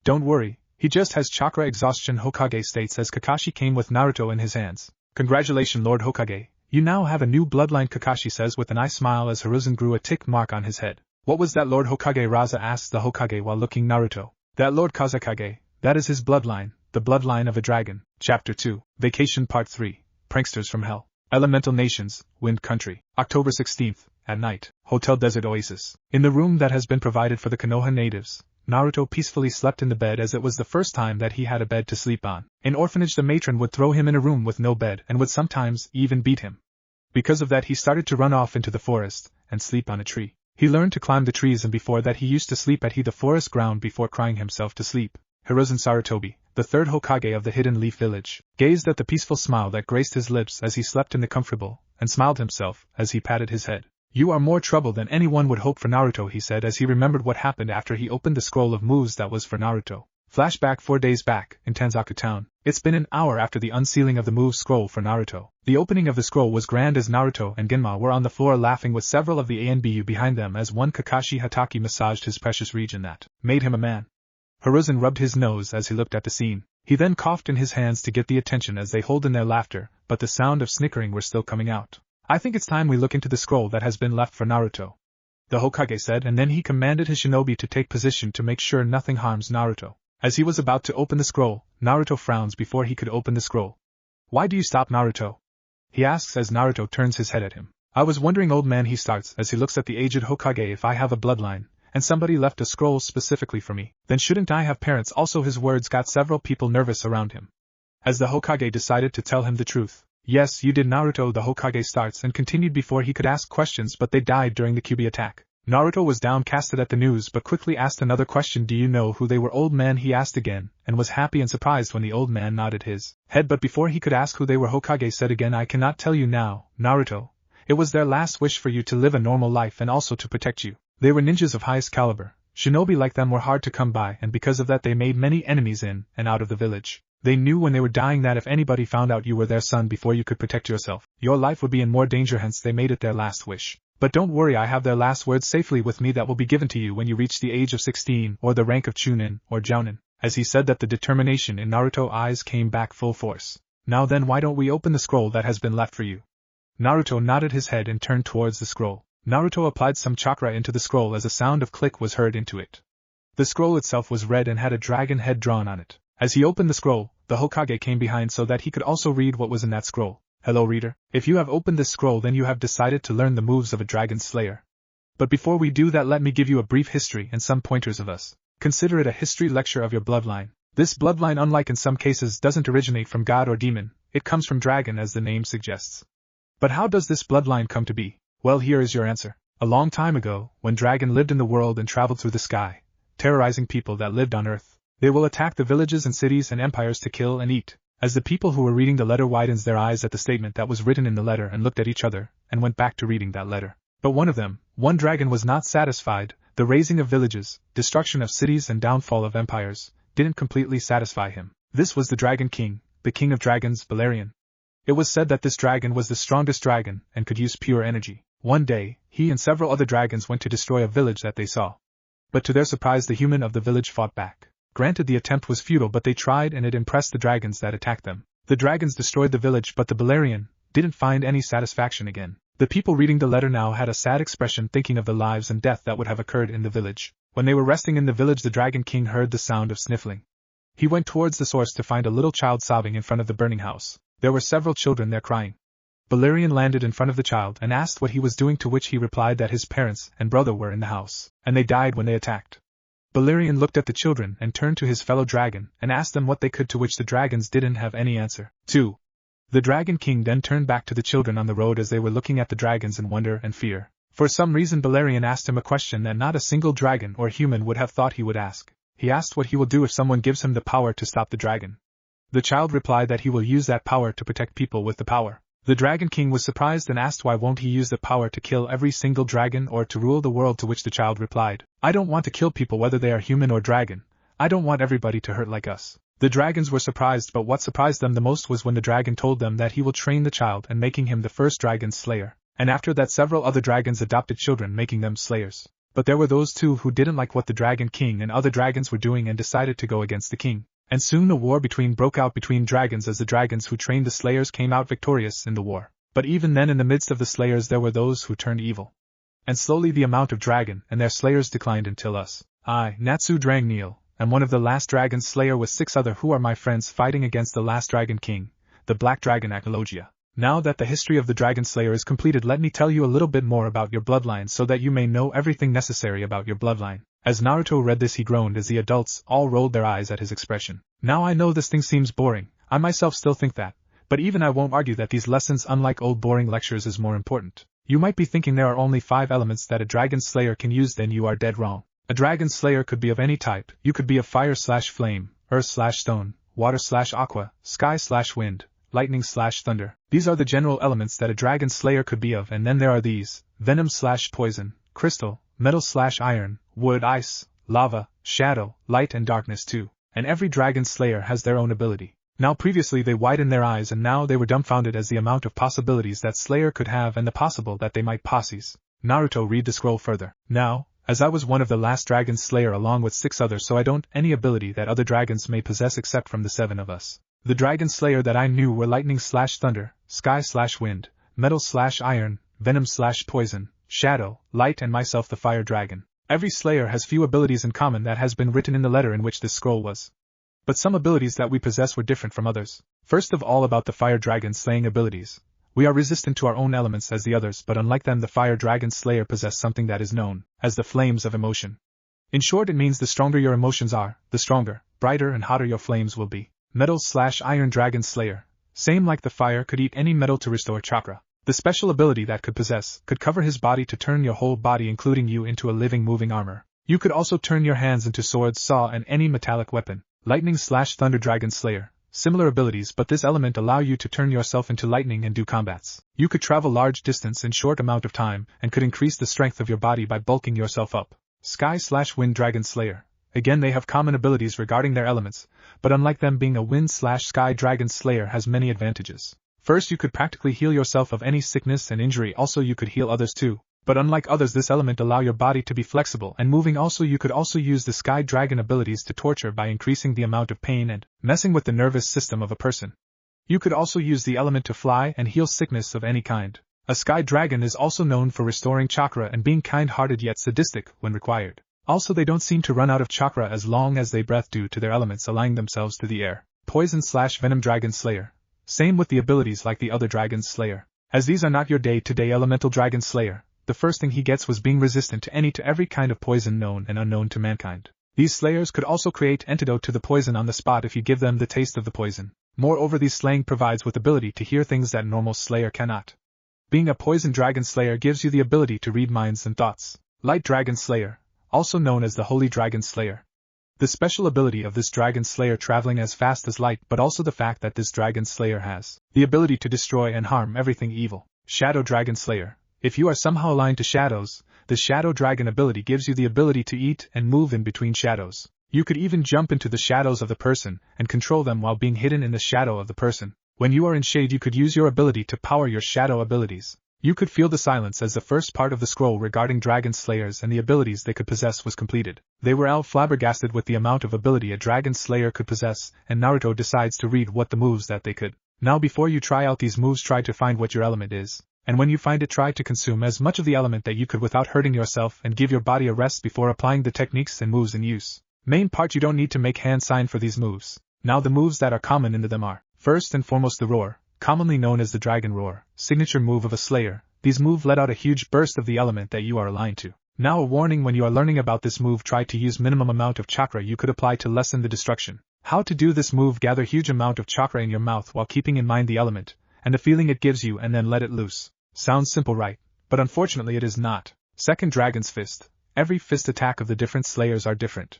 Don't worry, he just has chakra exhaustion, Hokage states as Kakashi came with Naruto in his hands. Congratulations, Lord Hokage, you now have a new bloodline, Kakashi says with an eye smile as Hiruzen grew a tick mark on his head. What was that, Lord Hokage? Raza asks the Hokage while looking Naruto. That, Lord Kazekage, that is his bloodline, the bloodline of a dragon. Chapter 2, Vacation Part 3, Pranksters from Hell. Elemental Nations, Wind Country, October 16th, at night, Hotel Desert Oasis. In the room that has been provided for the Konoha natives, Naruto peacefully slept in the bed as it was the first time that he had a bed to sleep on. In orphanage the matron would throw him in a room with no bed and would sometimes even beat him. Because of that he started to run off into the forest and sleep on a tree. He learned to climb the trees and before that he used to sleep at the forest ground before crying himself to sleep. Hiruzen Sarutobi, the third Hokage of the Hidden Leaf Village, gazed at the peaceful smile that graced his lips as he slept in the comfortable, and smiled himself as he patted his head. You are more trouble than anyone would hope for, Naruto, he said as he remembered what happened after he opened the scroll of moves that was for Naruto. Flashback 4 days back, in Tanzaku Town. It's been an hour after the unsealing of the move scroll for Naruto. The opening of the scroll was grand as Naruto and Genma were on the floor laughing with several of the ANBU behind them as one Kakashi Hatake massaged his precious region that made him a man. Hiruzen rubbed his nose as he looked at the scene. He then coughed in his hands to get the attention as they held in their laughter, but the sound of snickering were still coming out. I think it's time we look into the scroll that has been left for Naruto, the Hokage said, and then he commanded his shinobi to take position to make sure nothing harms Naruto. As he was about to open the scroll, Naruto frowns before he could open the scroll. Why do you stop, Naruto? He asks as Naruto turns his head at him. I was wondering, old man, he starts as he looks at the aged Hokage, if I have a bloodline, and somebody left a scroll specifically for me, then shouldn't I have parents also? His words got several people nervous around him. As the Hokage decided to tell him the truth. Yes, you did, Naruto, the Hokage starts and continued before he could ask questions, but they died during the Kyuubi attack. Naruto was downcasted at the news but quickly asked another question. Do you know who they were, old man? He asked again, and was happy and surprised when the old man nodded his head, but before he could ask who they were, Hokage said again, I cannot tell you now, Naruto. It was their last wish for you to live a normal life and also to protect you. They were ninjas of highest caliber. Shinobi like them were hard to come by, and because of that they made many enemies in and out of the village. They knew when they were dying that if anybody found out you were their son before you could protect yourself, your life would be in more danger, hence they made it their last wish. But don't worry, I have their last words safely with me that will be given to you when you reach the age of 16 or the rank of Chunin or Jounin. As he said that, the determination in Naruto's eyes came back full force. Now then, why don't we open the scroll that has been left for you? Naruto nodded his head and turned towards the scroll. Naruto applied some chakra into the scroll as a sound of click was heard into it. The scroll itself was red and had a dragon head drawn on it. As he opened the scroll, the Hokage came behind so that he could also read what was in that scroll. Hello, reader. If you have opened this scroll, then you have decided to learn the moves of a dragon slayer. But before we do that, let me give you a brief history and some pointers of us. Consider it a history lecture of your bloodline. This bloodline, unlike in some cases, doesn't originate from god or demon, it comes from dragon as the name suggests. But how does this bloodline come to be? Well, here is your answer. A long time ago, when dragon lived in the world and traveled through the sky, terrorizing people that lived on earth, they will attack the villages and cities and empires to kill and eat. As the people who were reading the letter widened their eyes at the statement that was written in the letter and looked at each other, and went back to reading that letter. But one of them, one dragon, was not satisfied. The razing of villages, destruction of cities and downfall of empires, didn't completely satisfy him. This was the Dragon King, the king of dragons, Valerian. It was said that this dragon was the strongest dragon and could use pure energy. One day, he and several other dragons went to destroy a village that they saw. But to their surprise, the human of the village fought back. Granted, the attempt was futile, but they tried and it impressed the dragons that attacked them. The dragons destroyed the village, but the Valerian didn't find any satisfaction again. The people reading the letter now had a sad expression, thinking of the lives and death that would have occurred in the village. When they were resting in the village, the Dragon King heard the sound of sniffling. He went towards the source to find a little child sobbing in front of the burning house. There were several children there crying. Valerian landed in front of the child and asked what he was doing, to which he replied that his parents and brother were in the house, and they died when they attacked. Valerian looked at the children and turned to his fellow dragon and asked them what they could, to which the dragons didn't have any answer. 2. The Dragon King then turned back to the children on the road as they were looking at the dragons in wonder and fear. For some reason, Valerian asked him a question that not a single dragon or human would have thought he would ask. He asked what he will do if someone gives him the power to stop the dragon. The child replied that he will use that power to protect people with the power. The Dragon King was surprised and asked why won't he use the power to kill every single dragon or to rule the world, to which the child replied, I don't want to kill people whether they are human or dragon. I don't want everybody to hurt like us. The dragons were surprised, but what surprised them the most was when the dragon told them that he will train the child and making him the first dragon slayer, and after that several other dragons adopted children, making them slayers. But there were those too who didn't like what the Dragon King and other dragons were doing and decided to go against the king. And soon a war broke out between dragons, as the dragons who trained the slayers came out victorious in the war. But even then, in the midst of the slayers there were those who turned evil. And slowly the amount of dragon and their slayers declined until I, Natsu Drangneel, am one of the last dragon slayer with 6 other who are my friends fighting against the last Dragon King, the Black Dragon Akalogia. Now that the history of the Dragon Slayer is completed, let me tell you a little bit more about your bloodline so that you may know everything necessary about your bloodline. As Naruto read this, he groaned as the adults all rolled their eyes at his expression. Now I know this thing seems boring, I myself still think that, but even I won't argue that these lessons, unlike old boring lectures, is more important. You might be thinking there are only 5 elements that a Dragon Slayer can use, then you are dead wrong. A Dragon Slayer could be of any type. You could be of fire/flame, earth/stone, water/aqua, sky/wind, lightning/thunder. These are the general elements that a Dragon Slayer could be of, and then there are these: venom/poison, crystal, metal/iron, wood, ice, lava, shadow, light and darkness too. And every Dragon Slayer has their own ability. Now previously they widened their eyes and now they were dumbfounded as the amount of possibilities that Slayer could have and the possible that they might possess. Naruto, read the scroll further. Now, as I was one of the last Dragon Slayer along with 6 others, so I don't any ability that other dragons may possess except from the 7 of us. The Dragon Slayer that I knew were lightning/thunder, sky/wind, metal/iron, venom/poison, shadow, light and myself, the fire dragon. Every Slayer has few abilities in common that has been written in the letter in which this scroll was. But some abilities that we possess were different from others. First of all, about the fire dragon slaying abilities. We are resistant to our own elements as the others, but unlike them the fire dragon slayer possess something that is known as the flames of emotion. In short, it means the stronger your emotions are, the stronger, brighter and hotter your flames will be. Metal/iron dragon slayer. Same like the fire, could eat any metal to restore chakra. The special ability that could cover his body to turn your whole body including you into a living moving armor. You could also turn your hands into swords, saw and any metallic weapon. Lightning/thunder dragon slayer. Similar abilities, but this element allow you to turn yourself into lightning and do combats. You could travel large distance in short amount of time and could increase the strength of your body by bulking yourself up. Sky/wind dragon slayer. Again, they have common abilities regarding their elements, but unlike them, being a wind/sky dragon slayer has many advantages. First, you could practically heal yourself of any sickness and injury, also you could heal others too. But unlike others, this element allow your body to be flexible and moving. Also, you could also use the sky dragon abilities to torture by increasing the amount of pain and messing with the nervous system of a person. You could also use the element to fly and heal sickness of any kind. A sky dragon is also known for restoring chakra and being kind-hearted yet sadistic when required. Also, they don't seem to run out of chakra as long as they breathe due to their elements aligning themselves to the air. Poison/venom dragon slayer. Same with the abilities like the other dragon slayer. As these are not your day-to-day elemental dragon slayer, the first thing he gets was being resistant to every kind of poison known and unknown to mankind. These slayers could also create antidote to the poison on the spot if you give them the taste of the poison. Moreover, these slaying provides with ability to hear things that normal slayer cannot. Being a poison dragon slayer gives you the ability to read minds and thoughts. Light dragon slayer, also known as the holy dragon slayer. The special ability of this Dragon Slayer traveling as fast as light, but also the fact that this Dragon Slayer has the ability to destroy and harm everything evil. Shadow Dragon Slayer. If you are somehow aligned to shadows, the Shadow Dragon ability gives you the ability to eat and move in between shadows. You could even jump into the shadows of the person and control them while being hidden in the shadow of the person. When you are in shade, you could use your ability to power your shadow abilities. You could feel the silence as the first part of the scroll regarding Dragon Slayers and the abilities they could possess was completed. They were all flabbergasted with the amount of ability a Dragon Slayer could possess, and Naruto decides to read what the moves that they could. Now before you try out these moves, try to find what your element is. And when you find it, try to consume as much of the element that you could without hurting yourself and give your body a rest before applying the techniques and moves in use. Main part, you don't need to make hand sign for these moves. Now the moves that are common into them are, first and foremost, the roar, commonly known as the Dragon Roar, signature move of a Slayer. These moves let out a huge burst of the element that you are aligned to. Now a warning, when you are learning about this move, try to use minimum amount of chakra you could apply to lessen the destruction. How to do this move: gather huge amount of chakra in your mouth while keeping in mind the element and the feeling it gives you, and then let it loose. Sounds simple, right? But unfortunately it is not. Second, Dragon's Fist. Every fist attack of the different Slayers are different.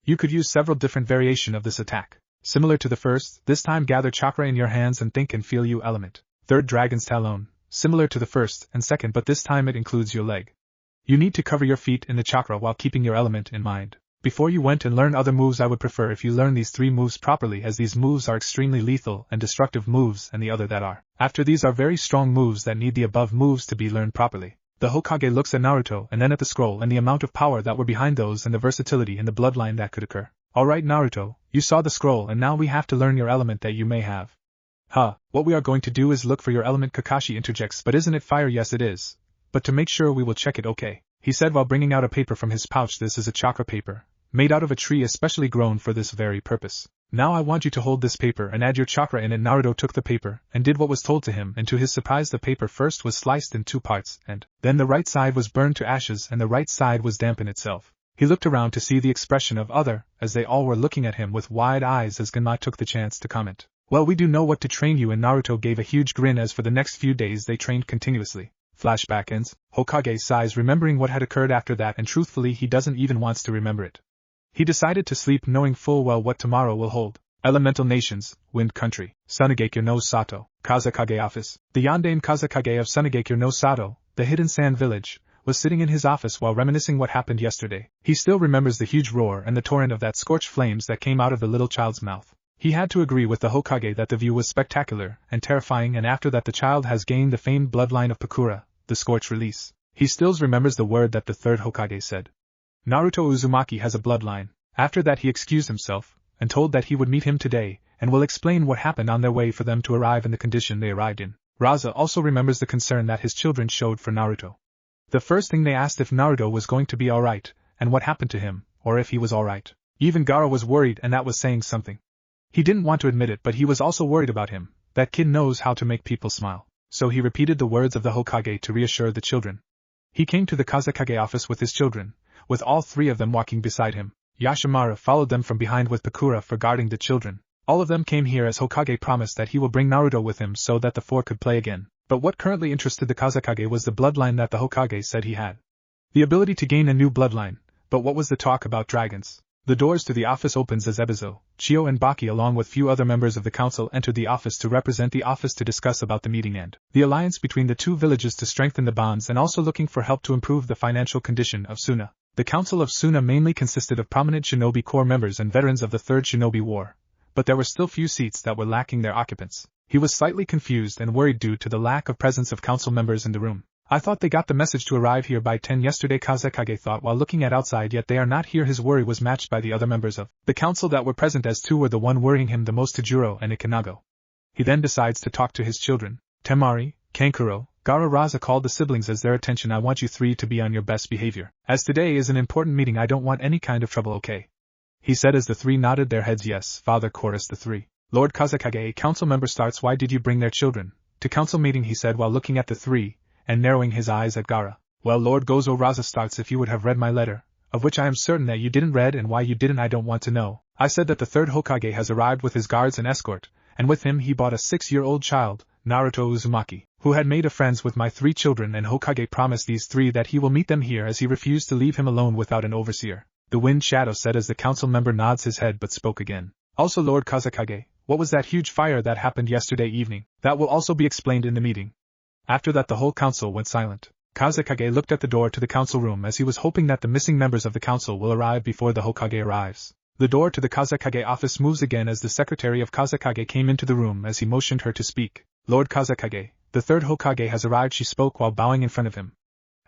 You could use several different variations of this attack. Similar to the first, this time gather chakra in your hands and think and feel you element. Third, Dragon's Talon. Similar to the first and second, but this time it includes your leg. You need to cover your feet in the chakra while keeping your element in mind. Before you went and learn other moves, I would prefer if you learn these 3 moves properly, as these moves are extremely lethal and destructive moves, and the other that are. After these are very strong moves that need the above moves to be learned properly. The Hokage looks at Naruto and then at the scroll and the amount of power that were behind those and the versatility in the bloodline that could occur. Alright Naruto, you saw the scroll and now we have to learn your element that you may have. What we are going to do is look for your element. Kakashi interjects, but isn't it fire? Yes it is. But to make sure we will check it, okay? He said while bringing out a paper from his pouch. This is a chakra paper, made out of a tree especially grown for this very purpose. Now I want you to hold this paper and add your chakra in it. Naruto took the paper and did what was told to him, and to his surprise the paper first was sliced in 2 parts, and then the right side was burned to ashes and the right side was dampened itself. He looked around to see the expression of other, as they all were looking at him with wide eyes, as Ganma took the chance to comment. Well, we do know what to train you in. Naruto gave a huge grin as for the next few days they trained continuously. Flashback ends. Hokage sighs, remembering what had occurred after that, and truthfully he doesn't even want to remember it. He decided to sleep knowing full well what tomorrow will hold. Elemental Nations, Wind Country, Sunagekyo no Sato, Kazekage Office. The Yondaime Kazekage of Sunagekyo no Sato, the hidden sand village, was sitting in his office while reminiscing what happened yesterday. He still remembers the huge roar and the torrent of that scorched flames that came out of the little child's mouth. He had to agree with the Hokage that the view was spectacular and terrifying, and after that the child has gained the famed bloodline of Pakura, the scorched release. He still remembers the word that the third Hokage said. Naruto Uzumaki has a bloodline. After that he excused himself, and told that he would meet him today, and will explain what happened on their way for them to arrive in the condition they arrived in. Raza also remembers the concern that his children showed for Naruto. The first thing they asked if Naruto was going to be alright, and what happened to him, or if he was alright. Even Gaara was worried, and that was saying something. He didn't want to admit it, but he was also worried about him. That kid knows how to make people smile. So he repeated the words of the Hokage to reassure the children. He came to the Kazekage office with his children, with all 3 of them walking beside him. Yashimara followed them from behind with Pakura for guarding the children. All of them came here as Hokage promised that he will bring Naruto with him so that the 4 could play again. But what currently interested the Kazekage was the bloodline that the Hokage said he had. The ability to gain a new bloodline. But what was the talk about dragons? The doors to the office opens as Ebizo, Chio and Baki along with few other members of the council entered the office to represent the office to discuss about the meeting and the alliance between the 2 villages to strengthen the bonds, and also looking for help to improve the financial condition of Suna. The Council of Suna mainly consisted of prominent shinobi corps members and veterans of the Third Shinobi War, but there were still few seats that were lacking their occupants. He was slightly confused and worried due to the lack of presence of council members in the room. I thought they got the message to arrive here by 10 yesterday, Kazekage thought while looking at outside, yet they are not here. His worry was matched by the other members of the council that were present, as 2 were the one worrying him the most, Tajiro and Ikanago. He then decides to talk to his children. Temari, Kankuro, Gaara. Raza called the siblings as their attention. I want you 3 to be on your best behavior. As today is an important meeting, I don't want any kind of trouble, okay? He said as the 3 nodded their heads. Yes, father, chorused the 3. Lord Kazekage, a council member starts. Why did you bring their children to council meeting? He said while looking at the 3 and narrowing his eyes at Gaara. Well, Lord Gozo, Raza starts, if you would have read my letter, of which I am certain that you didn't read, and why you didn't I don't want to know. I said that the 3rd Hokage has arrived with his guards and escort, and with him he brought a 6-year-old child, Naruto Uzumaki, who had made a friends with my 3 children, and Hokage promised these 3 that he will meet them here as he refused to leave him alone without an overseer. the Wind Shadow said as the council member nods his head but spoke again. Also Lord Kazekage, what was that huge fire that happened yesterday evening? That will also be explained in the meeting. After that the whole council went silent. Kazekage looked at the door to the council room as he was hoping that the missing members of the council will arrive before the Hokage arrives. The door to the Kazekage office moves again as the secretary of Kazekage came into the room as he motioned her to speak. Lord Kazekage, the third Hokage has arrived, she spoke while bowing in front of him.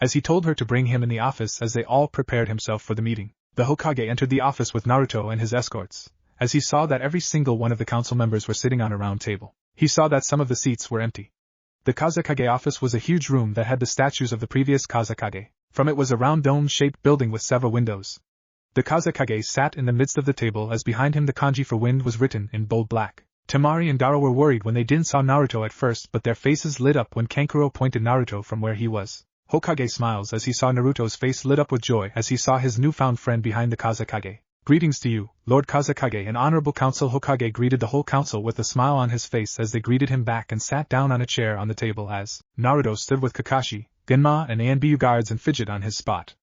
As he told her to bring him in the office as they all prepared himself for the meeting. The Hokage entered the office with Naruto and his escorts. As he saw that every single one of the council members were sitting on a round table, he saw that some of the seats were empty. The Kazekage office was a huge room that had the statues of the previous Kazekage. From it was a round dome-shaped building with several windows. The Kazekage sat in the midst of the table as behind him the kanji for wind was written in bold black. Temari and Dara were worried when they didn't saw Naruto at first, but their faces lit up when Kankuro pointed Naruto from where he was. Hokage smiles as he saw Naruto's face lit up with joy as he saw his newfound friend behind the Kazekage. Greetings to you, Lord Kazekage. An honorable council Hokage greeted the whole council with a smile on his face as they greeted him back and sat down on a chair on the table as Naruto stood with Kakashi, Genma and Anbu guards and fidget on his spot.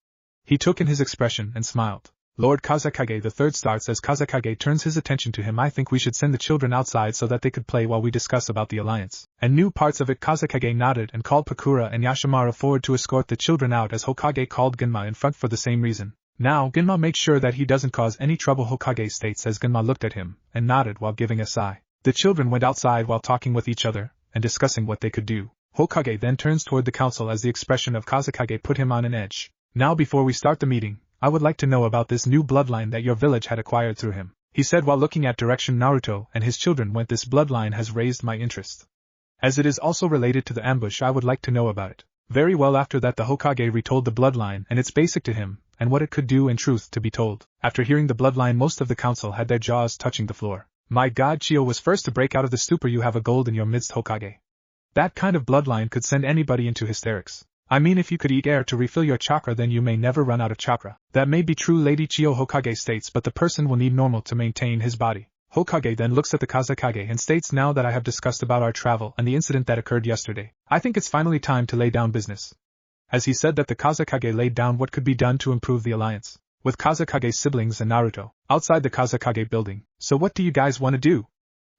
He took in his expression and smiled. Lord Kazekage the third starts as Kazekage turns his attention to him. I think we should send the children outside so that they could play while we discuss about the alliance. And new parts of it. Kazekage nodded and called Pakura and Yashimara forward to escort the children out as Hokage called Genma in front for the same reason. Now Genma makes sure that he doesn't cause any trouble, Hokage states as Genma looked at him and nodded while giving a sigh. The children went outside while talking with each other and discussing what they could do. Hokage then turns toward the council as the expression of Kazekage put him on an edge. Now before we start the meeting, I would like to know about this new bloodline that your village had acquired through him, he said while looking at direction Naruto and his children went. This bloodline has raised my interest. As it is also related to the ambush, I would like to know about it. Very well. After that the Hokage retold the bloodline and its basic to him, and what it could do. In truth to be told, after hearing the bloodline most of the council had their jaws touching the floor. My god, Chio was first to break out of the stupor. You have a gold in your midst, Hokage. That kind of bloodline could send anybody into hysterics. I mean, if you could eat air to refill your chakra, then you may never run out of chakra. That may be true, Lady Chio, Hokage states, but the person will need normal to maintain his body. Hokage then looks at the Kazekage and states, now that I have discussed about our travel and the incident that occurred yesterday, I think it's finally time to lay down business. As he said that, the Kazekage laid down what could be done to improve the alliance with Kazekage's siblings and Naruto outside the Kazekage building. So what do you guys want to do?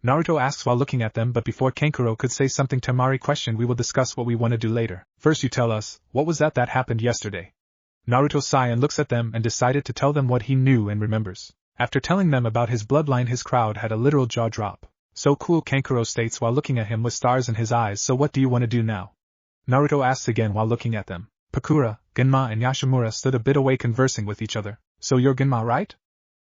Naruto asks while looking at them, but before Kankuro could say something, Temari questioned, we will discuss what we want to do later. First you tell us, what was that happened yesterday? Naruto sighs and looks at them and decided to tell them what he knew and remembers. After telling them about his bloodline, his crowd had a literal jaw drop. So cool, Kankuro states while looking at him with stars in his eyes. So what do you want to do now? Naruto asks again while looking at them. Pakura, Genma and Yashimura stood a bit away conversing with each other. So you're Genma, right?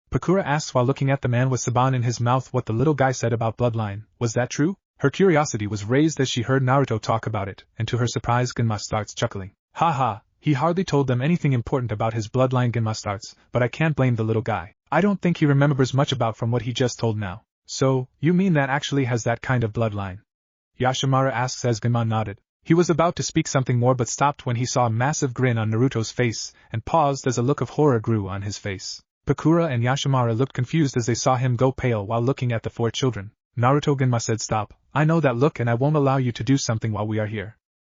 Pakura asks while looking at the man with Saban in his mouth what the little guy said about bloodline. Was that true? Her curiosity was raised as she heard Naruto talk about it, and to her surprise Genma starts chuckling. Ha, he hardly told them anything important about his bloodline, Genma starts, but I can't blame the little guy. I don't think he remembers much about from what he just told now. So, you mean that actually has that kind of bloodline? Yashimara asks as Genma nodded. He was about to speak something more but stopped when he saw a massive grin on Naruto's face, and paused as a look of horror grew on his face. Pakura and Yashimara looked confused as they saw him go pale while looking at the four children. Naruto, Genma said, stop. I know that look and I won't allow you to do something while we are here.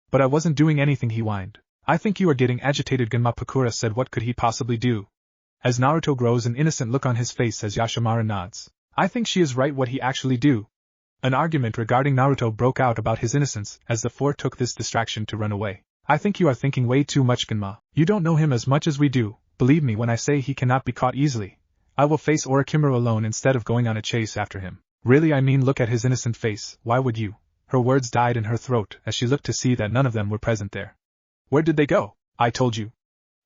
But I wasn't doing anything, he whined. I think you are getting agitated, Genma. Pakura said, what could he possibly do? As Naruto grows an innocent look on his face as Yashimara nods. I think she is right, what he actually do. An argument regarding Naruto broke out about his innocence as the four took this distraction to run away. I think you are thinking way too much, Genma. You don't know him as much as we do. Believe me when I say he cannot be caught easily. I will face Orochimaru alone instead of going on a chase after him. Really, I mean, look at his innocent face. Why would you? Her words died in her throat as she looked to see that none of them were present there. Where did they go? I told you,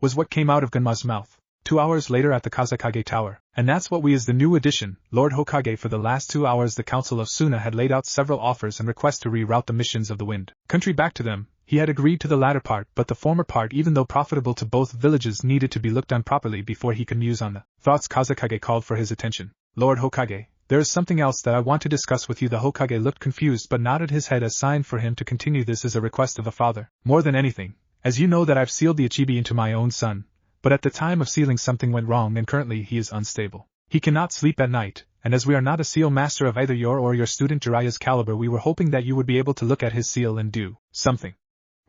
was what came out of Genma's mouth. 2 hours later at the Kazekage Tower. And that's what we is the new addition, Lord Hokage. For the last 2 hours the Council of Suna had laid out several offers and requests to reroute the missions of the Wind Country back to them. He had agreed to the latter part, but the former part, even though profitable to both villages, needed to be looked on properly before he could muse on the thoughts. Kazekage called for his attention. Lord Hokage, there is something else that I want to discuss with you. The Hokage looked confused but nodded his head as sign for him to continue. This is a request of a father. More than anything, as you know that I've sealed the Ichibi into my own son, but at the time of sealing something went wrong and currently he is unstable. He cannot sleep at night, and as we are not a seal master of either your or your student Jiraiya's caliber, we were hoping that you would be able to look at his seal and do something.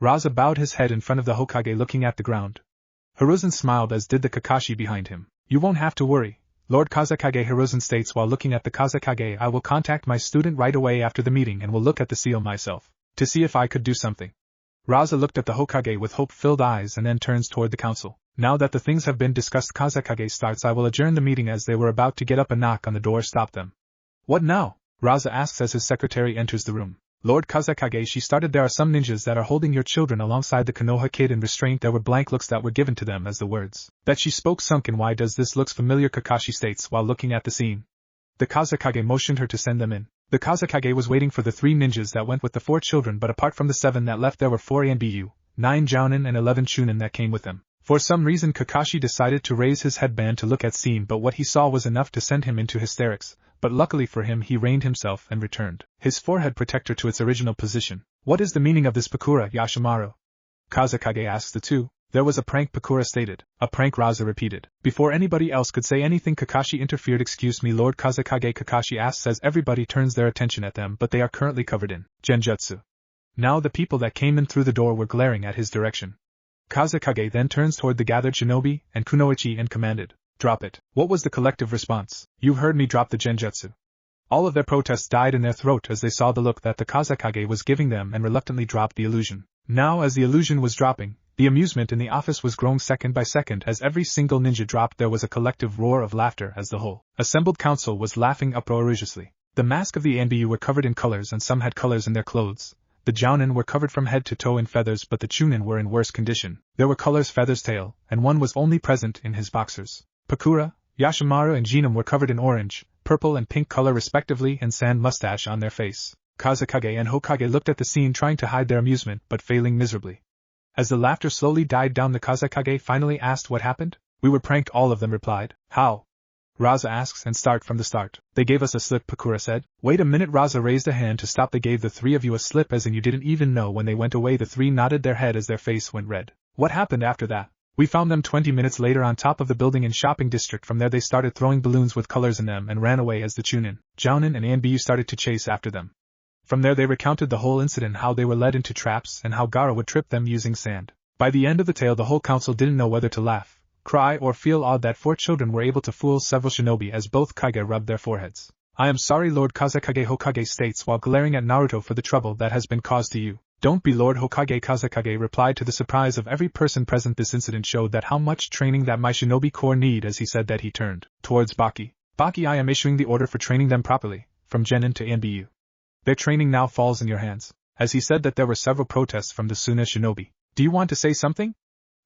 Raza bowed his head in front of the Hokage looking at the ground. Hiruzen smiled as did the Kakashi behind him. You won't have to worry, Lord Kazekage Hiruzen states while looking at the Kazekage. I will contact my student right away after the meeting and will look at the seal myself, to see if I could do something. Raza looked at the Hokage with hope-filled eyes and then turns toward the council. Now that the things have been discussed, Kazekage starts. I will adjourn the meeting. As they were about to get up, a knock on the door stopped them. What now? Raza asks as his secretary enters the room. Lord Kazekage, she started. There are some ninjas that are holding your children alongside the Konoha kid in restraint. There were blank looks that were given to them as the words that she spoke sunk in. Why does this looks familiar? Kakashi states while looking at the scene. The Kazekage motioned her to send them in. The Kazekage was waiting for the 3 ninjas that went with the 4 children, but apart from the 7 that left, there were 4 Anbu, 9 Jounin and 11 Chunin that came with them. For some reason Kakashi decided to raise his headband to look at scene, but what he saw was enough to send him into hysterics. But luckily for him, he reined himself and returned his forehead protector to its original position. What is the meaning of this, Pakura, Yashimaru? Kazekage asked the 2. There was a prank, Pakura stated. A prank, Raza repeated. Before anybody else could say anything, Kakashi interfered. Excuse me, Lord Kazekage, Kakashi asks as everybody turns their attention at them, but they are currently covered in genjutsu. Now the people that came in through the door were glaring at his direction. Kazekage then turns toward the gathered shinobi and kunoichi and commanded, "Drop it." What was the collective response? "You've heard me, drop the genjutsu." All of their protests died in their throat as they saw the look that the Kazekage was giving them and reluctantly dropped the illusion. Now as the illusion was dropping, the amusement in the office was growing second by second. As every single ninja dropped, there was a collective roar of laughter as the whole assembled council was laughing uproariously. The mask of the Anbu were covered in colors and some had colors in their clothes. The Jounin were covered from head to toe in feathers, but the Chunin were in worse condition. There were colors, feathers, tail, and one was only present in his boxers. Pakura, Yashimaru and Jinam were covered in orange, purple and pink color respectively and sand mustache on their face. Kazekage and Hokage looked at the scene trying to hide their amusement but failing miserably. As the laughter slowly died down, the Kazekage finally asked what happened. "We were pranked," all of them replied. "How?" Raza asks, and start from the start. "They gave us a slip," Pakura said. "Wait a minute," Raza raised a hand to stop. "They gave the 3 of you a slip, as in you didn't even know when they went away." The 3 nodded their head as their face went red. "What happened after that?" "We found them 20 minutes later on top of the building in shopping district. From there they started throwing balloons with colors in them and ran away as the Chunin, Jounin and Anbu started to chase after them. From there they recounted the whole incident, how they were led into traps and how Gaara would trip them using sand. By the end of the tale the whole council didn't know whether to laugh, cry or feel awed that 4 children were able to fool several shinobi as both Kage rubbed their foreheads. "I am sorry," Lord Kazekage Hokage states while glaring at Naruto, "for the trouble that has been caused to you." "Don't be, Lord Hokage," Kazekage replied to the surprise of every person present. This incident showed that how much training that my shinobi corps need. As he said that, he turned towards Baki. "Baki, I am issuing the order for training them properly, from Genin to Anbu. Their training now falls in your hands." As he said that, there were several protests from the Suna shinobi. "Do you want to say something?"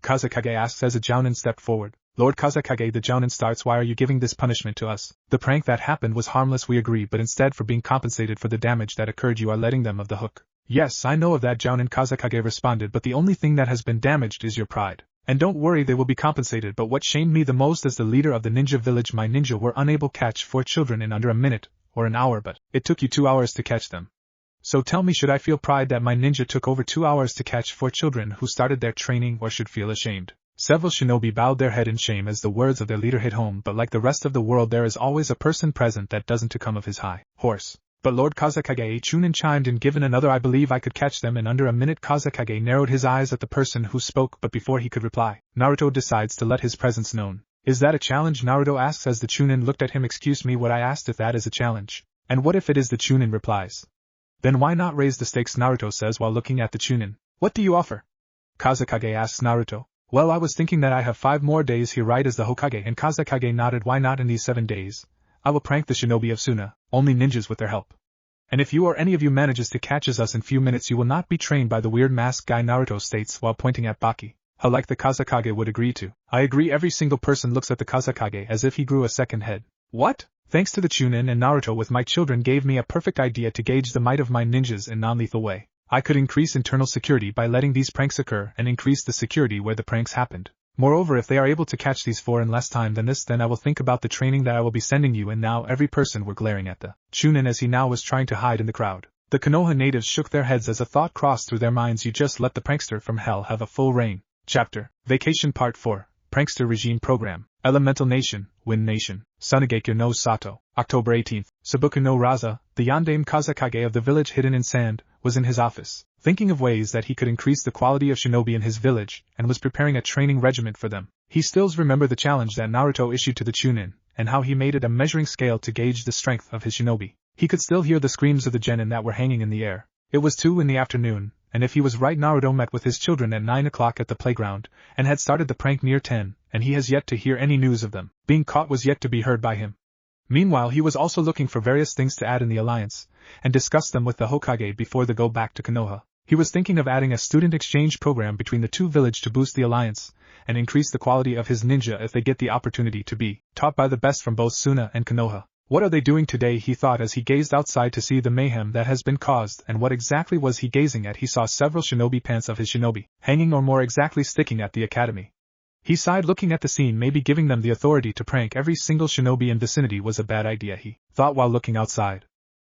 Kazekage asks as a Jounin stepped forward. "Lord Kazekage," the Jounin starts, "why are you giving this punishment to us? The prank that happened was harmless, we agree, but instead for being compensated for the damage that occurred you are letting them off the hook." "Yes, I know of that, Jounin," Kazekage responded, "but the only thing that has been damaged is your pride. And don't worry, they will be compensated. But what shamed me the most as the leader of the ninja village, my ninja were unable to catch 4 children in under a minute or an hour, but it took you 2 hours to catch them. So tell me, should I feel pride that my ninja took over 2 hours to catch 4 children who started their training, or should feel ashamed?" Several shinobi bowed their head in shame as the words of their leader hit home, but like the rest of the world there is always a person present that doesn't come of his high horse. But Lord Kazekage Chunin chimed in, "Given another, I believe I could catch them in under a minute." Kazekage narrowed his eyes at the person who spoke, but before he could reply, Naruto decides to let his presence known. "Is that a challenge?" Naruto asks as the Chunin looked at him. "Excuse me, what I asked if that is a challenge. And what if it is?" the Chunin replies. "Then why not raise the stakes?" Naruto says while looking at the Chunin. "What do you offer?" Kazekage asks Naruto. "Well, I was thinking that I have 5 more days here, right?" As the Hokage and Kazekage nodded. "Why not? In these 7 days, I will prank the shinobi of Suna, only ninjas with their help. And if you or any of you manages to catch us in few minutes, you will not be trained by the weird masked guy," Naruto states while pointing at Baki. "How like the Kazekage would agree to." "I agree." Every single person looks at the Kazekage as if he grew a second head. "What?" "Thanks to the Chunin and Naruto, with my children gave me a perfect idea to gauge the might of my ninjas in non-lethal way. I could increase internal security by letting these pranks occur and increase the security where the pranks happened. Moreover, if they are able to catch these 4 in less time than this, then I will think about the training that I will be sending you." And now every person were glaring at the Chunin as he now was trying to hide in the crowd. The Konoha natives shook their heads as a thought crossed through their minds: you just let the prankster from hell have a full reign. Chapter Vacation Part 4 Prankster Regime Program Elemental Nation, Wind Nation, Sunagekyo no Sato, October 18th. Sabuku no Raza, the Yondaime Kazekage of the village hidden in sand, was in his office. thinking of ways that he could increase the quality of shinobi in his village, and was preparing a training regiment for them. He still remembered the challenge that Naruto issued to the Chunin, and how he made it a measuring scale to gauge the strength of his shinobi. He could still hear the screams of the genin that were hanging in the air. It was 2 in the afternoon, and if he was right, Naruto met with his children at 9 o'clock at the playground, and had started the prank near 10, and he has yet to hear any news of them. Being caught was yet to be heard by him. Meanwhile, he was also looking for various things to add in the alliance, and discuss them with the Hokage before they go back to Konoha. He was thinking of adding a student exchange program between the two villages to boost the alliance, and increase the quality of his ninja if they get the opportunity to be taught by the best from both Suna and Konoha. What are they doing today, he thought as he gazed outside to see the mayhem that has been caused, and what exactly was he gazing at? He saw several shinobi pants of his shinobi, hanging or more exactly sticking at the academy. He sighed looking at the scene. Maybe giving them the authority to prank every single shinobi in vicinity was a bad idea, he thought while looking outside.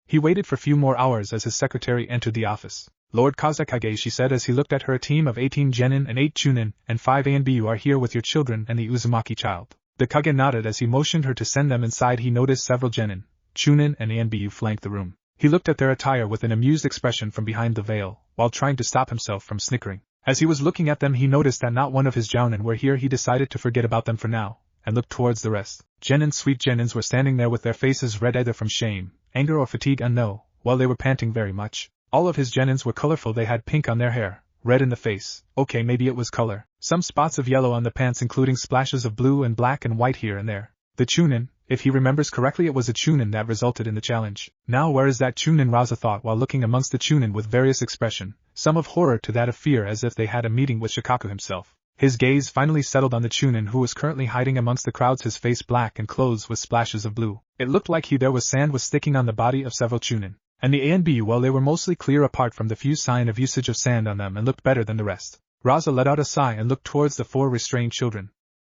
He waited for few more hours as his secretary entered the office. Lord Kazekage, she said as he looked at her, a team of 18 genin and 8 chunin, and 5 ANBU are here with your children and the Uzumaki child. The Kage nodded as he motioned her to send them inside. He noticed several genin, chunin and ANBU flanked the room. He looked at their attire with an amused expression from behind the veil, while trying to stop himself from snickering. As he was looking at them, he noticed that not one of his jounin were here. He decided to forget about them for now, and looked towards the rest. Sweet genins were standing there with their faces red either from shame, anger or fatigue, unknown, while they were panting very much. All of his genins were colorful. They had pink on their hair, red in the face, okay maybe it was color, some spots of yellow on the pants including splashes of blue and black and white here and there. The chunin, if he remembers correctly, it was a chunin that resulted in the challenge. Now where is that chunin, Raza thought while looking amongst the chunin with various expression, some of horror to that of fear, as if they had a meeting with Shikaku himself. His gaze finally settled on the chunin who was currently hiding amongst the crowds, his face black and clothes with splashes of blue. It looked like there was sand was sticking on the body of several chunin. And the ANBU, well, they were mostly clear apart from the few sign of usage of sand on them and looked better than the rest. Raza let out a sigh and looked towards the 4 restrained children.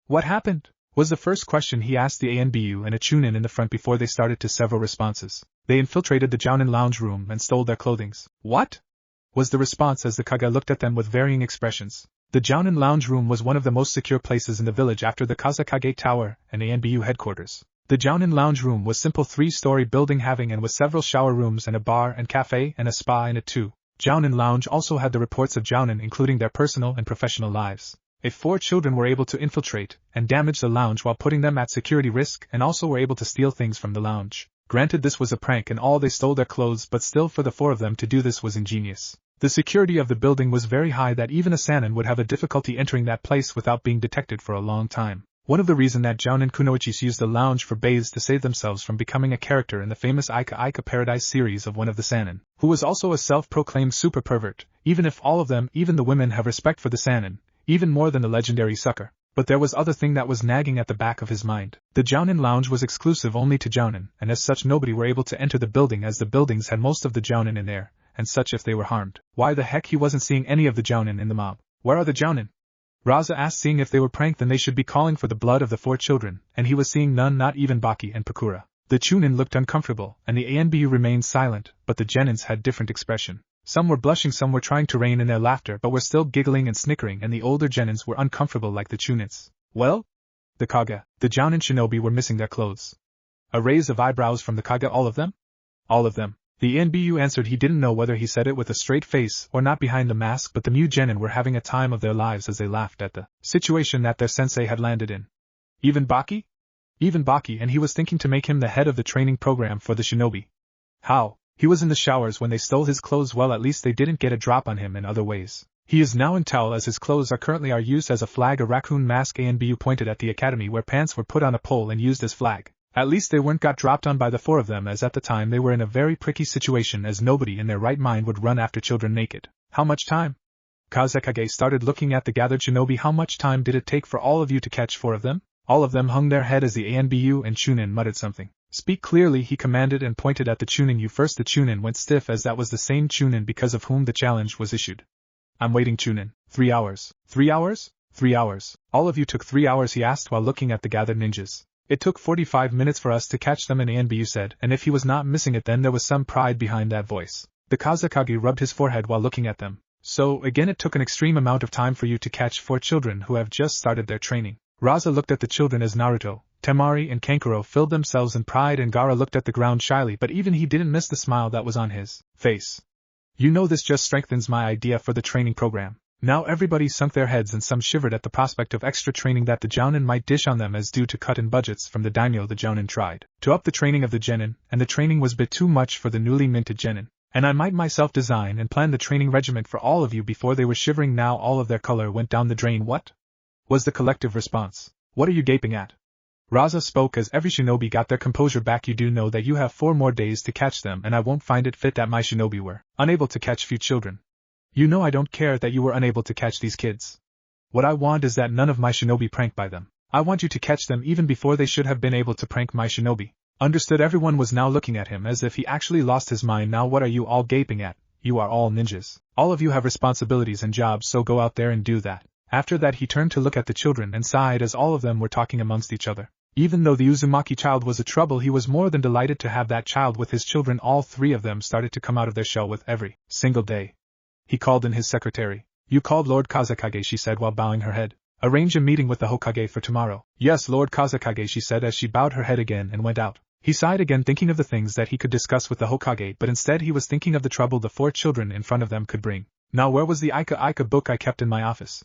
What happened? Was the first question he asked the ANBU and a chunin in the front before they started to several responses. They infiltrated the jounin lounge room and stole their clothings. What? Was the response as the Kage looked at them with varying expressions. The jounin lounge room was one of the most secure places in the village after the Kazekage Tower and ANBU headquarters. The jounin lounge room was simple 3-story building having and with several shower rooms and a bar and cafe and a spa in it too. Jounin lounge also had the reports of jounin including their personal and professional lives. If 4 children were able to infiltrate and damage the lounge while putting them at security risk, and also were able to steal things from the lounge. Granted, this was a prank and all, they stole their clothes, but still for the 4 of them to do this was ingenious. The security of the building was very high that even a Sannin would have a difficulty entering that place without being detected for a long time. One of the reasons that jounin kunoichis used the lounge for bathes to save themselves from becoming a character in the famous Aika Aika Paradise series of one of the Sannin, who was also a self-proclaimed super pervert, even if all of them, even the women, have respect for the Sannin, even more than the legendary sucker. But there was other thing that was nagging at the back of his mind. The jounin lounge was exclusive only to jounin, and as such nobody were able to enter the building as the buildings had most of the jounin in there, and such if they were harmed. Why the heck he wasn't seeing any of the jounin in the mob? Where are the jounin? Raza asked, seeing if they were pranked then they should be calling for the blood of the 4 children, and he was seeing none, not even Baki and Pakura. The chunin looked uncomfortable, and the ANBU remained silent, but the genins had different expression. Some were blushing, some were trying to rein in their laughter but were still giggling and snickering, and the older genins were uncomfortable like the chunins. Well? The Kage, the jounin shinobi were missing their clothes. A raise of eyebrows from the Kage. All of them? All of them. The NBU answered he didn't know whether he said it with a straight face or not behind the mask, but the Mu genin were having a time of their lives as they laughed at the situation that their sensei had landed in. Even Baki? Even Baki, and he was thinking to make him the head of the training program for the shinobi. How? He was in the showers when they stole his clothes. Well, at least they didn't get a drop on him in other ways. He is now in towel as his clothes are currently used as a flag. A raccoon mask. ANBU pointed at the academy where pants were put on a pole and used as flag. At least they weren't got dropped on by the 4 of them, as at the time they were in a very pricky situation as nobody in their right mind would run after children naked. How much time? Kazekage started looking at the gathered shinobi. How much time did it take for all of you to catch 4 of them? All of them hung their head as the ANBU and Chunin muttered something. Speak clearly, he commanded and pointed at the Chunin. You first. The Chunin went stiff as that was the same Chunin because of whom the challenge was issued. I'm waiting, Chunin. 3 hours. 3 hours? 3 hours. All of you took 3 hours, he asked while looking at the gathered ninjas. It took 45 minutes for us to catch them, and ANBU said, and if he was not missing it then there was some pride behind that voice. The Kazekage rubbed his forehead while looking at them. So, again, it took an extreme amount of time for you to catch 4 children who have just started their training. Raza looked at the children as Naruto, Temari and Kankuro filled themselves in pride, and Gaara looked at the ground shyly, but even he didn't miss the smile that was on his face. You know this just strengthens my idea for the training program. Now everybody sunk their heads and some shivered at the prospect of extra training that the Jounin might dish on them as due to cut in budgets from the daimyo. The Jounin tried to up the training of the genin, and the training was a bit too much for the newly minted genin. And I might myself design and plan the training regiment for all of you. Before they were shivering, now all of their color went down the drain. What? Was the collective response. What are you gaping at? Raza spoke as every shinobi got their composure back. You do know that you have 4 more days to catch them, and I won't find it fit that my shinobi were unable to catch few children. You know I don't care that you were unable to catch these kids. What I want is that none of my shinobi prank by them. I want you to catch them even before they should have been able to prank my shinobi. Understood? Everyone was now looking at him as if he actually lost his mind. Now what are you all gaping at? You are all ninjas. All of you have responsibilities and jobs, so go out there and do that. After that he turned to look at the children and sighed as all of them were talking amongst each other. Even though the Uzumaki child was a trouble, he was more than delighted to have that child with his children. All 3 of them started to come out of their shell with every single day. He called in his secretary. You called Lord Kazekage, she said while bowing her head. Arrange a meeting with the Hokage for tomorrow. Yes, Lord Kazekage, she said as she bowed her head again and went out. He sighed again, thinking of the things that he could discuss with the Hokage, but instead he was thinking of the trouble the 4 children in front of them could bring. Now where was the Ika book I kept in my office?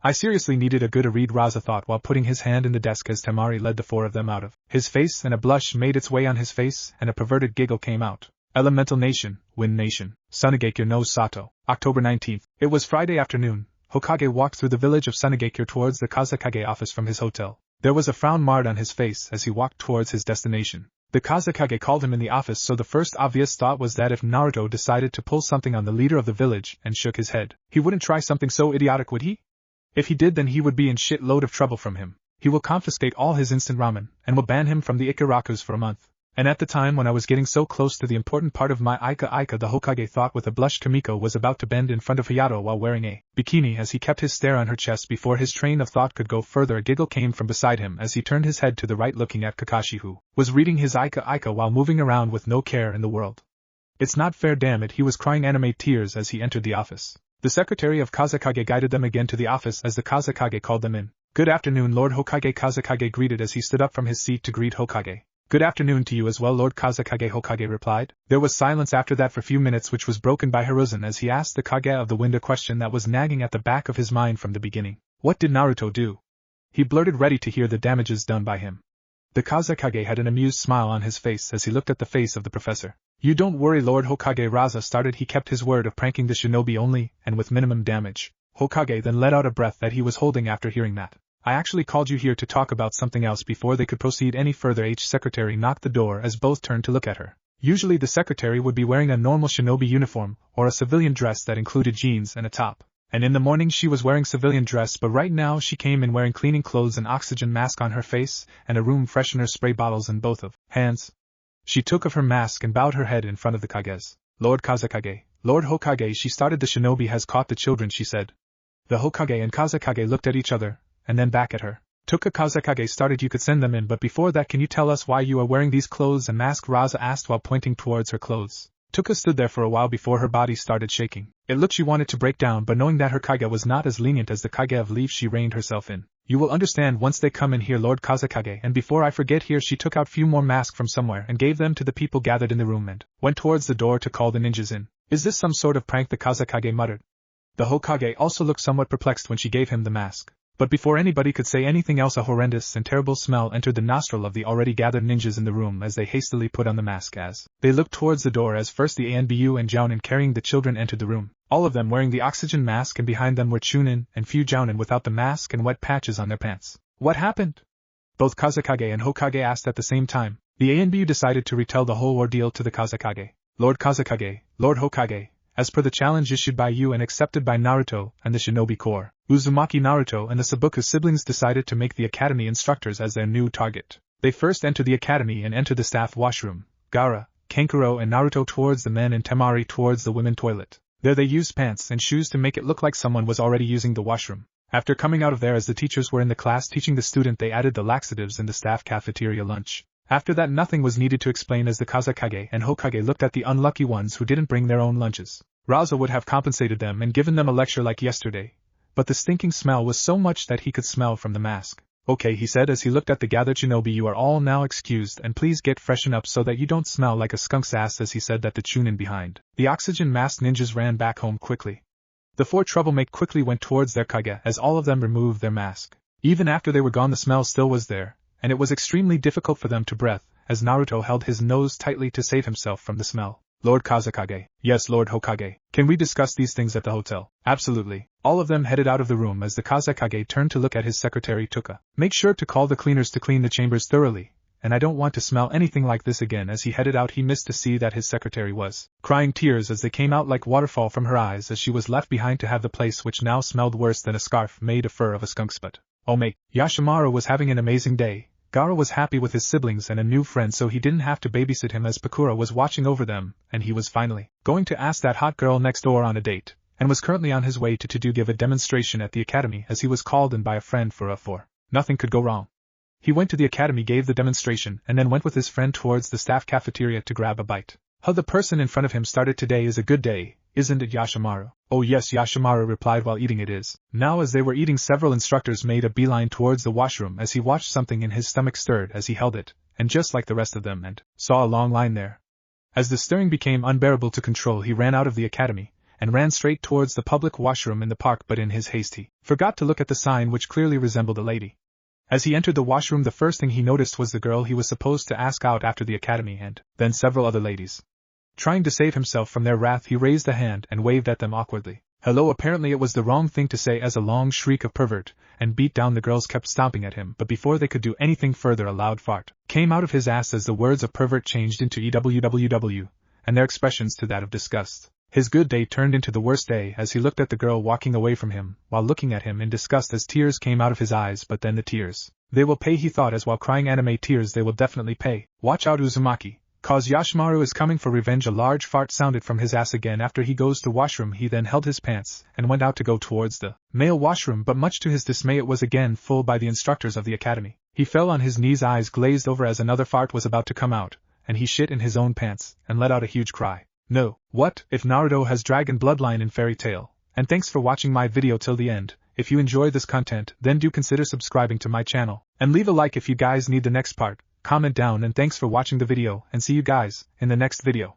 I seriously needed a good read, Raza thought while putting his hand in the desk as Temari led the 4 of them out of his face, and a blush made its way on his face and a perverted giggle came out. Elemental Nation, Wind Nation, Sunagakure no Sato, October 19th. It was Friday afternoon. Hokage walked through the village of Sunagakure towards the Kazekage office from his hotel. There was a frown marred on his face as he walked towards his destination. The Kazekage called him in the office, so the first obvious thought was that if Naruto decided to pull something on the leader of the village, and shook his head. He wouldn't try something so idiotic, would he? If he did, then he would be in shit load of trouble from him. He will confiscate all his instant ramen, and will ban him from the Ikarakus for a month. And at the time when I was getting so close to the important part of my Ika, the Hokage thought with a blush Kamiko was about to bend in front of Hayato while wearing a bikini as he kept his stare on her chest before his train of thought could go further. A giggle came from beside him as he turned his head to the right, looking at Kakashi, who was reading his Ika while moving around with no care in the world. It's not fair, damn it, he was crying anime tears as he entered the office. The secretary of Kazekage guided them again to the office as the Kazekage called them in. Good afternoon, Lord Hokage, Kazekage greeted as he stood up from his seat to greet Hokage. Good afternoon to you as well, Lord Kazekage, Hokage replied. There was silence after that for a few minutes, which was broken by Hiruzen as he asked the Kage of the Wind a question that was nagging at the back of his mind from the beginning. What did Naruto do? He blurted, ready to hear the damages done by him. The Kazekage had an amused smile on his face as he looked at the face of the professor. You don't worry, Lord Hokage, Raza started. He kept his word of pranking the shinobi only, and with minimum damage. Hokage then let out a breath that he was holding after hearing that. I actually called you here to talk about something else. Before they could proceed any further, Secretary knocked the door as both turned to look at her. Usually the secretary would be wearing a normal shinobi uniform, or a civilian dress that included jeans and a top. And in the morning she was wearing civilian dress, but right now she came in wearing cleaning clothes, an oxygen mask on her face, and a room freshener spray bottles in both of hands. She took off her mask and bowed her head in front of the Kages. Lord Kazekage, Lord Hokage, she started. The shinobi has caught the children, she said. The Hokage and Kazekage looked at each other, and then back at her. Tuka Kazekage started. You could send them in, but before that can you tell us why you are wearing these clothes and mask? Raza asked while pointing towards her clothes. Tuka stood there for a while before her body started shaking. It looked she wanted to break down, but knowing that her Kage was not as lenient as the Kage of Leaf, she reined herself in. You will understand once they come in here, Lord Kazekage, and before I forget, here she took out few more masks from somewhere and gave them to the people gathered in the room and went towards the door to call the ninjas in. Is this some sort of prank? The Kazekage muttered. The Hokage also looked somewhat perplexed when she gave him the mask. But before anybody could say anything else, a horrendous and terrible smell entered the nostril of the already gathered ninjas in the room as they hastily put on the mask. As they looked towards the door, as first the Anbu and Jounin carrying the children entered the room, all of them wearing the oxygen mask, and behind them were Chunin and few Jounin without the mask and wet patches on their pants. What happened? Both Kazekage and Hokage asked at the same time. The Anbu decided to retell the whole ordeal to the Kazekage. Lord Kazekage, Lord Hokage, as per the challenge issued by you and accepted by Naruto and the Shinobi Corps, Uzumaki Naruto and the Sabuku siblings decided to make the academy instructors as their new target. They first enter the academy and enter the staff washroom, Gaara, Kankuro and Naruto towards the men and Temari towards the women toilet. There they used pants and shoes to make it look like someone was already using the washroom. After coming out of there, as the teachers were in the class teaching the student, they added the laxatives in the staff cafeteria lunch. After that, nothing was needed to explain as the Kazekage and Hokage looked at the unlucky ones who didn't bring their own lunches. Raza would have compensated them and given them a lecture like yesterday, but the stinking smell was so much that he could smell from the mask. Okay, he said as he looked at the gathered shinobi, you are all now excused and please get freshen up so that you don't smell like a skunk's ass. As he said that, the chunin behind the oxygen masked ninjas ran back home quickly. The four troublemaker quickly went towards their kage as all of them removed their mask. Even after they were gone, the smell still was there, and it was extremely difficult for them to breathe, as Naruto held his nose tightly to save himself from the smell. Lord Kazekage. Yes, Lord Hokage. Can we discuss these things at the hotel? Absolutely. All of them headed out of the room as the Kazekage turned to look at his secretary Tuka. Make sure to call the cleaners to clean the chambers thoroughly, and I don't want to smell anything like this again. As he headed out, he missed to see that his secretary was crying tears as they came out like waterfall from her eyes as she was left behind to have the place which now smelled worse than a scarf made of fur of a skunk's butt. Oh mate, Yashimaru was having an amazing day. Gaara was happy with his siblings and a new friend, so he didn't have to babysit him as Pakura was watching over them, and he was finally going to ask that hot girl next door on a date, and was currently on his way to give a demonstration at the academy as he was called in by a friend for nothing could go wrong. He went to the academy, gave the demonstration, and then went with his friend towards the staff cafeteria to grab a bite. How the person in front of him started, today is a good day, isn't it, Yashimaru? Oh yes, Yashimaru replied while eating. It is. Now as they were eating, several instructors made a beeline towards the washroom as he watched something in his stomach stirred as he held it, and just like the rest of them, and saw a long line there. As the stirring became unbearable to control, he ran out of the academy, and ran straight towards the public washroom in the park, but in his haste he forgot to look at the sign which clearly resembled a lady. As he entered the washroom, the first thing he noticed was the girl he was supposed to ask out after the academy, and then several other ladies. Trying to save himself from their wrath, he raised a hand and waved at them awkwardly. Hello. Apparently it was the wrong thing to say, as a long shriek of pervert and beat down the girls kept stomping at him, but before they could do anything further, a loud fart came out of his ass as the words of pervert changed into EWWW, and their expressions to that of disgust. His good day turned into the worst day as he looked at the girl walking away from him, while looking at him in disgust as tears came out of his eyes. But then the tears, they will pay, he thought, as while crying anime tears they will definitely pay. Watch out, Uzumaki, cause Yashimaru is coming for revenge. A large fart sounded from his ass again after he goes to washroom. He then held his pants and went out to go towards the male washroom, but much to his dismay it was again full by the instructors of the academy. He fell on his knees, eyes glazed over as another fart was about to come out, and he shit in his own pants and let out a huge cry. No, what if Naruto has dragon bloodline in fairy tale? And thanks for watching my video till the end. If you enjoy this content, then do consider subscribing to my channel, and leave a like if you guys need the next part. Comment down, and thanks for watching the video, and see you guys in the next video.